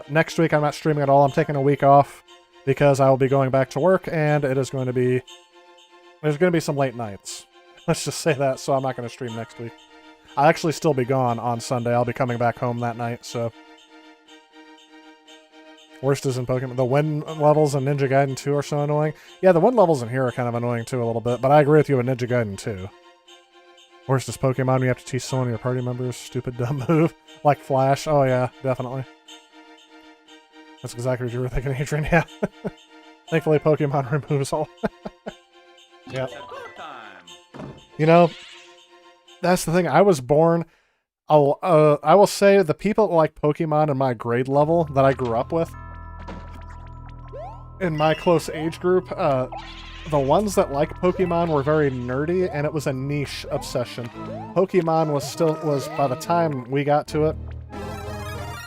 Next week, I'm not streaming at all. I'm taking a week off because I will be going back to work, and there's going to be some late nights. Let's just say that, so I'm not going to stream next week. I'll actually still be gone on Sunday. I'll be coming back home that night, so... Worst is in Pokemon. The wind levels in Ninja Gaiden 2 are so annoying. Yeah, the wind levels in here are kind of annoying too a little bit, but I agree with you in Ninja Gaiden 2. Worst is Pokemon. You have to teach someone of your party members. Stupid dumb move. Like Flash. Oh yeah, definitely. That's exactly what you were thinking, Adrian. Yeah. Thankfully, Pokemon removes all. Yeah. You know, that's the thing. I was born... I will say the people that like Pokemon in my grade level that I grew up with, in my close age group, the ones that like Pokemon were very nerdy, and it was a niche obsession. Pokemon was by the time we got to it,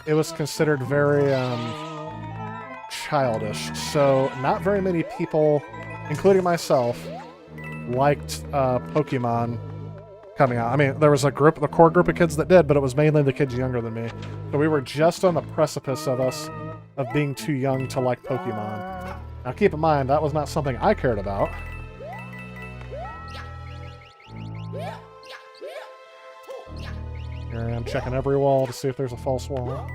it was considered very childish. So not very many people, including myself, liked Pokemon coming out. I mean, there was a core group of kids that did, but it was mainly the kids younger than me. So we were just on the precipice of being too young to like Pokemon. Now keep in mind, that was not something I cared about. Here I am checking every wall to see if there's a false wall.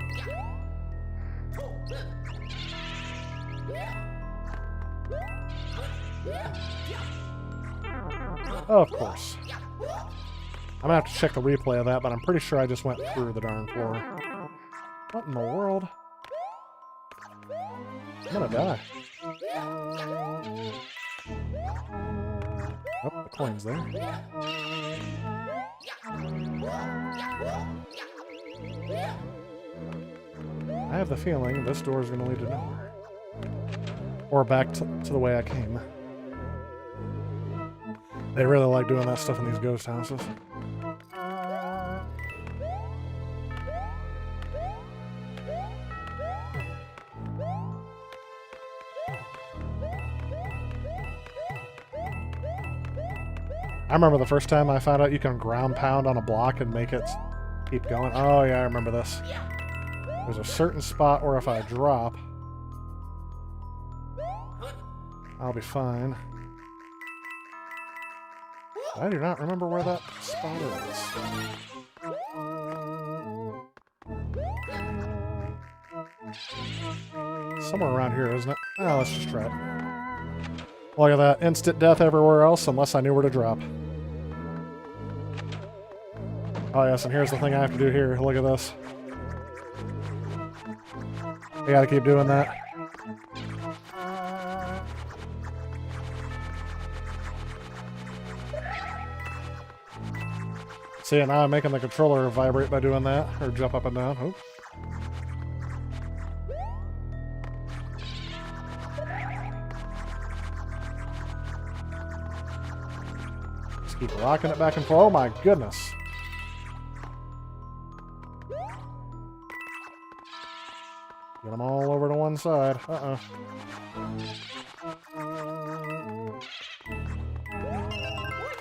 Oh, of course. I'm gonna have to check the replay of that, but I'm pretty sure I just went through the darn floor. What in the world? I'm gonna die. Oh, the coin's there. I have the feeling this door is gonna lead to nowhere. Or back to the way I came. They really like doing that stuff in these ghost houses. I remember the first time I found out you can ground pound on a block and make it keep going. Oh yeah, I remember this. There's a certain spot where if I drop... I'll be fine. I do not remember where that spot is. Somewhere around here, isn't it? Oh, let's just try it. Look at that. Instant death everywhere else, unless I knew where to drop. Oh, yes, and here's the thing I have to do here. Look at this. I gotta keep doing that. See, now I'm making the controller vibrate by doing that, or jump up and down. Oops. Just keep rocking it back and forth. Oh my goodness. Get them all over to one side. Uh-oh.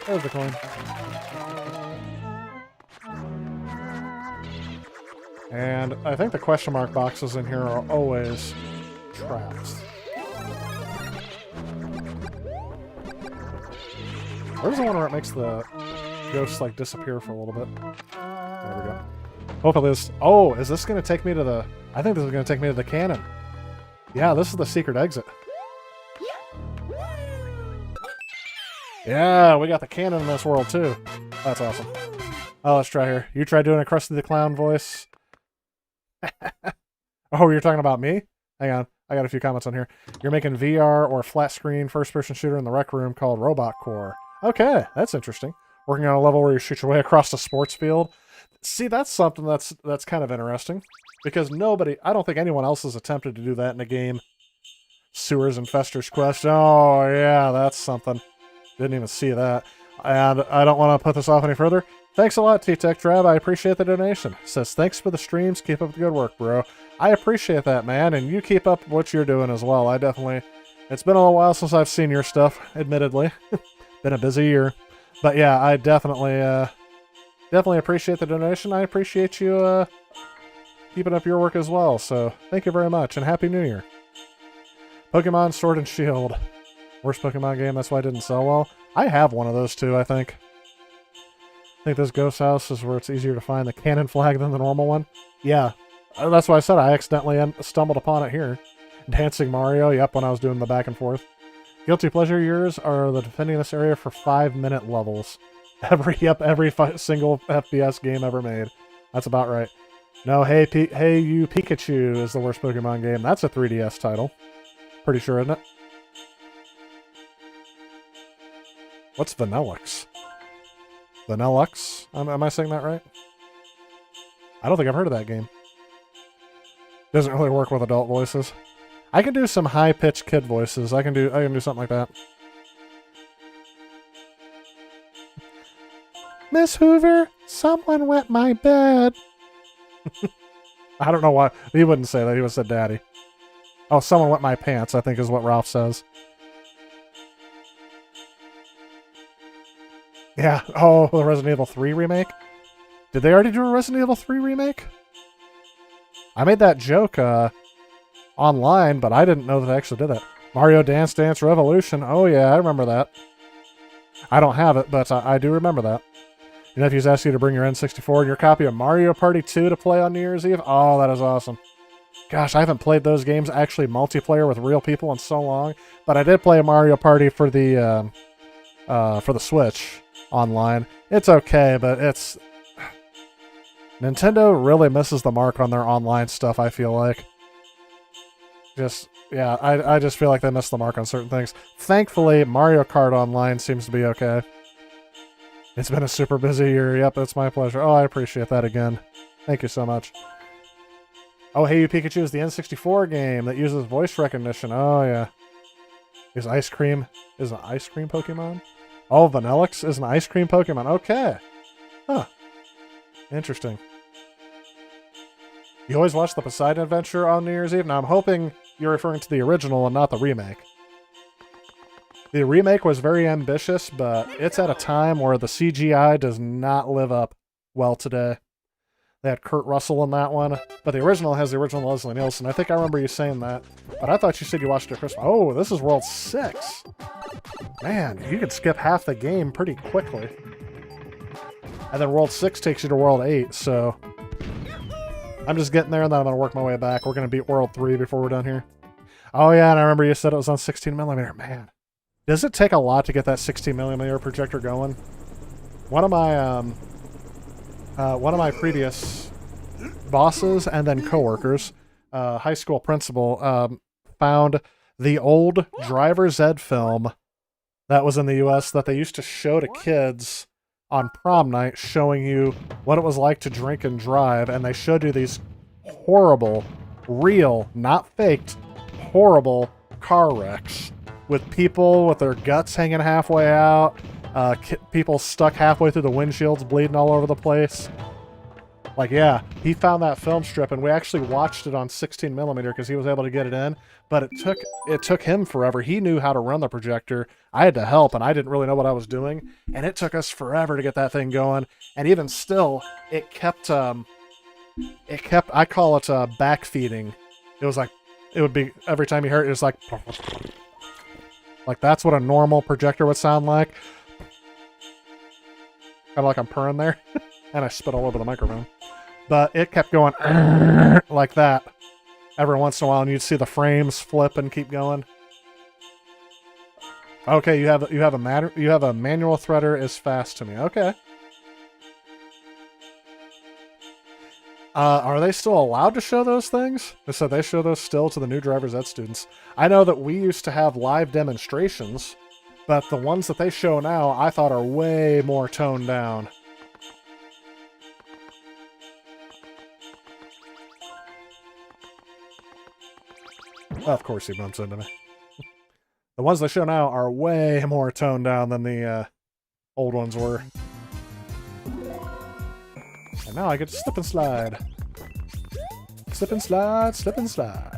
There's the coin. And I think the question mark boxes in here are always traps. Where's the one where it makes the ghosts like disappear for a little bit? There we go. Hopefully this... Oh, is this going to take me to the... I think this is going to take me to the cannon. Yeah, this is the secret exit. Yeah, we got the cannon in this world too. That's awesome. Oh, let's try here. You try doing a Krusty the Clown voice. Oh, you're talking about me? Hang on. I got a few comments on here. You're making VR or flat screen first-person shooter in the Rec Room called Robot Core. Okay, that's interesting. Working on a level where you shoot your way across the sports field. See, that's something that's kind of interesting. Because I don't think anyone else has attempted to do that in a game. Sewers and Fester's Quest. Oh, yeah, that's something. Didn't even see that. And I don't want to put this off any further. Thanks a lot, T-Tech Drab. I appreciate the donation. Says, thanks for the streams. Keep up the good work, bro. I appreciate that, man. And you keep up what you're doing as well. I definitely... It's been a little while since I've seen your stuff, admittedly. Been a busy year. But yeah, I definitely appreciate the donation. I appreciate you keeping up your work as well. So thank you very much, and Happy New Year. Pokemon Sword and Shield. Worst Pokemon game, that's why it didn't sell well. I have one of those too, I think. I think this ghost house is where it's easier to find the cannon flag than the normal one. Yeah, that's why I said I accidentally stumbled upon it here. Dancing Mario, yep, when I was doing the back and forth. Guilty pleasure years are the defending this area for 5-minute levels. Every single FPS game ever made. That's about right. No, Hey You Pikachu is the worst Pokemon game. That's a 3DS title. Pretty sure, isn't it? What's Vanillux? Vanillux? Am I saying that right? I don't think I've heard of that game. Doesn't really work with adult voices. I can do some high-pitched kid voices. I can do something like that. Miss Hoover, someone wet my bed. I don't know why. He wouldn't say that. He would have said daddy. Oh, someone wet my pants, I think is what Ralph says. Yeah. Oh, the Resident Evil 3 remake? Did they already do a Resident Evil 3 remake? I made that joke online, but I didn't know that they actually did it. Mario Dance Dance Revolution. Oh, yeah, I remember that. I don't have it, but I do remember that. Your nephew's asked you to bring your N64 and your copy of Mario Party 2 to play on New Year's Eve. Oh, that is awesome. Gosh, I haven't played those games actually multiplayer with real people in so long, but I did play a Mario Party for the Switch online. It's okay, but it's... Nintendo really misses the mark on their online stuff, I feel like. Yeah, I just feel like they missed the mark on certain things. Thankfully, Mario Kart Online seems to be okay. It's been a super busy year. Yep, it's my pleasure. Oh, I appreciate that again. Thank you so much. Oh, Hey You Pikachu is the N64 game that uses voice recognition. Oh, yeah. Is Ice Cream an ice cream Pokemon? Oh, Vanillux is an ice cream Pokemon. Okay. Huh. Interesting. You always watch the Poseidon Adventure on New Year's Eve? Now, I'm hoping you're referring to the original and not the remake. The remake was very ambitious, but it's at a time where the CGI does not live up well today. They had Kurt Russell in that one, but the original has the original Leslie Nielsen. I think I remember you saying that, but I thought you said you watched it at Christmas. Oh, this is World 6. Man, you could skip half the game pretty quickly. And then World 6 takes you to World 8, so... I'm just getting there, and then I'm going to work my way back. We're going to beat World 3 before we're done here. Oh yeah, and I remember you said it was on 16mm. Man, does it take a lot to get that 16mm projector going? One of my previous bosses and then coworkers, high school principal, found the old driver's ed film that was in the U.S. that they used to show to kids on prom night, showing you what it was like to drink and drive, and they showed you these horrible, real, not faked, horrible car wrecks with people with their guts hanging halfway out, people stuck halfway through the windshields, bleeding all over the place. Like, yeah, he found that film strip, and we actually watched it on 16mm because he was able to get it in, but it took him forever. He knew how to run the projector. I had to help, and I didn't really know what I was doing, and it took us forever to get that thing going. And even still, it kept, I call it backfeeding. It was like, it would be, every time you heard it, it was like that's what a normal projector would sound like. Kind of like I'm purring there. And I spit all over the microphone. But it kept going like that every once in a while, and you'd see the frames flip and keep going. Okay, you have a manual threader is fast to me. Okay. Are they still allowed to show those things? They said they show those still to the new driver's ed students. I know that we used to have live demonstrations, but the ones that they show now I thought are way more toned down. Of course he bumps into me. The ones they show now are way more toned down than the old ones were. And now I get to slip and slide. Slip and slide, slip and slide.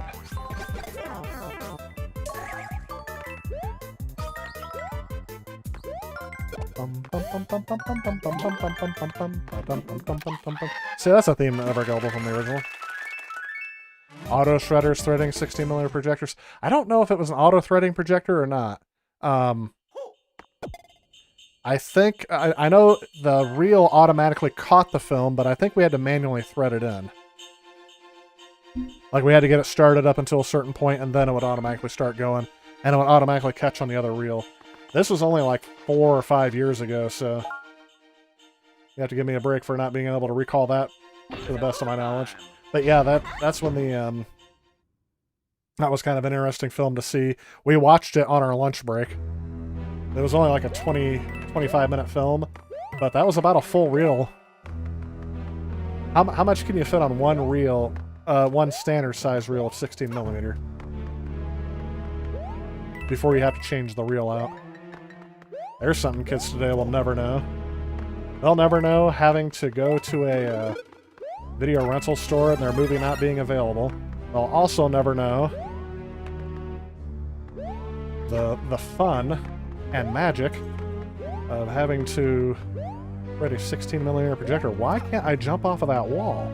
See, that's a theme never available from the original. Auto shredders threading 16mm projectors. I don't know if it was an auto threading projector or not. I think I know the reel automatically caught the film, but I think we had to manually thread it in. Like we had to get it started up until a certain point, and then it would automatically start going, and it would automatically catch on the other reel. This was only like 4 or 5 years ago, so you have to give me a break for not being able to recall that to the best of my knowledge. But yeah, that's when the that was kind of an interesting film to see. We watched it on our lunch break. It was only like a 25 minute film, but that was about a full reel. How much can you fit on one reel, one standard size reel of 16mm? Before you have to change the reel out. There's something kids today will never know. They'll never know having to go to a video rental store and their movie not being available. They'll also never know the fun and magic of having to read a 16mm projector. Why can't I jump off of that wall?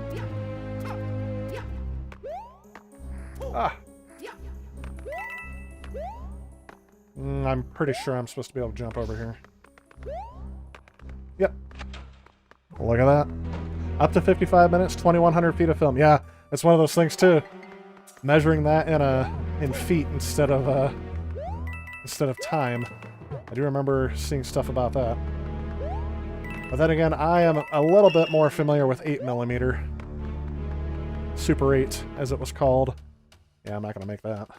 Ah. I'm pretty sure I'm supposed to be able to jump over here. Yep. Look at that. Up to 55 minutes, 2,100 feet of film. Yeah, it's one of those things too. Measuring that in feet instead of time. I do remember seeing stuff about that. But then again, I am a little bit more familiar with 8mm. Super 8, as it was called. Yeah, I'm not gonna make that.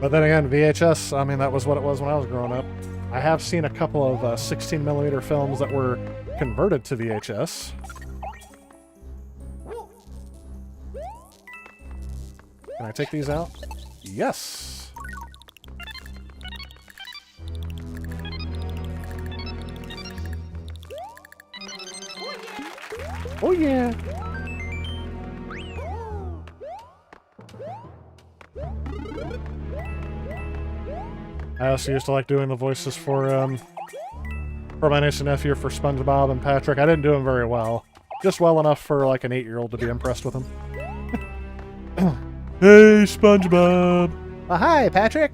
But then again, VHS, I mean, that was what it was when I was growing up. I have seen a couple of 16mm films that were converted to VHS. Can I take these out? Yes! Oh yeah! I also used to like doing the voices for my niece and nephew for SpongeBob and Patrick. I didn't do them very well. Just well enough for like an 8-year-old to be impressed with them. Hey, SpongeBob! Hi, Patrick!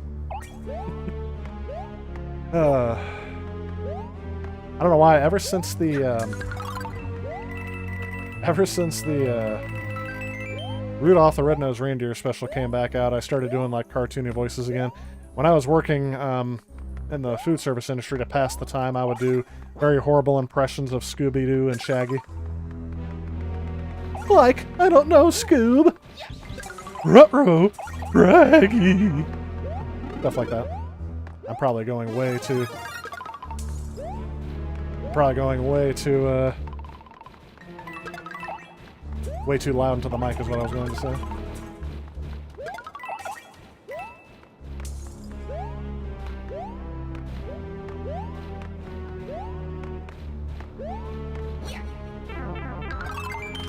I don't know why, ever since the Rudolph the Red-Nosed Reindeer special came back out, I started doing like cartoony voices again. When I was working in the food service industry to pass the time, I would do very horrible impressions of Scooby-Doo and Shaggy. Like, I don't know, Scoob. Ruh-roh, Raggy. Stuff like that. I'm probably going way too loud into the mic is what I was going to say.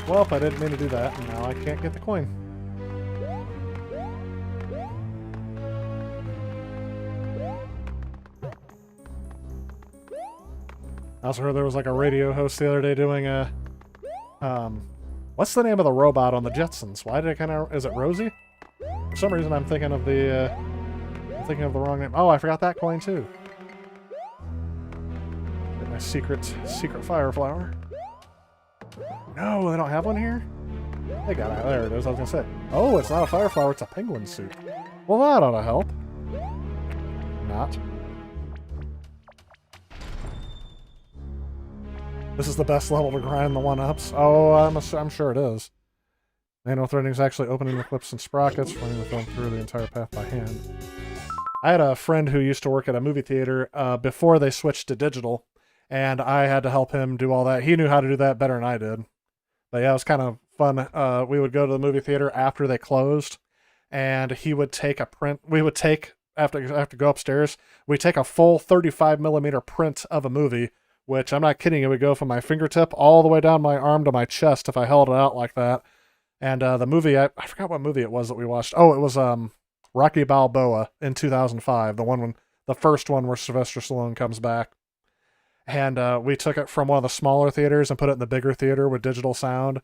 Well, I didn't mean to do that, and now I can't get the coin. I also heard there was like a radio host the other day doing a, what's the name of the robot on the Jetsons? Why did it kind of, is it Rosie? For some reason I'm thinking of the wrong name. Oh, I forgot that coin too. Get my secret fire flower. No, they don't have one here? They got it. There it is, I was gonna say. Oh, it's not a fire flower, it's a penguin suit. Well, that ought to help. Not. This is the best level to grind the 1-ups. Oh, I'm sure it is. Manual threading is actually opening the clips and sprockets, running the film through the entire path by hand. I had a friend who used to work at a movie theater before they switched to digital, and I had to help him do all that. He knew how to do that better than I did. But yeah, it was kind of fun. We would go to the movie theater after they closed, and he would take a print. We would take, after go upstairs, we'd take a full 35mm print of a movie, which, I'm not kidding, it would go from my fingertip all the way down my arm to my chest if I held it out like that. And the movie, I forgot what movie it was that we watched. Oh, it was Rocky Balboa in 2005, the first one where Sylvester Stallone comes back. And we took it from one of the smaller theaters and put it in the bigger theater with digital sound.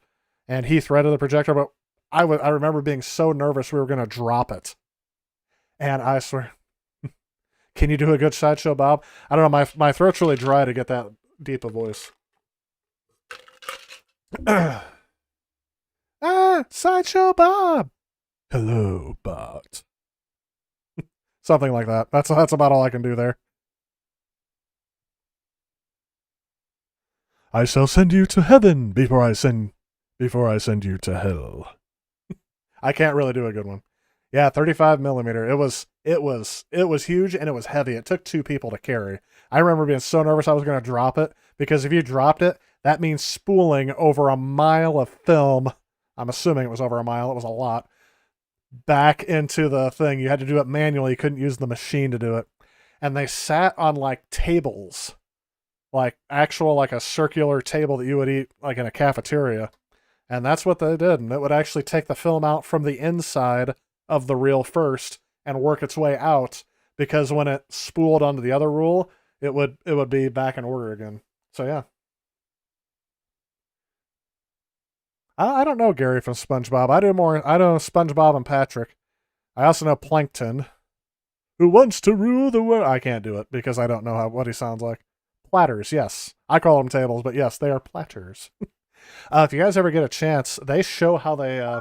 And he threaded the projector, but I remember being so nervous we were going to drop it. And I swear, can you do a good Sideshow Bob? I don't know, my throat's really dry to get that deep a voice. Sideshow Bob! Hello, Bart. Something like that. That's about all I can do there. I shall send you to heaven before I send you to hell. I can't really do a good one. Yeah, 35mm. It was huge and it was heavy. It took 2 people to carry. I remember being so nervous I was going to drop it, because if you dropped it, that means spooling over a mile of film. I'm assuming it was over a mile. It was a lot. Back into the thing. You had to do it manually. You couldn't use the machine to do it. And they sat on like tables. Like a circular table that you would eat like in a cafeteria. And that's what they did. And it would actually take the film out from the inside of the reel first and work its way out, because when it spooled onto the other reel, it would be back in order again. So yeah. I don't know Gary from SpongeBob. I know SpongeBob and Patrick. I also know Plankton, who wants to rule the world. I can't do it because I don't know what he sounds like. Platters, yes. I call them tables, but yes, they are platters. If you guys ever get a chance, they show how they,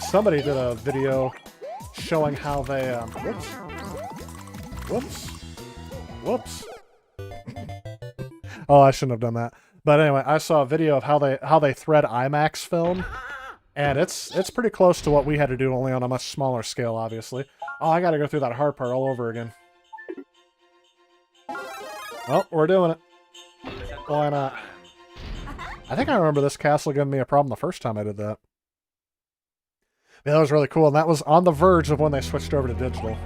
somebody did a video showing how they, whoops. Oh, I shouldn't have done that. But anyway, I saw a video of how they thread IMAX film, and it's pretty close to what we had to do, only on a much smaller scale, obviously. Oh, I gotta go through that hard part all over again. Well, we're doing it. Why not? I think I remember this castle giving me a problem the first time I did that. Yeah, that was really cool, and that was on the verge of when they switched over to digital.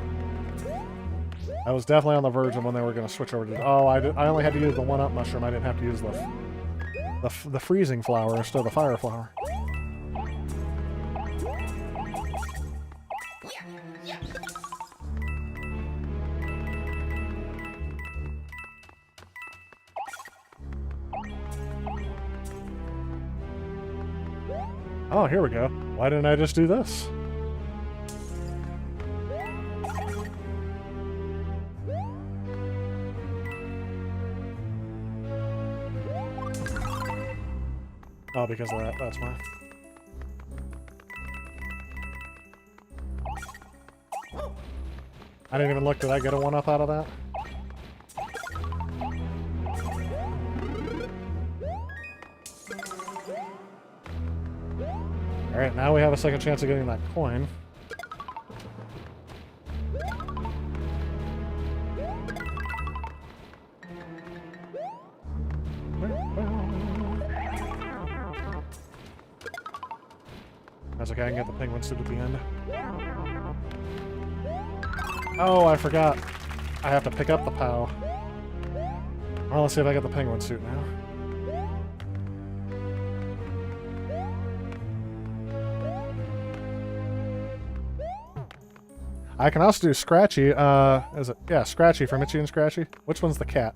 I was definitely on the verge of when they were going to switch over to... Oh, I only had to use the 1-up mushroom. I didn't have to use the freezing flower instead of the fire flower. Oh, here we go. Why didn't I just do this? Oh, because of that. That's why. I didn't even look. Did I get a 1-up out of that? Alright, now we have a second chance of getting that coin. That's okay, I can get the penguin suit at the end. Oh, I forgot. I have to pick up the POW. Well, let's see if I get the penguin suit now. I can also do Scratchy. Is it? Yeah, Scratchy from Itchy and Scratchy. Which one's the cat?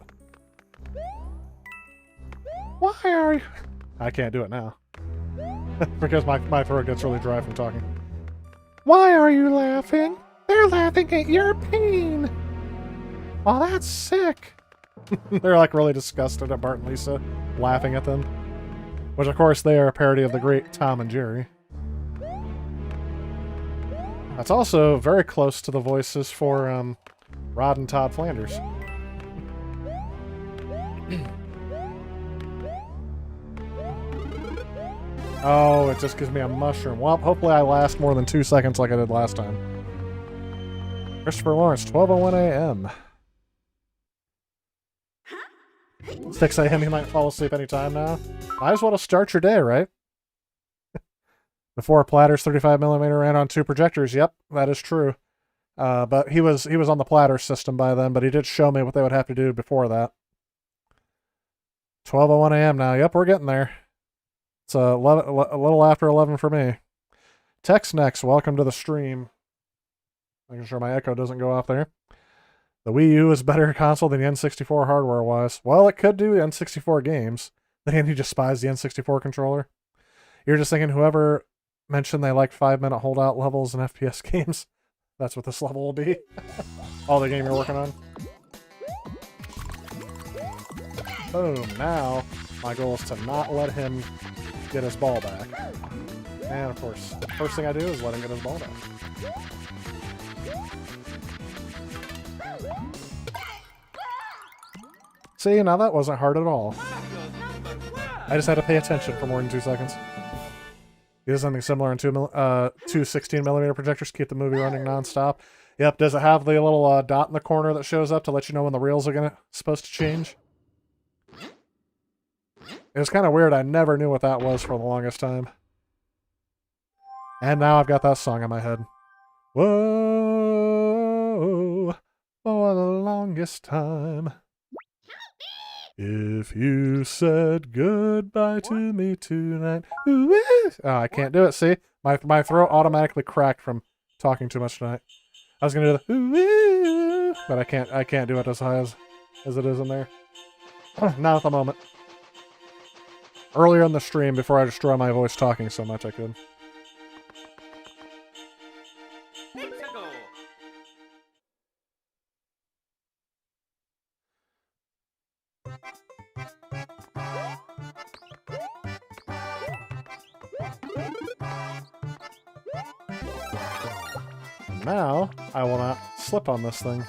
Why are you? I can't do it now. Because my throat gets really dry from talking. Why are you laughing? They're laughing at your pain. Oh, that's sick. They're like really disgusted at Bart and Lisa laughing at them. Which, of course, they are a parody of the great Tom and Jerry. That's also very close to the voices for Rod and Todd Flanders. Oh, it just gives me a mushroom. Well, hopefully I last more than 2 seconds like I did last time. Christopher Lawrence, 12:01 a.m. 6 a.m. You might fall asleep anytime now. Might as well start your day, right? Before Platter's 35mm ran on 2 projectors. Yep, that is true. But he was on the Platter system by then, but he did show me what they would have to do before that. 12:01 a.m. now. Yep, we're getting there. It's a little after 11 for me. Tex Next, welcome to the stream. Making sure my echo doesn't go off there. The Wii U is a better console than the N64 hardware-wise. Well, it could do N64 games. Then you despise the N64 controller. You're just thinking whoever mentioned they like 5-minute holdout levels in FPS games, that's what this level will be. Oh, the game you're working on. Boom. Now, my goal is to not let him get his ball back. And, of course, the first thing I do is let him get his ball back. See, now that wasn't hard at all. I just had to pay attention for more than 2 seconds. He does something similar in two 16mm projectors to keep the movie running non-stop. Yep, does it have the little dot in the corner that shows up to let you know when the reels are supposed to change? It was kind of weird. I never knew what that was for the longest time. And now I've got that song in my head. Whoa, for the longest time. If you said goodbye to me tonight. Ooh, oh, I can't do it. See, my throat automatically cracked from talking too much tonight. I was gonna do the ooh, but I can't do it as high as it is in there. Not at the moment. Earlier in the stream, before I destroy my voice talking so much, I could. Now, I will not slip on this thing.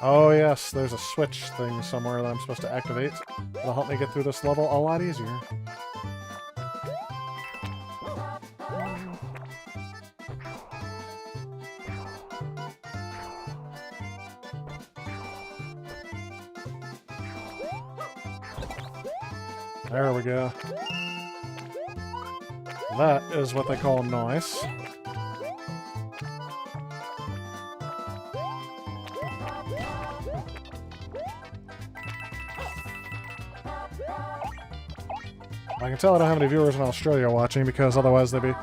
Oh yes, there's a switch thing somewhere that I'm supposed to activate. It'll help me get through this level a lot easier. There we go. That is what they call nice. I can tell I don't have any viewers in Australia watching because otherwise they'd be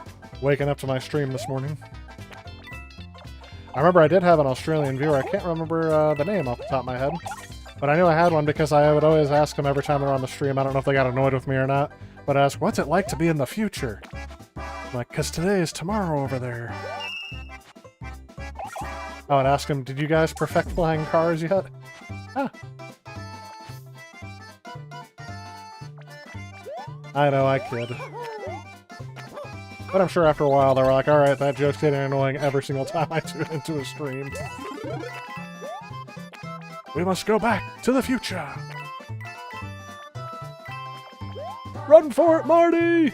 waking up to my stream this morning. I remember I did have an Australian viewer. I can't remember the name off the top of my head. But I knew I had one because I would always ask them every time they were on the stream. I don't know if they got annoyed with me or not. But I asked, what's it like to be in the future? I'm like, because today is tomorrow over there. Oh, and ask him, did you guys perfect flying cars yet? Ah. I know, I kid. But I'm sure after a while they were like, alright, that joke's getting annoying every single time I tune into a stream. We must go back to the future! Run for it, Marty!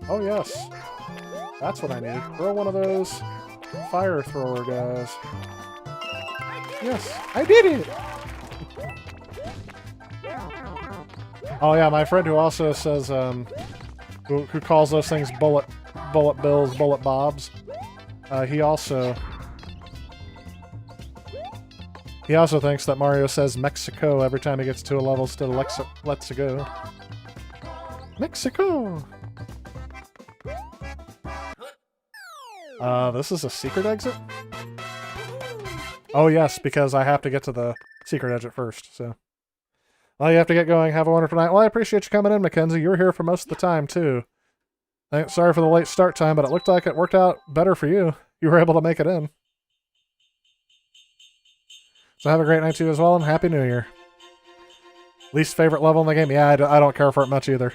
Oh yes, that's what I need. Throw one of those fire thrower guys. Yes, I did it! Oh yeah, my friend who also says, who calls those things bullet bills, bullet bobs, he also thinks that Mario says Mexico every time he gets to a level instead of let's go. Mexico! This is a secret exit? Oh yes, because I have to get to the secret exit first, so. Well, you have to get going. Have a wonderful night. Well, I appreciate you coming in, Mackenzie. You were here for most of the time, too. Sorry for the late start time, but it looked like it worked out better for you. You were able to make it in. So have a great night, too, as well, and Happy New Year. Least favorite level in the game? Yeah, I don't care for it much, either.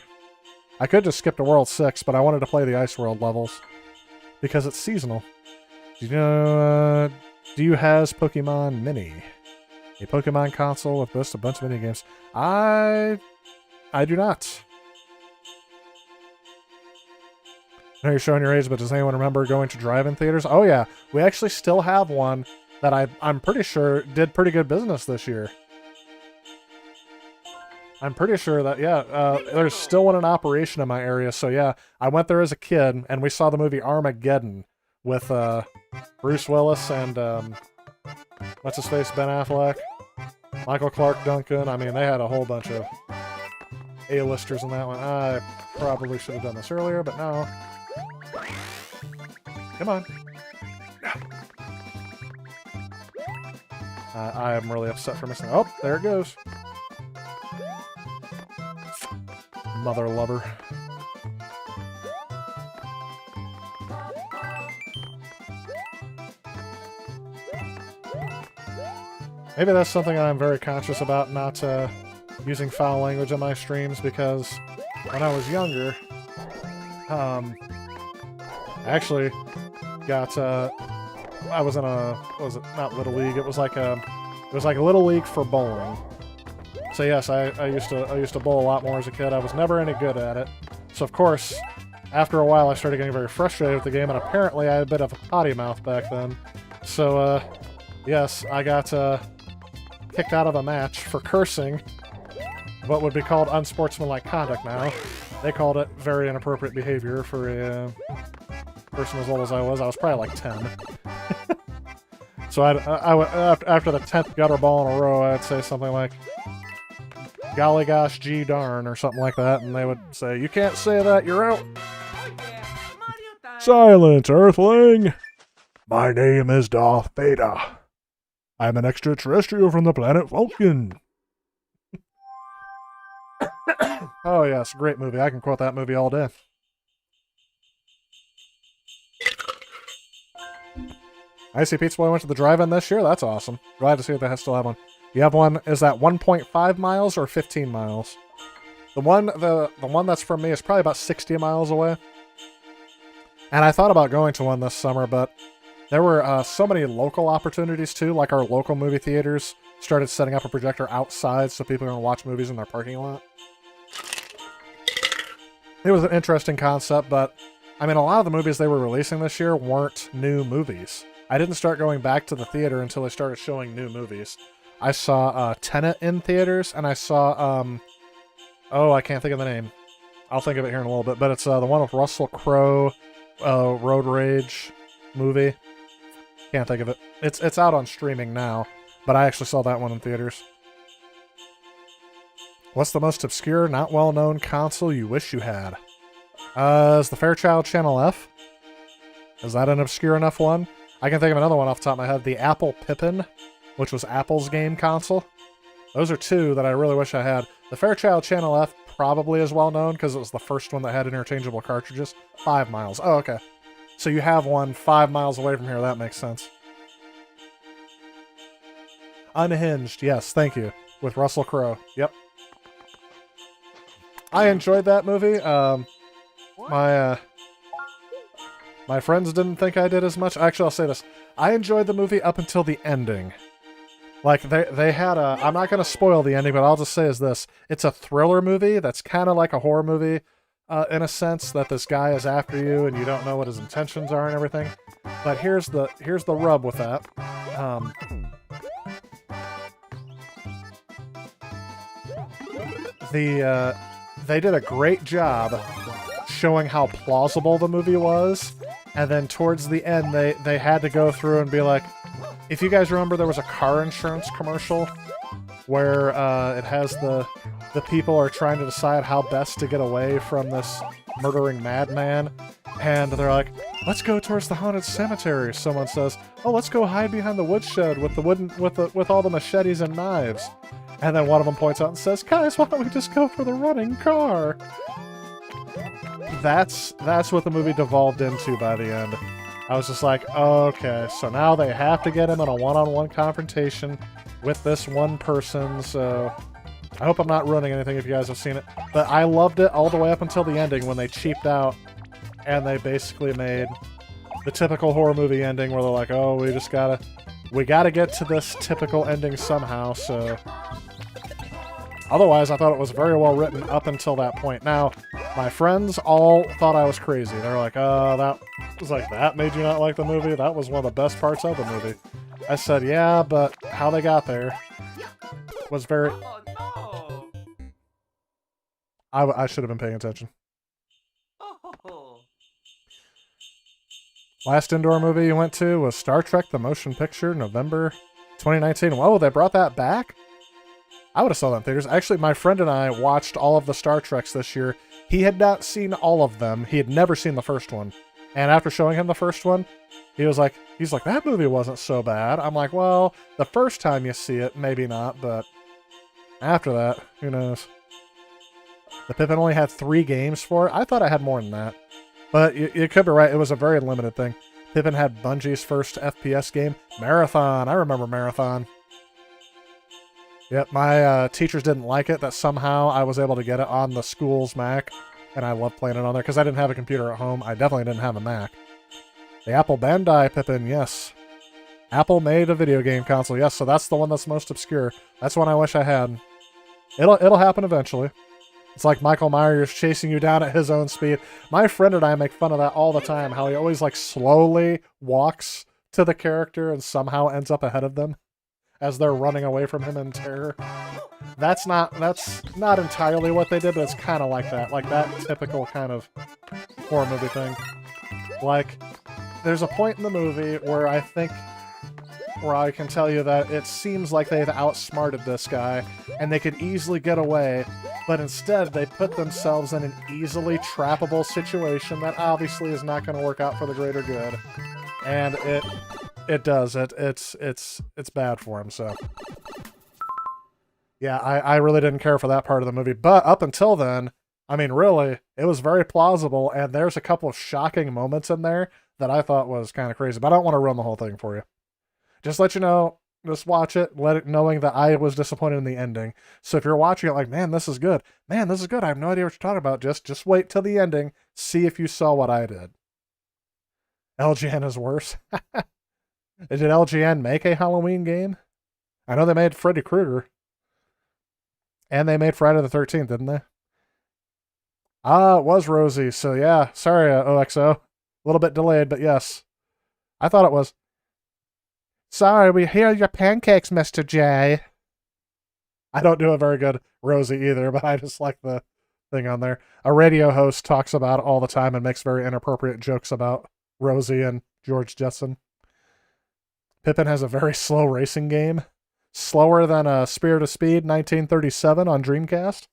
I could just skip to World 6, but I wanted to play the Ice World levels. Because it's seasonal. Do you has Pokemon Mini? A Pokemon console with boasts a bunch of minigames. I do not. I know you're showing your age, but does anyone remember going to drive-in theaters? Oh yeah, we actually still have one that I'm pretty sure did pretty good business this year. I'm pretty sure that, yeah, there's still one in operation in my area, so yeah, I went there as a kid, and we saw the movie Armageddon with Bruce Willis and, what's-his-face, Ben Affleck, Michael Clark Duncan. I mean, they had a whole bunch of A-listers in that one. I probably should have done this earlier, but no. Come on. I am really upset for missing. Oh, there it goes. Mother lover. Maybe that's something I'm very conscious about, not using foul language in my streams, because when I was younger, I actually got, I was in a, what was it, not Little League, it was like a Little League for bowling. So yes, I used to bowl a lot more as a kid. I was never any good at it. So of course, after a while I started getting very frustrated with the game, and apparently I had a bit of a potty mouth back then. So, yes, I got, kicked out of a match for cursing what would be called unsportsmanlike conduct now. They called it very inappropriate behavior for a person as old as I was. I was probably like 10. So after the 10th gutter ball in a row, I'd say something like, golly gosh gee darn, or something like that, and they would say, you can't say that, you're out. Oh yeah, Mario time. Silence, Earthling! My name is Darth Vader. I'm an extraterrestrial from the planet Vulcan. Oh yes, great movie. I can quote that movie all day. Icy Pizza Boy went to the drive-in this year? That's awesome. Glad to see that they still have one. You have one, is that 1.5 miles or 15 miles? The one that's from me is probably about 60 miles away. And I thought about going to one this summer, but there were so many local opportunities too, like our local movie theaters started setting up a projector outside so people are going to watch movies in their parking lot. It was an interesting concept, but I mean, a lot of the movies they were releasing this year weren't new movies. I didn't start going back to the theater until they started showing new movies. I saw Tenet in theaters, and I saw, oh, I can't think of the name. I'll think of it here in a little bit, but it's the one with Russell Crowe, Road Rage movie. Can't think of it. It's out on streaming now. but I actually saw that one in theaters. What's the most obscure, not well-known console you wish you had? Is the Fairchild Channel F? Is that an obscure enough one? I can think of another one off the top of my head. The Apple Pippin, which was Apple's game console. Those are two that I really wish I had. The Fairchild Channel F probably is well-known because it was the first one that had interchangeable cartridges. 5 miles. Oh, okay. So you have one 5 miles away from here. That makes sense. Unhinged. Yes, thank you. With Russell Crowe. Yep. I enjoyed that movie. My friends didn't think I did as much. Actually, I'll say this. I enjoyed the movie up until the ending. Like, they had a... I'm not going to spoil the ending, but I'll just say is this. It's a thriller movie that's kind of like a horror movie, in a sense, that this guy is after you and you don't know what his intentions are and everything. But here's the rub with that. They did a great job showing how plausible the movie was, and then towards the end they had to go through and be like, if you guys remember, there was a car insurance commercial where it has the people are trying to decide how best to get away from this murdering madman, and they're like, let's go towards the haunted cemetery. Someone says, oh, let's go hide behind the woodshed with all the machetes and knives. And then one of them points out and says, guys, why don't we just go for the running car? That's what the movie devolved into by the end. I was just like, okay, so now they have to get him in a one-on-one confrontation with this one person, so I hope I'm not ruining anything if you guys have seen it. But I loved it all the way up until the ending when they cheaped out and they basically made the typical horror movie ending where they're like, oh, we gotta get to this typical ending somehow, so... Otherwise, I thought it was very well written up until that point. Now, my friends all thought I was crazy. They were like, that was like, that made you not like the movie? That was one of the best parts of the movie. I said, yeah, but how they got there was very... Oh, no. I should have been paying attention. Oh. Last indoor movie you went to was Star Trek The Motion Picture, November 2019. Whoa, they brought that back? I would have saw that in theaters. Actually, my friend and I watched all of the Star Treks this year. He had not seen all of them. He had never seen the first one. And after showing him the first one, he's like, that movie wasn't so bad. I'm like, well, the first time you see it, maybe not, but after that, who knows? The Pippin only had 3 games for it. I thought I had more than that. But you could be right. It was a very limited thing. Pippin had Bungie's first FPS game, Marathon. I remember Marathon. Yep, my teachers didn't like it, that somehow I was able to get it on the school's Mac, and I loved playing it on there, because I didn't have a computer at home. I definitely didn't have a Mac. The Apple Bandai Pippin, yes. Apple made a video game console, yes, so that's the one that's most obscure. That's one I wish I had. It'll happen eventually. It's like Michael Myers chasing you down at his own speed. My friend and I make fun of that all the time, how he always like slowly walks to the character and somehow ends up ahead of them as they're running away from him in terror. That's not entirely what they did, but it's kind of like that typical kind of horror movie thing. Like, there's a point in the movie where I can tell you that it seems like they've outsmarted this guy, and they could easily get away, but instead they put themselves in an easily trappable situation that obviously is not going to work out for the greater good. And it does. It's bad for him, so. Yeah, I really didn't care for that part of the movie. But up until then, I mean, really, it was very plausible, and there's a couple of shocking moments in there that I thought was kind of crazy. But I don't want to ruin the whole thing for you. Just let you know, just watch it, knowing that I was disappointed in the ending. So if you're watching it like, man, this is good. Man, this is good. I have no idea what you're talking about. Just wait till the ending. See if you saw what I did. LGN is worse. Did LGN make a Halloween game? I know they made Freddy Krueger. And they made Friday the 13th, didn't they? It was Rosie, so yeah. Sorry, OXO. A little bit delayed, but yes. I thought it was. Sorry, we hear your pancakes, Mr. J. I don't do a very good Rosie either, but I just like the thing on there. A radio host talks about it all the time and makes very inappropriate jokes about Rosie and George Jetson. Pippin has a very slow racing game slower than Spirit of Speed 1937 on Dreamcast.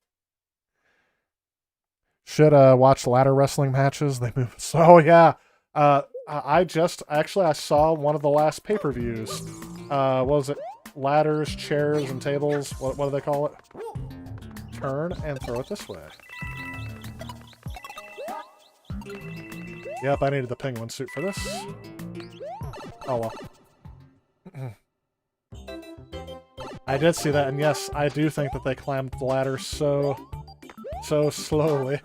Should watch ladder wrestling matches. They move. So, oh, yeah. I saw one of the last pay-per-views. What was it? Ladders, chairs, and tables. What do they call it? Turn and throw it this way. Yep, I needed the penguin suit for this. Oh well. I did see that, and yes, I do think that they climbed the ladder so slowly.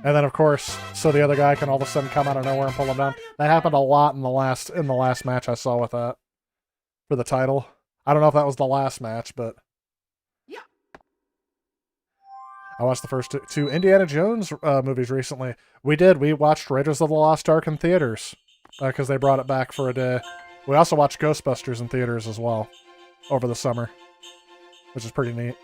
And then, of course, so the other guy can all of a sudden come out of nowhere and pull him down. That happened a lot in the last match I saw with that for the title. I don't know if that was the last match, but I watched the first two Indiana Jones movies recently. We watched Raiders of the Lost Ark in theaters because they brought it back for a day. We also watched Ghostbusters in theaters as well over the summer, which is pretty neat.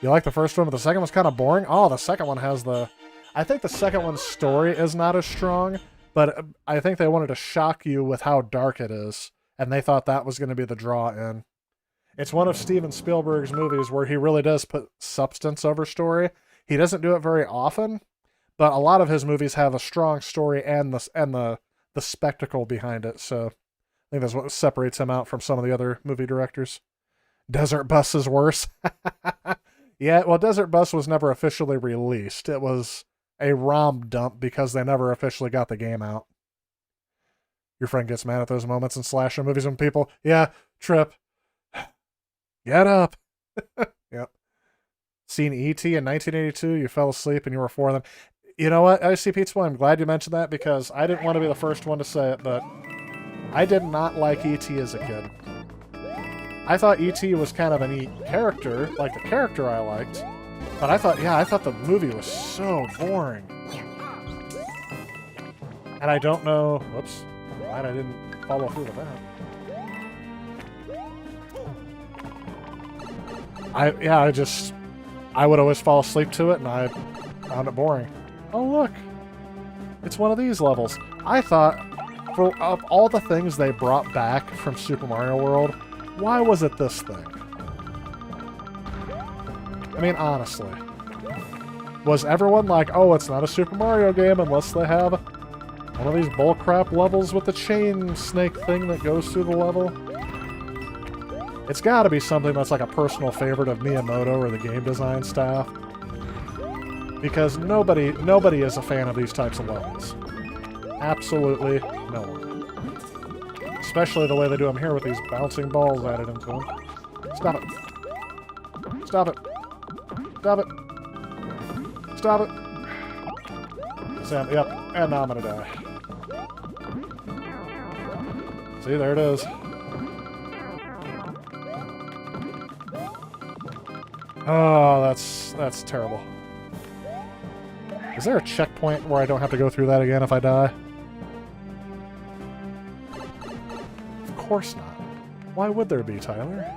You like the first one, but the second one's kind of boring? Oh, the second one has the... I think the second one's story is not as strong, but I think they wanted to shock you with how dark it is, and they thought that was going to be the draw in. It's one of Steven Spielberg's movies where he really does put substance over story. He doesn't do it very often, but a lot of his movies have a strong story and the spectacle behind it, so I think that's what separates him out from some of the other movie directors. Desert Bus is worse. Yeah, well, Desert Bus was never officially released. It was a ROM dump because they never officially got the game out. Your friend gets mad at those moments in slasher movies when people, yeah, Trip, get up. Yep. Seen E.T. in 1982, you fell asleep and you were 4 of them. You know what, IC Pizza, I'm glad you mentioned that because I didn't want to be the first one to say it, but I did not like E.T. as a kid. I thought E.T. was kind of a neat character, like the character I liked, but I thought the movie was so boring. And I don't know, whoops, glad I didn't follow through with that. I would always fall asleep to it, and I found it boring. Oh, look. It's one of these levels. I thought, of all the things they brought back from Super Mario World, why was it this thing? I mean, honestly. Was everyone like, oh, it's not a Super Mario game unless they have one of these bullcrap levels with the chain snake thing that goes through the level? It's gotta be something that's like a personal favorite of Miyamoto or the game design staff. Because nobody is a fan of these types of levels. Absolutely no one. Especially the way they do them here with these bouncing balls added into them. Stop it. Stop it. Stop it. Stop it. Sam, yep, and now I'm gonna die. See, there it is. Oh, that's terrible. Is there a checkpoint where I don't have to go through that again if I die? Of course not. Why would there be, Tyler?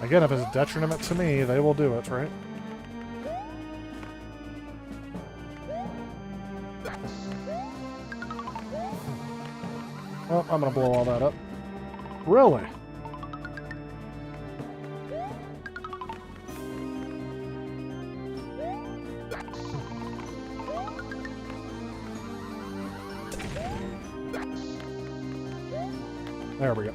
Again, if it's a detriment to me, they will do it, right? Well, I'm gonna blow all that up. Really? There we go.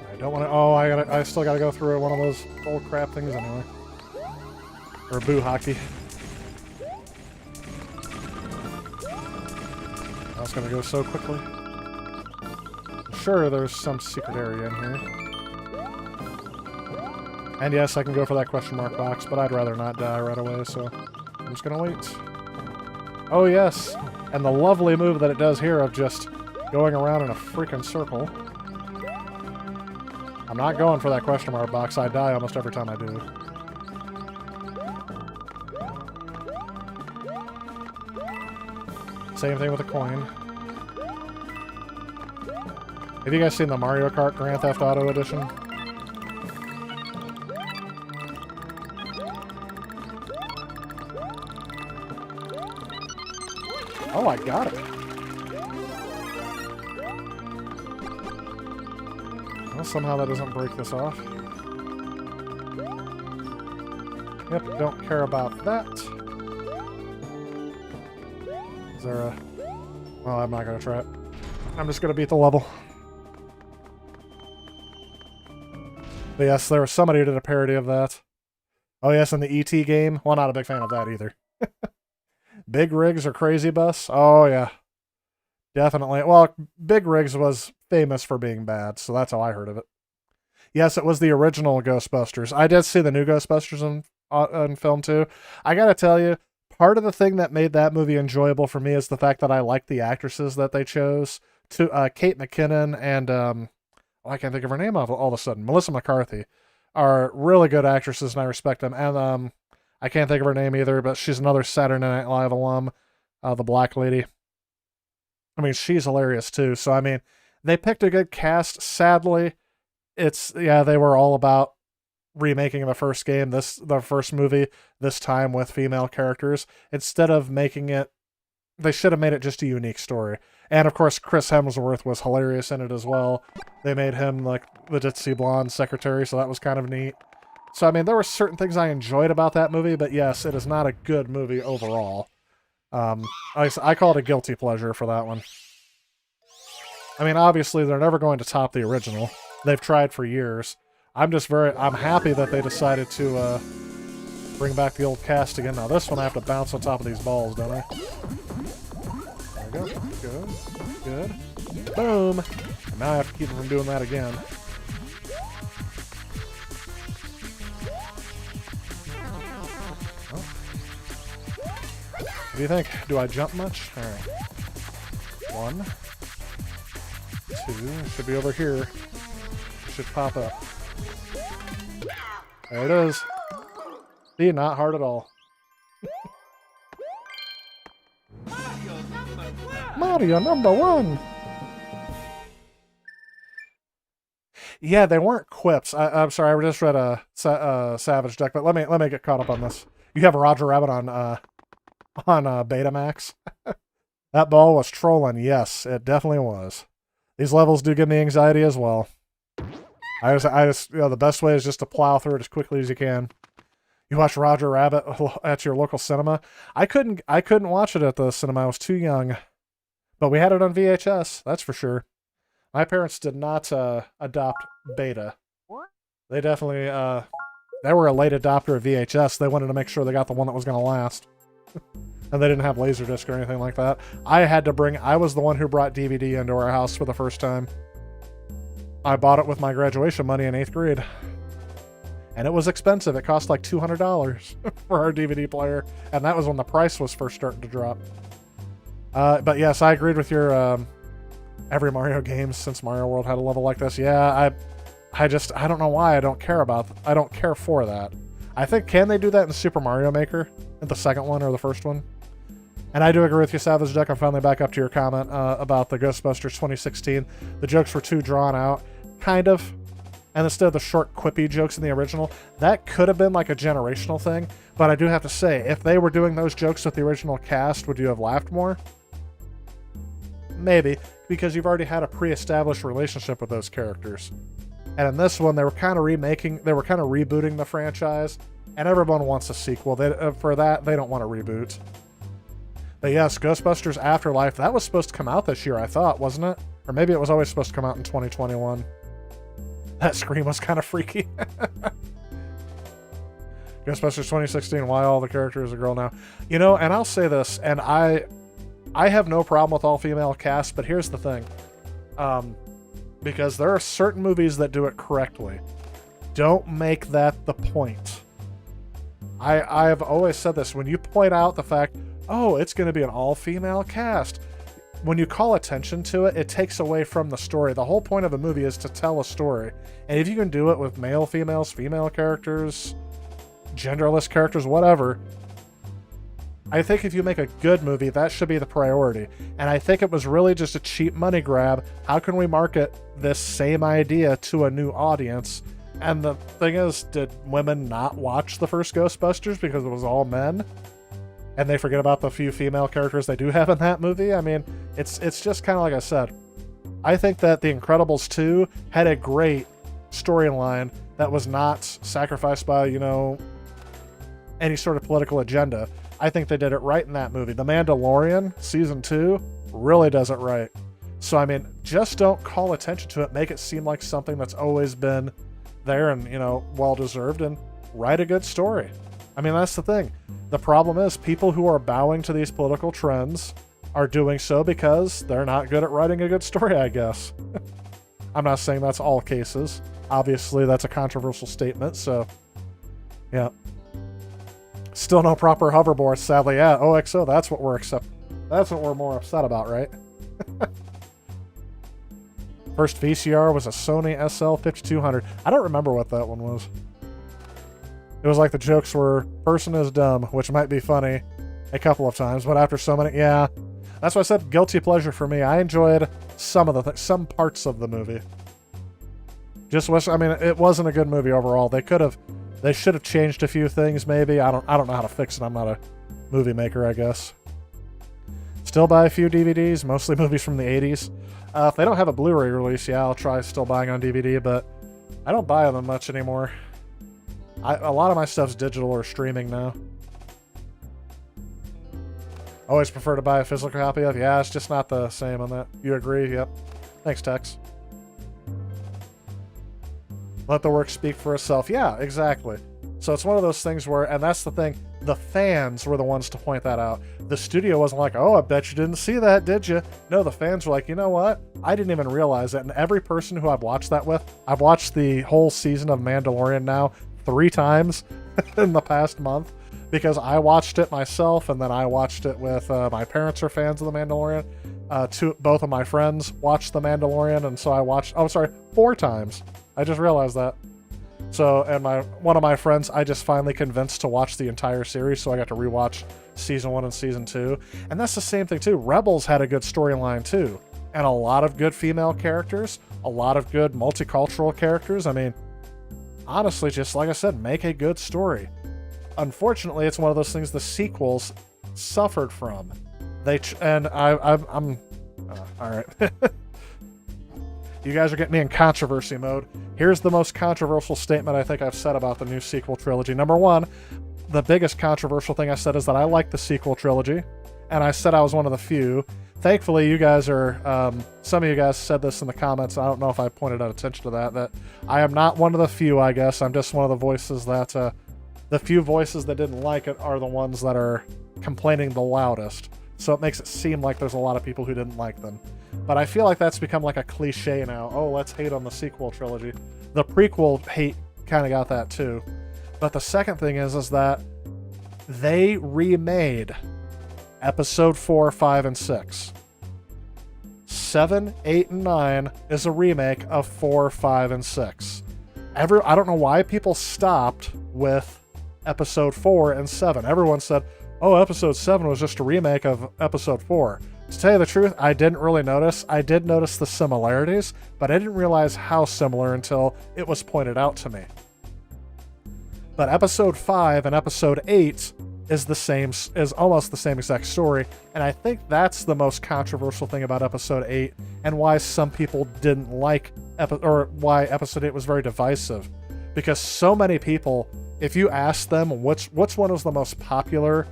I don't want to... Oh, I still gotta go through one of those bull crap things anyway. Or boo hockey. That's gonna go so quickly. Sure, there's some secret area in here. And yes, I can go for that question mark box, but I'd rather not die right away, so I'm just gonna wait. Oh yes, and the lovely move that it does here of just going around in a freaking circle. I'm not going for that question mark box. I die almost every time I do. Same thing with the coin. Have you guys seen the Mario Kart Grand Theft Auto Edition? Oh, I got it. Well, somehow that doesn't break this off. Yep, don't care about that. Is there a... Well, I'm not going to try it. I'm just going to beat the level. But yes, there was somebody who did a parody of that. Oh yes, in the E.T. game. Well, not a big fan of that either. Big Rigs or Crazy Bus? Oh yeah. Definitely. Well, Big Rigs was famous for being bad, so that's how I heard of it. Yes, it was the original Ghostbusters. I did see the new Ghostbusters in film too. I gotta tell you, part of the thing that made that movie enjoyable for me is the fact that I liked the actresses that they chose. To Kate McKinnon and I can't think of her name all of a sudden. Melissa McCarthy are really good actresses, and I respect them. And I can't think of her name either, but she's another Saturday Night Live alum, the black lady. I mean, she's hilarious too. So I mean, they picked a good cast. Sadly, they were all about remaking the first game, the first movie, this time with female characters. Instead of making it, they should have made it just a unique story. And of course, Chris Hemsworth was hilarious in it as well. They made him like the ditzy blonde secretary, so that was kind of neat. So I mean, there were certain things I enjoyed about that movie, but yes, it is not a good movie overall. I call it a guilty pleasure for that one. I mean, obviously, they're never going to top the original. They've tried for years. I'm happy that they decided to bring back the old cast again. Now this one I have to bounce on top of these balls, don't I? There we go. Good. Good. Boom! And now I have to keep them from doing that again. Oh. What do you think? Do I jump much? Alright. 1, 2. Should be over here. Should pop up. There it is. See, not hard at all. Mario number 1! Yeah, they weren't quips. I'm sorry, I just read a Savage deck, but let me get caught up on this. You have Roger Rabbit on Betamax. That ball was trolling. Yes, it definitely was. These levels do give me anxiety as well. I just the best way is just to plow through it as quickly as you can. You watch Roger Rabbit at your local cinema. I couldn't watch it at the cinema. I was too young. But we had it on VHS, that's for sure. My parents did not adopt Beta. They definitely they were a late adopter of VHS. They wanted to make sure they got the one that was going to last. And they didn't have Laserdisc or anything like that. I was the one who brought DVD into our house for the first time. I bought it with my graduation money in 8th grade. And it was expensive. It cost like $200 for our DVD player. And that was when the price was first starting to drop. But yes, I agreed with your every Mario game since Mario World had a level like this. Yeah, I don't know why I don't care for that. I think, can they do that in Super Mario Maker? In the second one or the first one? And I do agree with you, Savage Duck. I'm finally back up to your comment about the Ghostbusters 2016. The jokes were too drawn out, kind of. And instead of the short, quippy jokes in the original, that could have been like a generational thing. But I do have to say, if they were doing those jokes with the original cast, would you have laughed more? Maybe, because you've already had a pre-established relationship with those characters. And in this one, they were kind of rebooting the franchise, and everyone wants a sequel. For that, they don't want to reboot. But yes, Ghostbusters Afterlife, that was supposed to come out this year, I thought, wasn't it? Or maybe it was always supposed to come out in 2021. That scream was kind of freaky. Ghostbusters 2016, why all the characters are a girl now? You know, and I'll say this, and I have no problem with all-female cast, but here's the thing. Because there are certain movies that do it correctly. Don't make that the point. I have always said this. When you point out the fact, oh, it's going to be an all-female cast, when you call attention to it, it takes away from the story. The whole point of a movie is to tell a story. And if you can do it with male, females, female characters, genderless characters, whatever, I think if you make a good movie, that should be the priority. And I think it was really just a cheap money grab. How can we market this same idea to a new audience? And the thing is, did women not watch the first Ghostbusters because it was all men? and they forget about the few female characters they do have in that movie. I mean, it's just kind of like I said. I think that The Incredibles 2 had a great storyline that was not sacrificed by, any sort of political agenda. I think they did it right in that movie. The Mandalorian, season 2, really does it right. So, I mean, just don't call attention to it. Make it seem like something that's always been there and, well-deserved, and write a good story. I mean, that's the thing. The problem is people who are bowing to these political trends are doing so because they're not good at writing a good story, I guess. I'm not saying that's all cases. Obviously, that's a controversial statement, so, yeah. Still no proper hoverboards, sadly. Yeah, OXO, that's what we're more upset about, right? First VCR was a Sony SL5200. I don't remember what that one was. It was like the jokes were, person is dumb, which might be funny a couple of times, but after so many, yeah. That's why I said guilty pleasure for me. I enjoyed some parts of the movie. It wasn't a good movie overall. They should have changed a few things maybe. I don't know how to fix it. I'm not a movie maker, I guess. Still buy a few DVDs, mostly movies from the 80s. If they don't have a Blu-ray release, yeah, I'll try still buying on DVD, but I don't buy them much anymore. A lot of my stuff's digital or streaming now. Always prefer to buy a physical copy of. Yeah, it's just not the same on that. You agree? Yep. Thanks, Tex. Let the work speak for itself. Yeah, exactly. So it's one of those things where, and that's the thing, the fans were the ones to point that out. The studio wasn't like, oh, I bet you didn't see that, did you? No, the fans were like, you know what? I didn't even realize it. And every person who I've watched that with, I've watched the whole season of Mandalorian now 3 times in the past month, because I watched it myself, and then I watched it with my parents are fans of The Mandalorian. Both of my friends watched The Mandalorian, and so I watched, 4 times. I just realized that. So, and one of my friends, I just finally convinced to watch the entire series, so I got to rewatch season 1 and season 2. And that's the same thing too. Rebels had a good storyline too, and a lot of good female characters, a lot of good multicultural characters. I mean, honestly, just like I said, make a good story. Unfortunately, it's one of those things the sequels suffered from. I'm all right. You guys are getting me in controversy mode. Here's the most controversial statement I think I've said about the new sequel trilogy. Number 1, the biggest controversial thing I said is that I like the sequel trilogy, and I said I was one of the few. Thankfully, you guys are, some of you guys said this in the comments. I don't know if I pointed out attention to that I am not one of the few, I guess. I'm just one of the voices that, the few voices that didn't like it are the ones that are complaining the loudest. So it makes it seem like there's a lot of people who didn't like them. But I feel like that's become like a cliche now. Oh, let's hate on the sequel trilogy. The prequel hate kind of got that too. But the second thing is that they remade episode 4, 5, and 6. 7, 8, and 9 is a remake of 4, 5, and 6. I don't know why people stopped with episode 4 and 7. Everyone said, oh, episode 7 was just a remake of episode 4. To tell you the truth, I didn't really notice. I did notice the similarities, but I didn't realize how similar until it was pointed out to me. But episode 5 and episode 8 is almost the same exact story, and I think that's the most controversial thing about episode 8, and why some people didn't like why episode 8 was very divisive. Because so many people, if you ask them which one was the most popular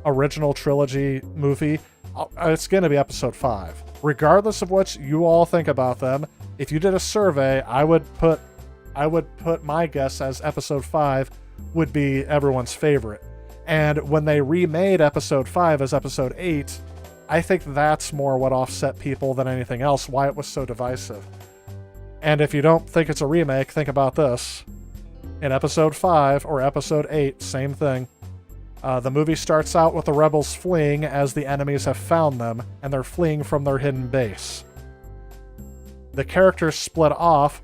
original trilogy movie, it's going to be episode 5. Regardless of what you all think about them, if you did a survey, I would put my guess as episode 5 would be everyone's favorite. And when they remade episode 5 as episode 8, I think that's more what offset people than anything else, why it was so divisive. And if you don't think it's a remake, think about this. In episode 5 or episode 8, same thing. The movie starts out with the rebels fleeing as the enemies have found them, and they're fleeing from their hidden base. The characters split off.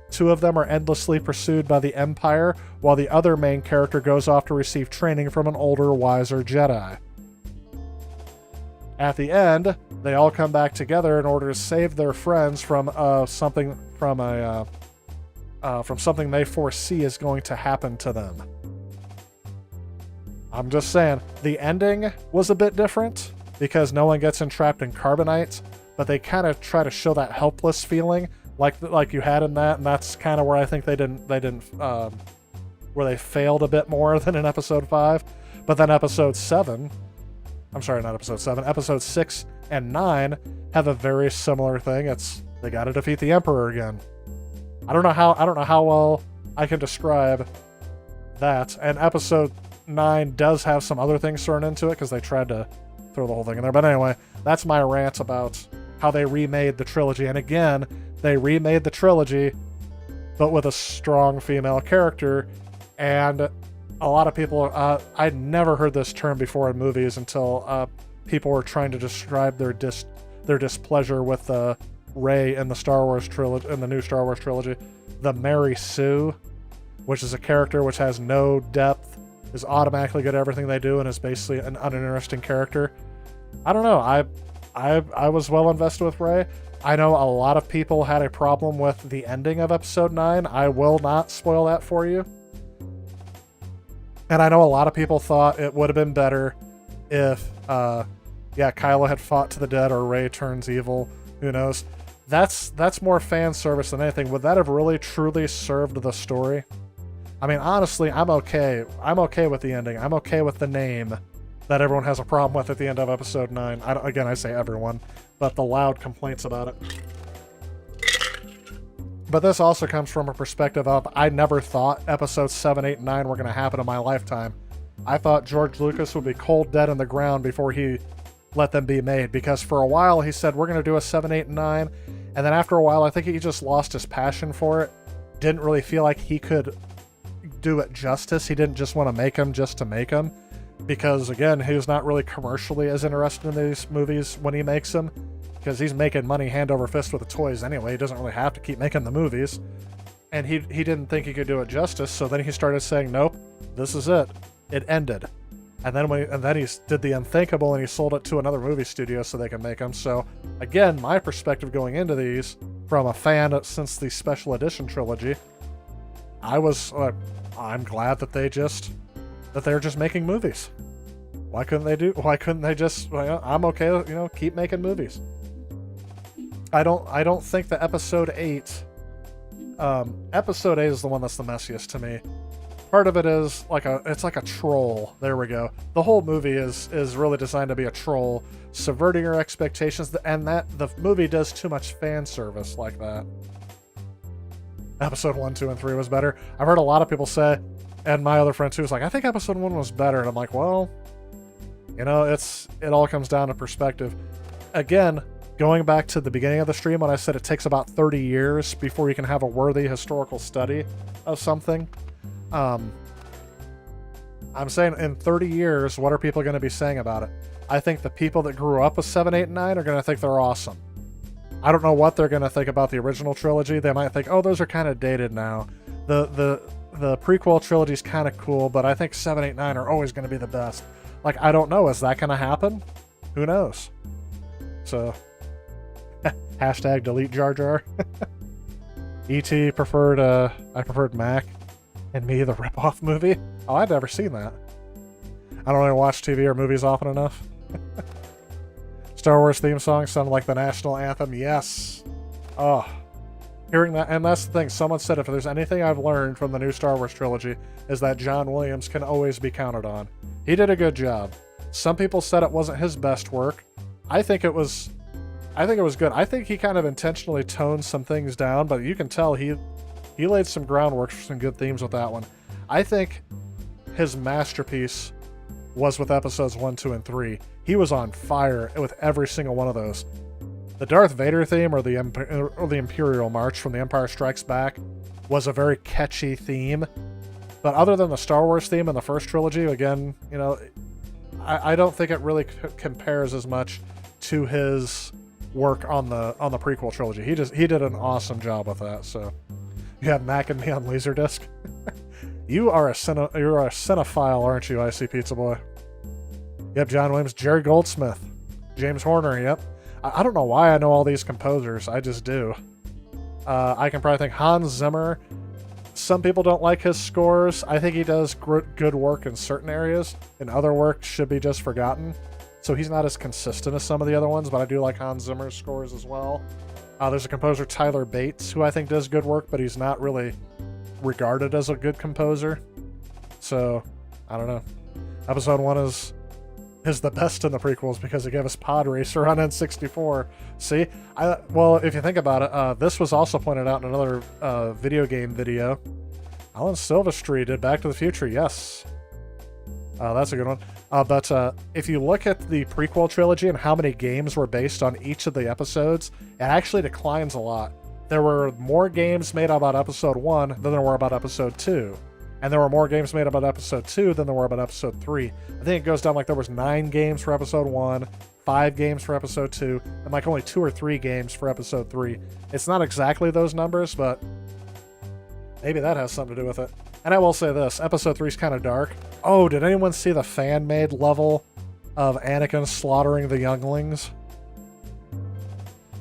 Two of them are endlessly pursued by the Empire, while the other main character goes off to receive training from an older, wiser Jedi. At the end, they all come back together in order to save their friends from something they foresee is going to happen to them. I'm just saying, the ending was a bit different because no one gets entrapped in carbonite, but they kind of try to show that helpless feeling like you had in that, and that's kind of where I think they didn't where they failed a bit more than in episode 5. But then episode 7, I'm sorry, not episode 7, episode 6 and 9 have a very similar thing. It's they got to defeat the Emperor again. I don't know how well I can describe that. And episode 9 does have some other things thrown into it because they tried to throw the whole thing in there. But anyway, that's my rant about how they remade the trilogy. And again, they remade the trilogy, but with a strong female character. And a lot of people, I'd never heard this term before in movies until people were trying to describe their displeasure with Rey in the Star Wars trilogy, in the new Star Wars trilogy. The Mary Sue, which is a character which has no depth, is automatically good at everything they do, and is basically an uninteresting character. I don't know. I was well invested with Rey. I know a lot of people had a problem with the ending of episode 9. I will not spoil that for you. And I know a lot of people thought it would have been better if, Kylo had fought to the death or Rey turns evil. Who knows? That's more fan service than anything. Would that have really truly served the story? I mean, honestly, I'm okay. I'm okay with the ending. I'm okay with the name that everyone has a problem with at the end of episode 9. Again, I say everyone, but the loud complaints about it. But this also comes from a perspective of I never thought episodes 7, 8, and 9 were going to happen in my lifetime. I thought George Lucas would be cold dead in the ground before he let them be made, because for a while he said we're going to do a 7, 8, and 9, and then after a while I think he just lost his passion for it. Didn't really feel like he could do it justice. He didn't just want to make them just to make them, because again, he was not really commercially as interested in these movies when he makes them, because he's making money hand over fist with the toys anyway. He doesn't really have to keep making the movies, and he didn't think he could do it justice. So then he started saying, nope, this is it. It ended. And then he did the unthinkable, and he sold it to another movie studio so they can make them. So again, my perspective going into these from a fan since the special edition trilogy, I'm glad that they're just making movies. Why couldn't they just, I'm okay, keep making movies. I don't think that episode 8 is the one that's the messiest to me. Part of it is it's like a troll. There we go. The whole movie is really designed to be a troll, subverting your expectations, and that the movie does too much fan service like that. Episode 1, 2, and 3 was better. I've heard a lot of people say, and my other friend too was like, I think episode 1 was better, and I'm like, well, it all comes down to perspective. Again, going back to the beginning of the stream when I said it takes about 30 years before you can have a worthy historical study of something. I'm saying in 30 years, what are people going to be saying about it? I think the people that grew up with 7, 8, and 9 are going to think they're awesome. I don't know what they're going to think about the original trilogy. They might think, oh, those are kind of dated now. The prequel trilogy is kind of cool, but I think 7, 8, 9 are always going to be the best. Like, I don't know. Is that going to happen? Who knows? So, hashtag delete Jar Jar. E.T. preferred, I preferred Mac. And Me, the ripoff movie? Oh, I'd never seen that. I don't really watch TV or movies often enough. Star Wars theme song sounded like the national anthem. Yes. Oh. Hearing that, and that's the thing. Someone said if there's anything I've learned from the new Star Wars trilogy is that John Williams can always be counted on. He did a good job. Some people said it wasn't his best work. I think it was good. I think he kind of intentionally toned some things down, but you can tell he laid some groundwork for some good themes with that one. I think his masterpiece was with episodes 1, 2, and 3. He was on fire with every single one of those. The Darth Vader theme or the Imperial March from The Empire Strikes Back was a very catchy theme. But other than the Star Wars theme in the first trilogy, again, I don't think it really compares as much to his work on the prequel trilogy. He did an awesome job with that. So you have Mac and Me on Laserdisc. You're a cinephile, aren't you, Icy Pizza Boy? Yep, John Williams, Jerry Goldsmith, James Horner. Yep. I don't know why I know all these composers. I just do. I can probably think Hans Zimmer, some people don't like his scores. I think he does good work in certain areas, and other work should be just forgotten. So he's not as consistent as some of the other ones, but I do like Hans Zimmer's scores as well. There's a composer, Tyler Bates, who I think does good work, but he's not really regarded as a good composer. So, I don't know. Episode 1 is the best in the prequels because it gave us Pod Racer on N64. See? Well, if you think about it, this was also pointed out in another video game video. Alan Silvestri did Back to the Future, yes. That's a good one. But if you look at the prequel trilogy and how many games were based on each of the episodes, it actually declines a lot. There were more games made about Episode 1 than there were about Episode 2. And there were more games made about Episode 2 than there were about Episode 3. I think it goes down like there was 9 games for Episode 1, 5 games for Episode 2, and like only 2 or 3 games for Episode 3. It's not exactly those numbers, but maybe that has something to do with it. And I will say this, Episode 3 is kind of dark. Oh, did anyone see the fan-made level of Anakin slaughtering the younglings?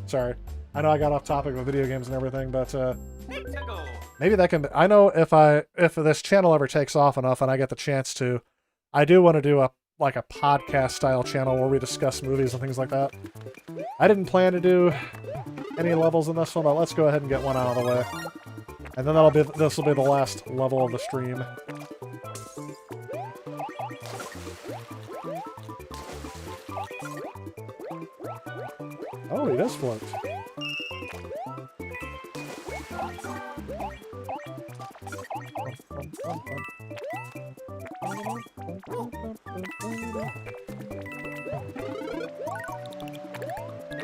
Sorry. I know I got off topic with video games and everything, but maybe that can be, I know if this channel ever takes off enough and I get the chance to, I do want to do a podcast style channel where we discuss movies and things like that. I didn't plan to do any levels in this one, but let's go ahead and get one out of the way. And then this will be the last level of the stream. Oh, he does float.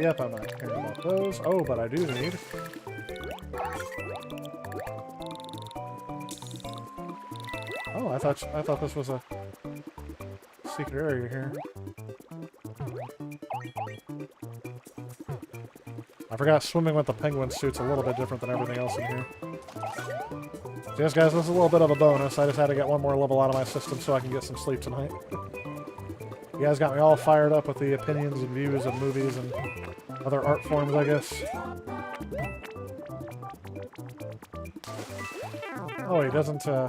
Yep, I'm not caring about those. Oh, but I do need... Oh, I thought this was a secret area here. I forgot swimming with the penguin suit's a little bit different than everything else in here. So yes, guys, this is a little bit of a bonus. I just had to get one more level out of my system so I can get some sleep tonight. You guys got me all fired up with the opinions and views of movies and other art forms, I guess. Oh, he doesn't, oh.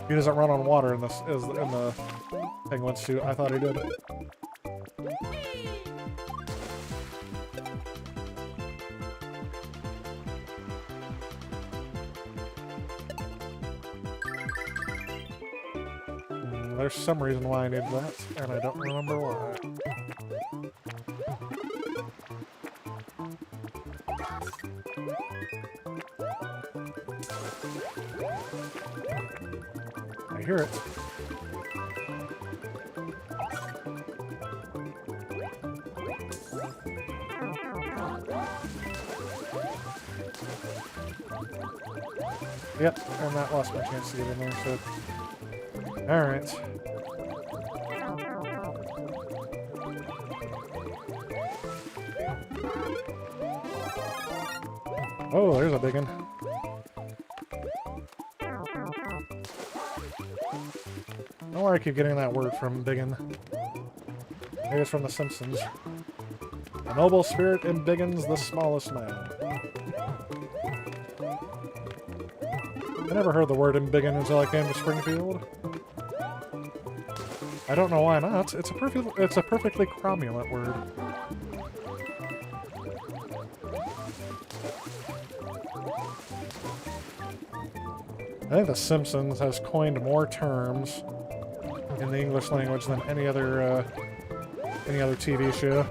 He doesn't run on water in the penguin suit. I thought he did. There's some reason why I need that, and I don't remember why. I hear it. Yep, and that lost my chance to get in there, so... Alright. Oh, there's a big one. Don't worry, I keep getting that word from Biggin. Maybe it's from The Simpsons. A noble spirit embiggens the smallest man. I never heard the word embiggen until I came to Springfield. I don't know why not. It's a perfectly cromulent word. I think The Simpsons has coined more terms in the English language than any other TV show.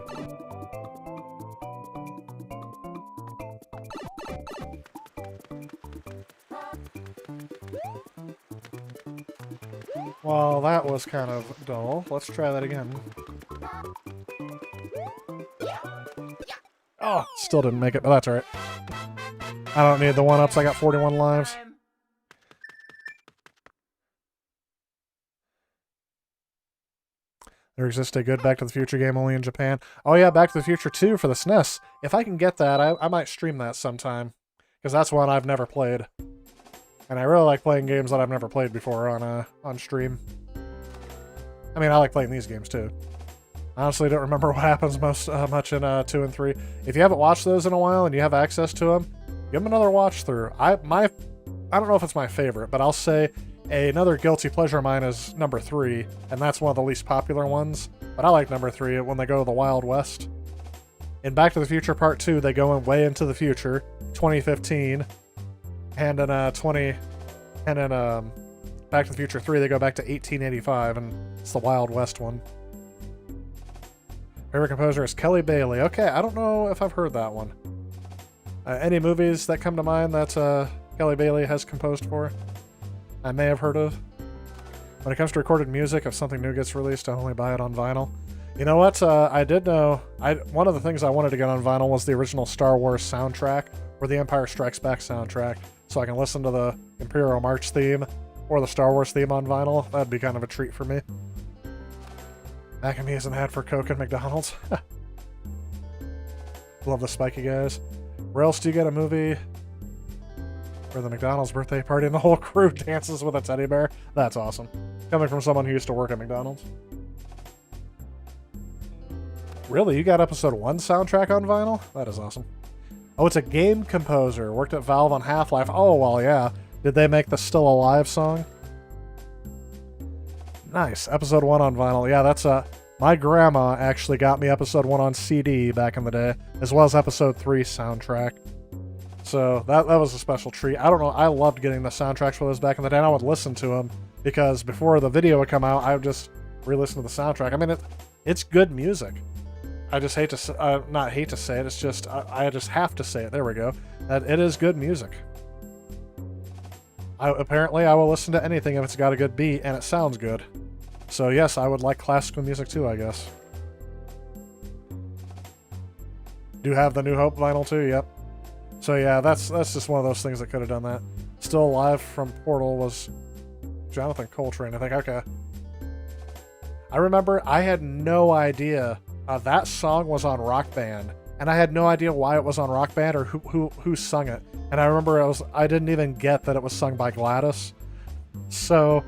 Well, that was kind of dull. Let's try that again. Oh, still didn't make it, but that's alright. I don't need the 1-ups. I got 41 lives. There exists a good Back to the Future game only in Japan. Oh yeah, Back to the Future 2 for the SNES. If I can get that, I might stream that sometime. Because that's one I've never played. And I really like playing games that I've never played before on stream. I mean, I like playing these games too. I honestly don't remember what happens much in 2 and 3. If you haven't watched those in a while and you have access to them, give them another watch through. I don't know if it's my favorite, but I'll say another guilty pleasure of mine is number 3, and that's one of the least popular ones. But I like number 3 when they go to the Wild West. In Back to the Future Part 2, they go way into the future, 2015, and in Back to the Future 3, they go back to 1885, and it's the Wild West one. Favorite composer is Kelly Bailey. Okay, I don't know if I've heard that one. Any movies that come to mind that Kelly Bailey has composed for? I may have heard of. When it comes to recorded music, if something new gets released, I only buy it on vinyl. You know what? I did know. One of the things I wanted to get on vinyl was the original Star Wars soundtrack, or the Empire Strikes Back soundtrack, so I can listen to the Imperial March theme or the Star Wars theme on vinyl. That'd be kind of a treat for me. Mac and me is an ad for Coke and McDonald's. Love the spiky guys. Where else do you get a movie where the McDonald's birthday party and the whole crew dances with a teddy bear? That's awesome. Coming from someone who used to work at McDonald's. Really? You got episode 1 soundtrack on vinyl? That is awesome. Oh, it's a game composer. Worked at Valve on Half-Life. Oh, well, yeah. Did they make the Still Alive song? Nice. Episode 1 on vinyl. Yeah, that's my grandma actually got me episode 1 on CD back in the day, as well as episode 3 soundtrack. So that was a special treat. I don't know. I loved getting the soundtracks for those back in the day, and I would listen to them because before the video would come out, I would just re-listen to the soundtrack. I mean, it's good music. I just hate to not hate to say it. It's just I just have to say it. There we go. That it is good music. Apparently, I will listen to anything if it's got a good beat and it sounds good. So yes, I would like classical music too, I guess. Do have the New Hope vinyl too? Yep. So yeah, that's just one of those things that could have done that. Still Alive from Portal was Jonathan Coltrane, I think. Okay. I remember I had no idea that song was on Rock Band, and I had no idea why it was on Rock Band or who sung it. And I remember I didn't even get that it was sung by Gladys. So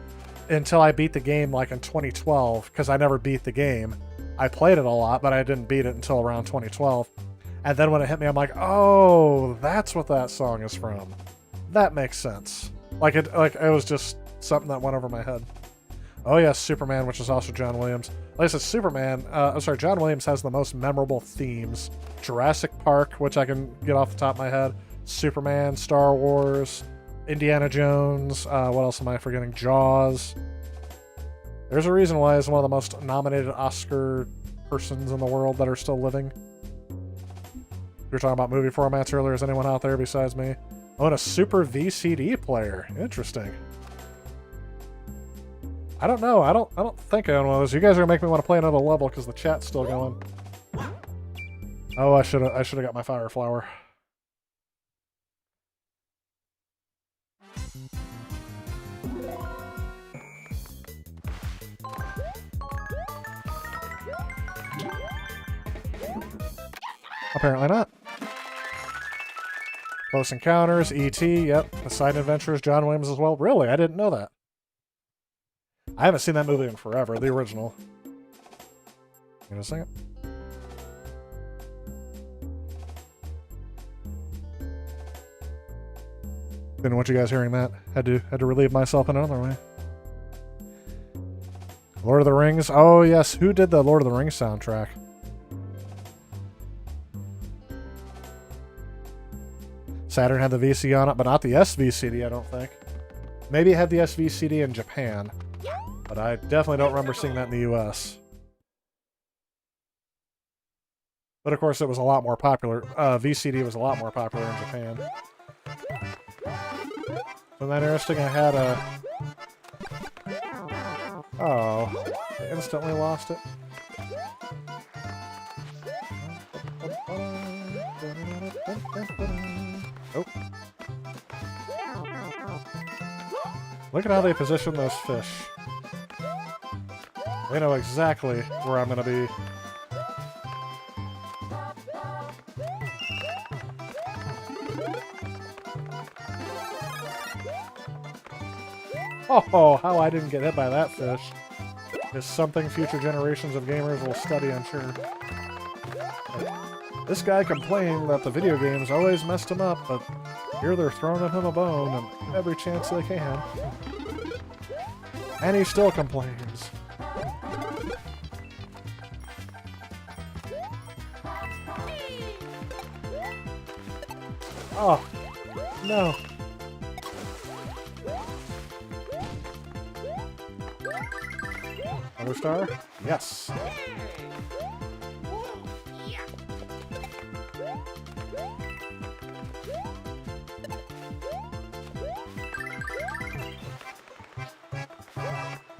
until I beat the game like in 2012, because I never beat the game. I played it a lot, but I didn't beat it until around 2012. And then when it hit me, I'm like, oh, that's what that song is from. That makes sense. Like it was just something that went over my head. Oh yes, Superman, which is also John Williams. Like I said, Superman, John Williams has the most memorable themes. Jurassic Park, which I can get off the top of my head. Superman, Star Wars, Indiana Jones, what else am I forgetting? Jaws. There's a reason why he's one of the most nominated Oscar persons in the world that are still living. We were talking about movie formats earlier. Is anyone out there besides me? Oh, and a Super VCD player. Interesting. I don't know. I don't think I own one of those. You guys are gonna make me want to play another level because the chat's still going. Oh, I should have got my fire flower. Apparently not. Close Encounters, E.T., yep. The Side Adventures, John Williams as well. Really? I didn't know that. I haven't seen that movie in forever, the original. Give me a second. Didn't want you guys hearing that. Had to relieve myself in another way. Lord of the Rings. Oh yes, who did the Lord of the Rings soundtrack? Saturn had the VC on it, but not the SVCD, I don't think. Maybe it had the SVCD in Japan, but I definitely don't remember seeing that in the US. But of course, it was a lot more popular. VCD was a lot more popular in Japan. Isn't that interesting? I had a... Oh, I instantly lost it. Oh. Look at how they position those fish. They know exactly where I'm going to be. Oh, how I didn't get hit by that fish. is something future generations of gamers will study, I'm sure. This guy complained that the video games always messed him up, but here they're throwing him a bone and every chance they can. And he still complains. Oh, no. Another star? Yes.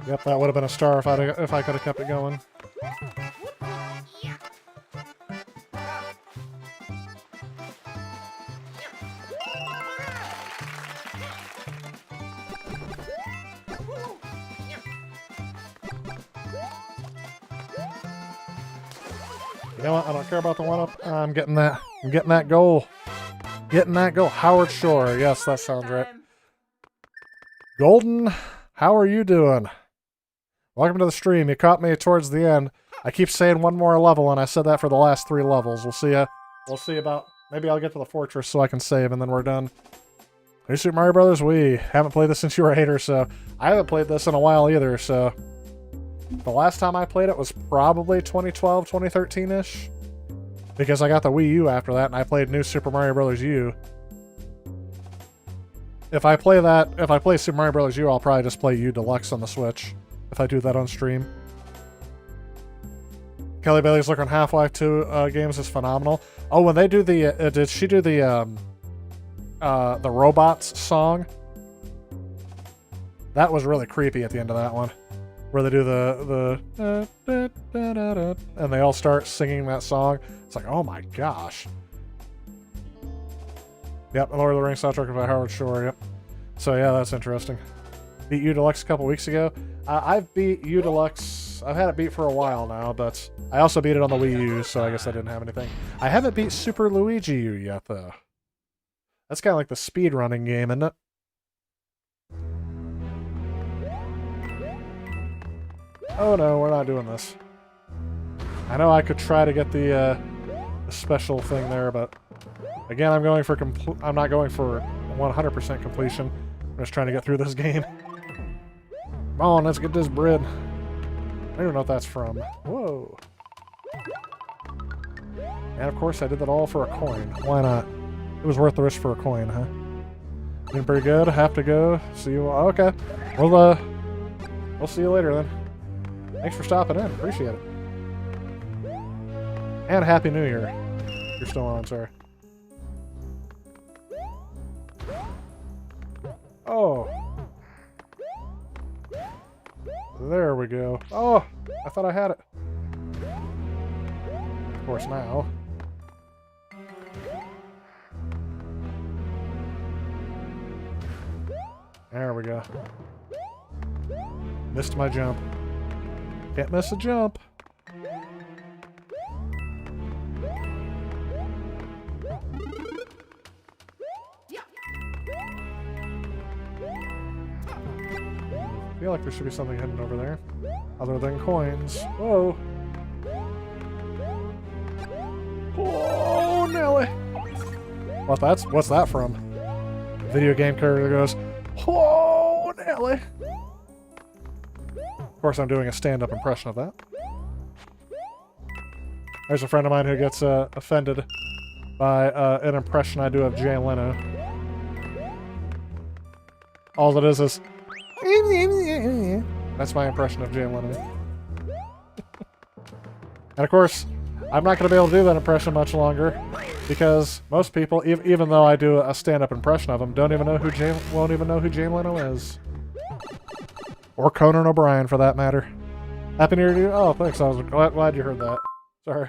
Yep, that would have been a star if I could have kept it going. You know what? I don't care about the one-up. I'm getting that. I'm getting that goal. Getting that goal. Howard Shore. Yes, that sounds right. Golden, how are you doing? Welcome to the stream. You caught me towards the end. I keep saying one more level, and I said that for the last 3 levels. We'll see ya. We'll see about... Maybe I'll get to the fortress so I can save, and then we're done. New Super Mario Brothers Wii. Haven't played this since you were 8 or so. I haven't played this in a while either, so... The last time I played it was probably 2012, 2013-ish. Because I got the Wii U after that, and I played New Super Mario Bros. U. If I play Super Mario Bros. U, I'll probably just play U Deluxe on the Switch. If I do that on stream. Kelly Bailey's looking Half-Life 2 games is phenomenal. Oh, when they do the... did she do the Robots song? That was really creepy at the end of that one. Where they do the and they all start singing that song. It's like, oh my gosh. Yep, Lord of the Rings soundtrack by Howard Shore, yep. So yeah, that's interesting. Beat U Deluxe a couple weeks ago. I've beat U Deluxe, I've had it beat for a while now, but I also beat it on the Wii U, so I guess I didn't have anything. I haven't beat Super Luigi U yet, though. That's kind of like the speedrunning game, isn't it? Oh no, we're not doing this. I know I could try to get the special thing there, but again, I'm going for I'm not going for 100% completion. I'm just trying to get through this game. Come on, let's get this bread. I don't know what that's from. Whoa. And of course, I did that all for a coin. Why not? It was worth the risk for a coin, huh? Doing pretty good. Have to go. See you. Okay. We'll see you later then. Thanks for stopping in. Appreciate it. And Happy New Year. You're still on, sorry. Oh. There we go. Oh, I thought I had it. Of course now. There we go. Missed my jump. Can't miss a jump. I feel like there should be something hidden over there. Other than coins. Whoa. Oh, Nelly. What's that from? Video game character goes, oh, Nelly. Of course, I'm doing a stand-up impression of that. There's a friend of mine who gets offended by an impression I do of Jay Leno. All it is that's my impression of Jay Leno. And of course, I'm not going to be able to do that impression much longer because most people, even though I do a stand-up impression of him, won't even know who Jay Leno is. Or Conan O'Brien, for that matter. Happy New Year to you. Oh, thanks. I was glad you heard that. Sorry.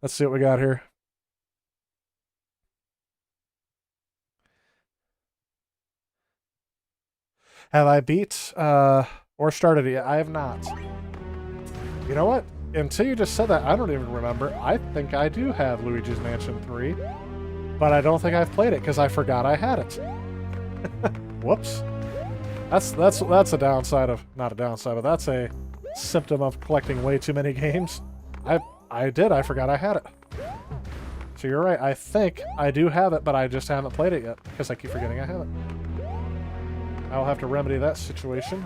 Let's see what we got here. Have I beat or started it? I have not. You know what? Until you just said that, I don't even remember. I think I do have Luigi's Mansion 3, but I don't think I've played it because I forgot I had it. Whoops. That's a downside of, not a downside, but that's a symptom of collecting way too many games. I did. I forgot I had it. So you're right. I think I do have it, but I just haven't played it yet because I keep forgetting I have it. I'll have to remedy that situation.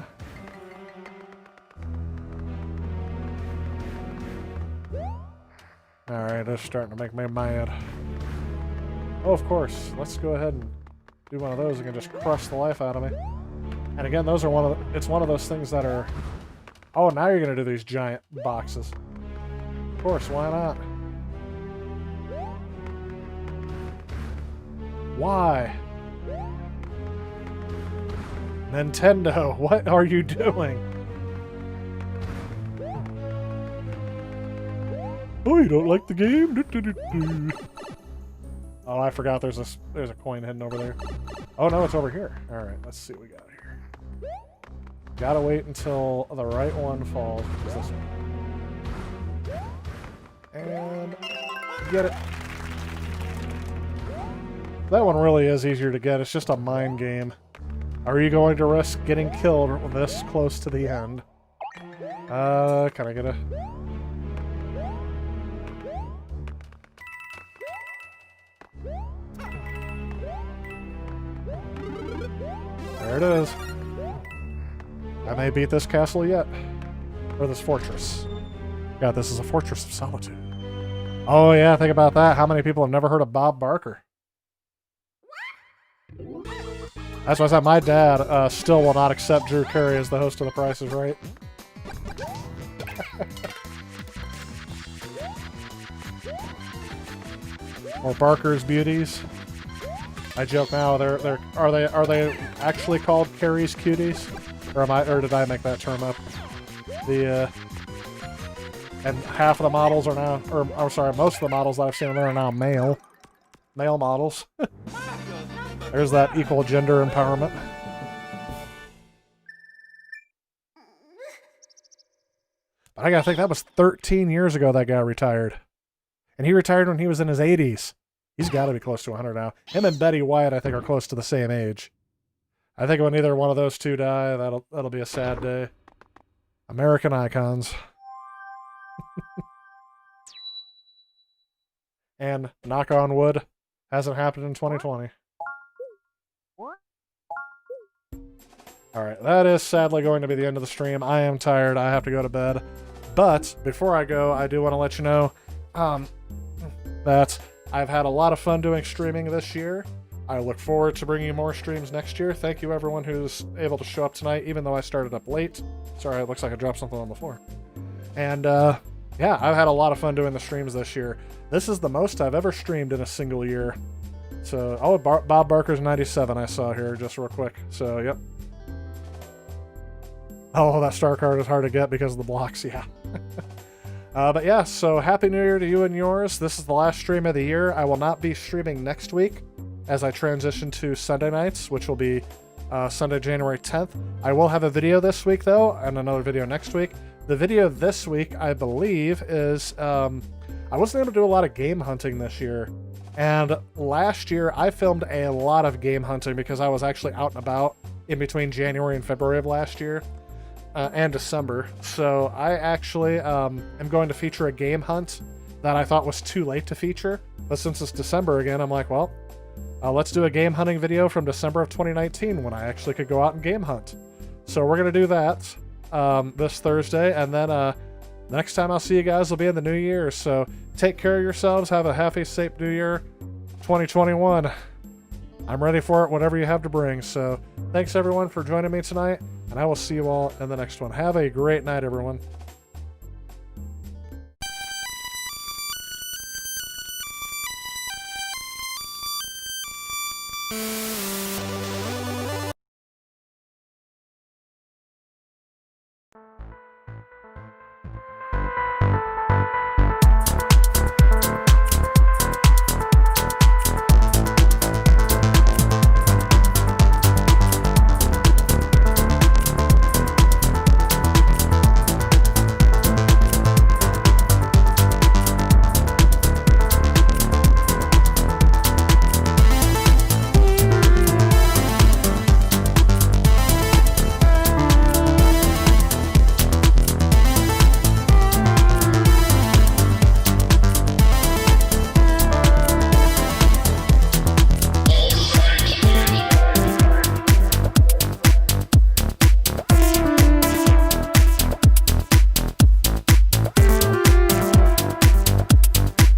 Alright, that's starting to make me mad. Oh, of course. Let's go ahead and do one of those and can just crush the life out of me. And again, those are it's one of those things that are... Oh, now you're going to do these giant boxes. Of course, why not? Why? Nintendo, what are you doing? Oh, you don't like the game? Oh, I forgot there's a coin hidden over there. Oh no, it's over here. Alright, let's see what we got here. Gotta wait until the right one falls, which is this one. And get it. That one really is easier to get. It's just a mind game. Are you going to risk getting killed this close to the end? Can I get a... There it is. I may beat this castle yet. Or this fortress. God, this is a fortress of solitude. Oh yeah, think about that. How many people have never heard of Bob Barker? That's why I said my dad still will not accept Drew Carey as the host of The Price is Right. Or Barker's Beauties. I joke now. Are they actually called Carey's Cuties, or did I make that term up? And half of the models are now, or I'm sorry, most of the models that I've seen there are now male models. There's that equal gender empowerment. But I gotta think that was 13 years ago that guy retired. And he retired when he was in his 80s. He's got to be close to 100 now. Him and Betty White, I think, are close to the same age. I think when either one of those two die, that'll be a sad day. American icons. And knock on wood, hasn't happened in 2020. Alright, that is sadly going to be the end of the stream. I am tired. I have to go to bed. But before I go, I do want to let you know that I've had a lot of fun doing streaming this year. I look forward to bringing you more streams next year. Thank you everyone who's able to show up tonight, even though I started up late. Sorry, it looks like I dropped something on the floor. And yeah, I've had a lot of fun doing the streams this year. This is the most I've ever streamed in a single year. So, oh, Bob Barker's 97 I saw here just real quick. So, yep. Oh, that star card is hard to get because of the blocks, yeah. But yeah, so Happy New Year to you and yours. This is the last stream of the year. I will not be streaming next week as I transition to Sunday nights, which will be Sunday, January 10th. I will have a video this week, though, and another video next week. The video this week, I believe, is... I wasn't able to do a lot of game hunting this year. And last year, I filmed a lot of game hunting because I was actually out and about in between January and February of last year. And December. So I actually am going to feature a game hunt that I thought was too late to feature. But since it's December again, I'm like, well, let's do a game hunting video from December of 2019 when I actually could go out and game hunt. So we're going to do that this Thursday. And then next time I'll see you guys will be in the new year. So take care of yourselves. Have a happy, safe new year 2021. I'm ready for it, whatever you have to bring. So thanks everyone for joining me tonight. And I will see you all in the next one. Have a great night, everyone.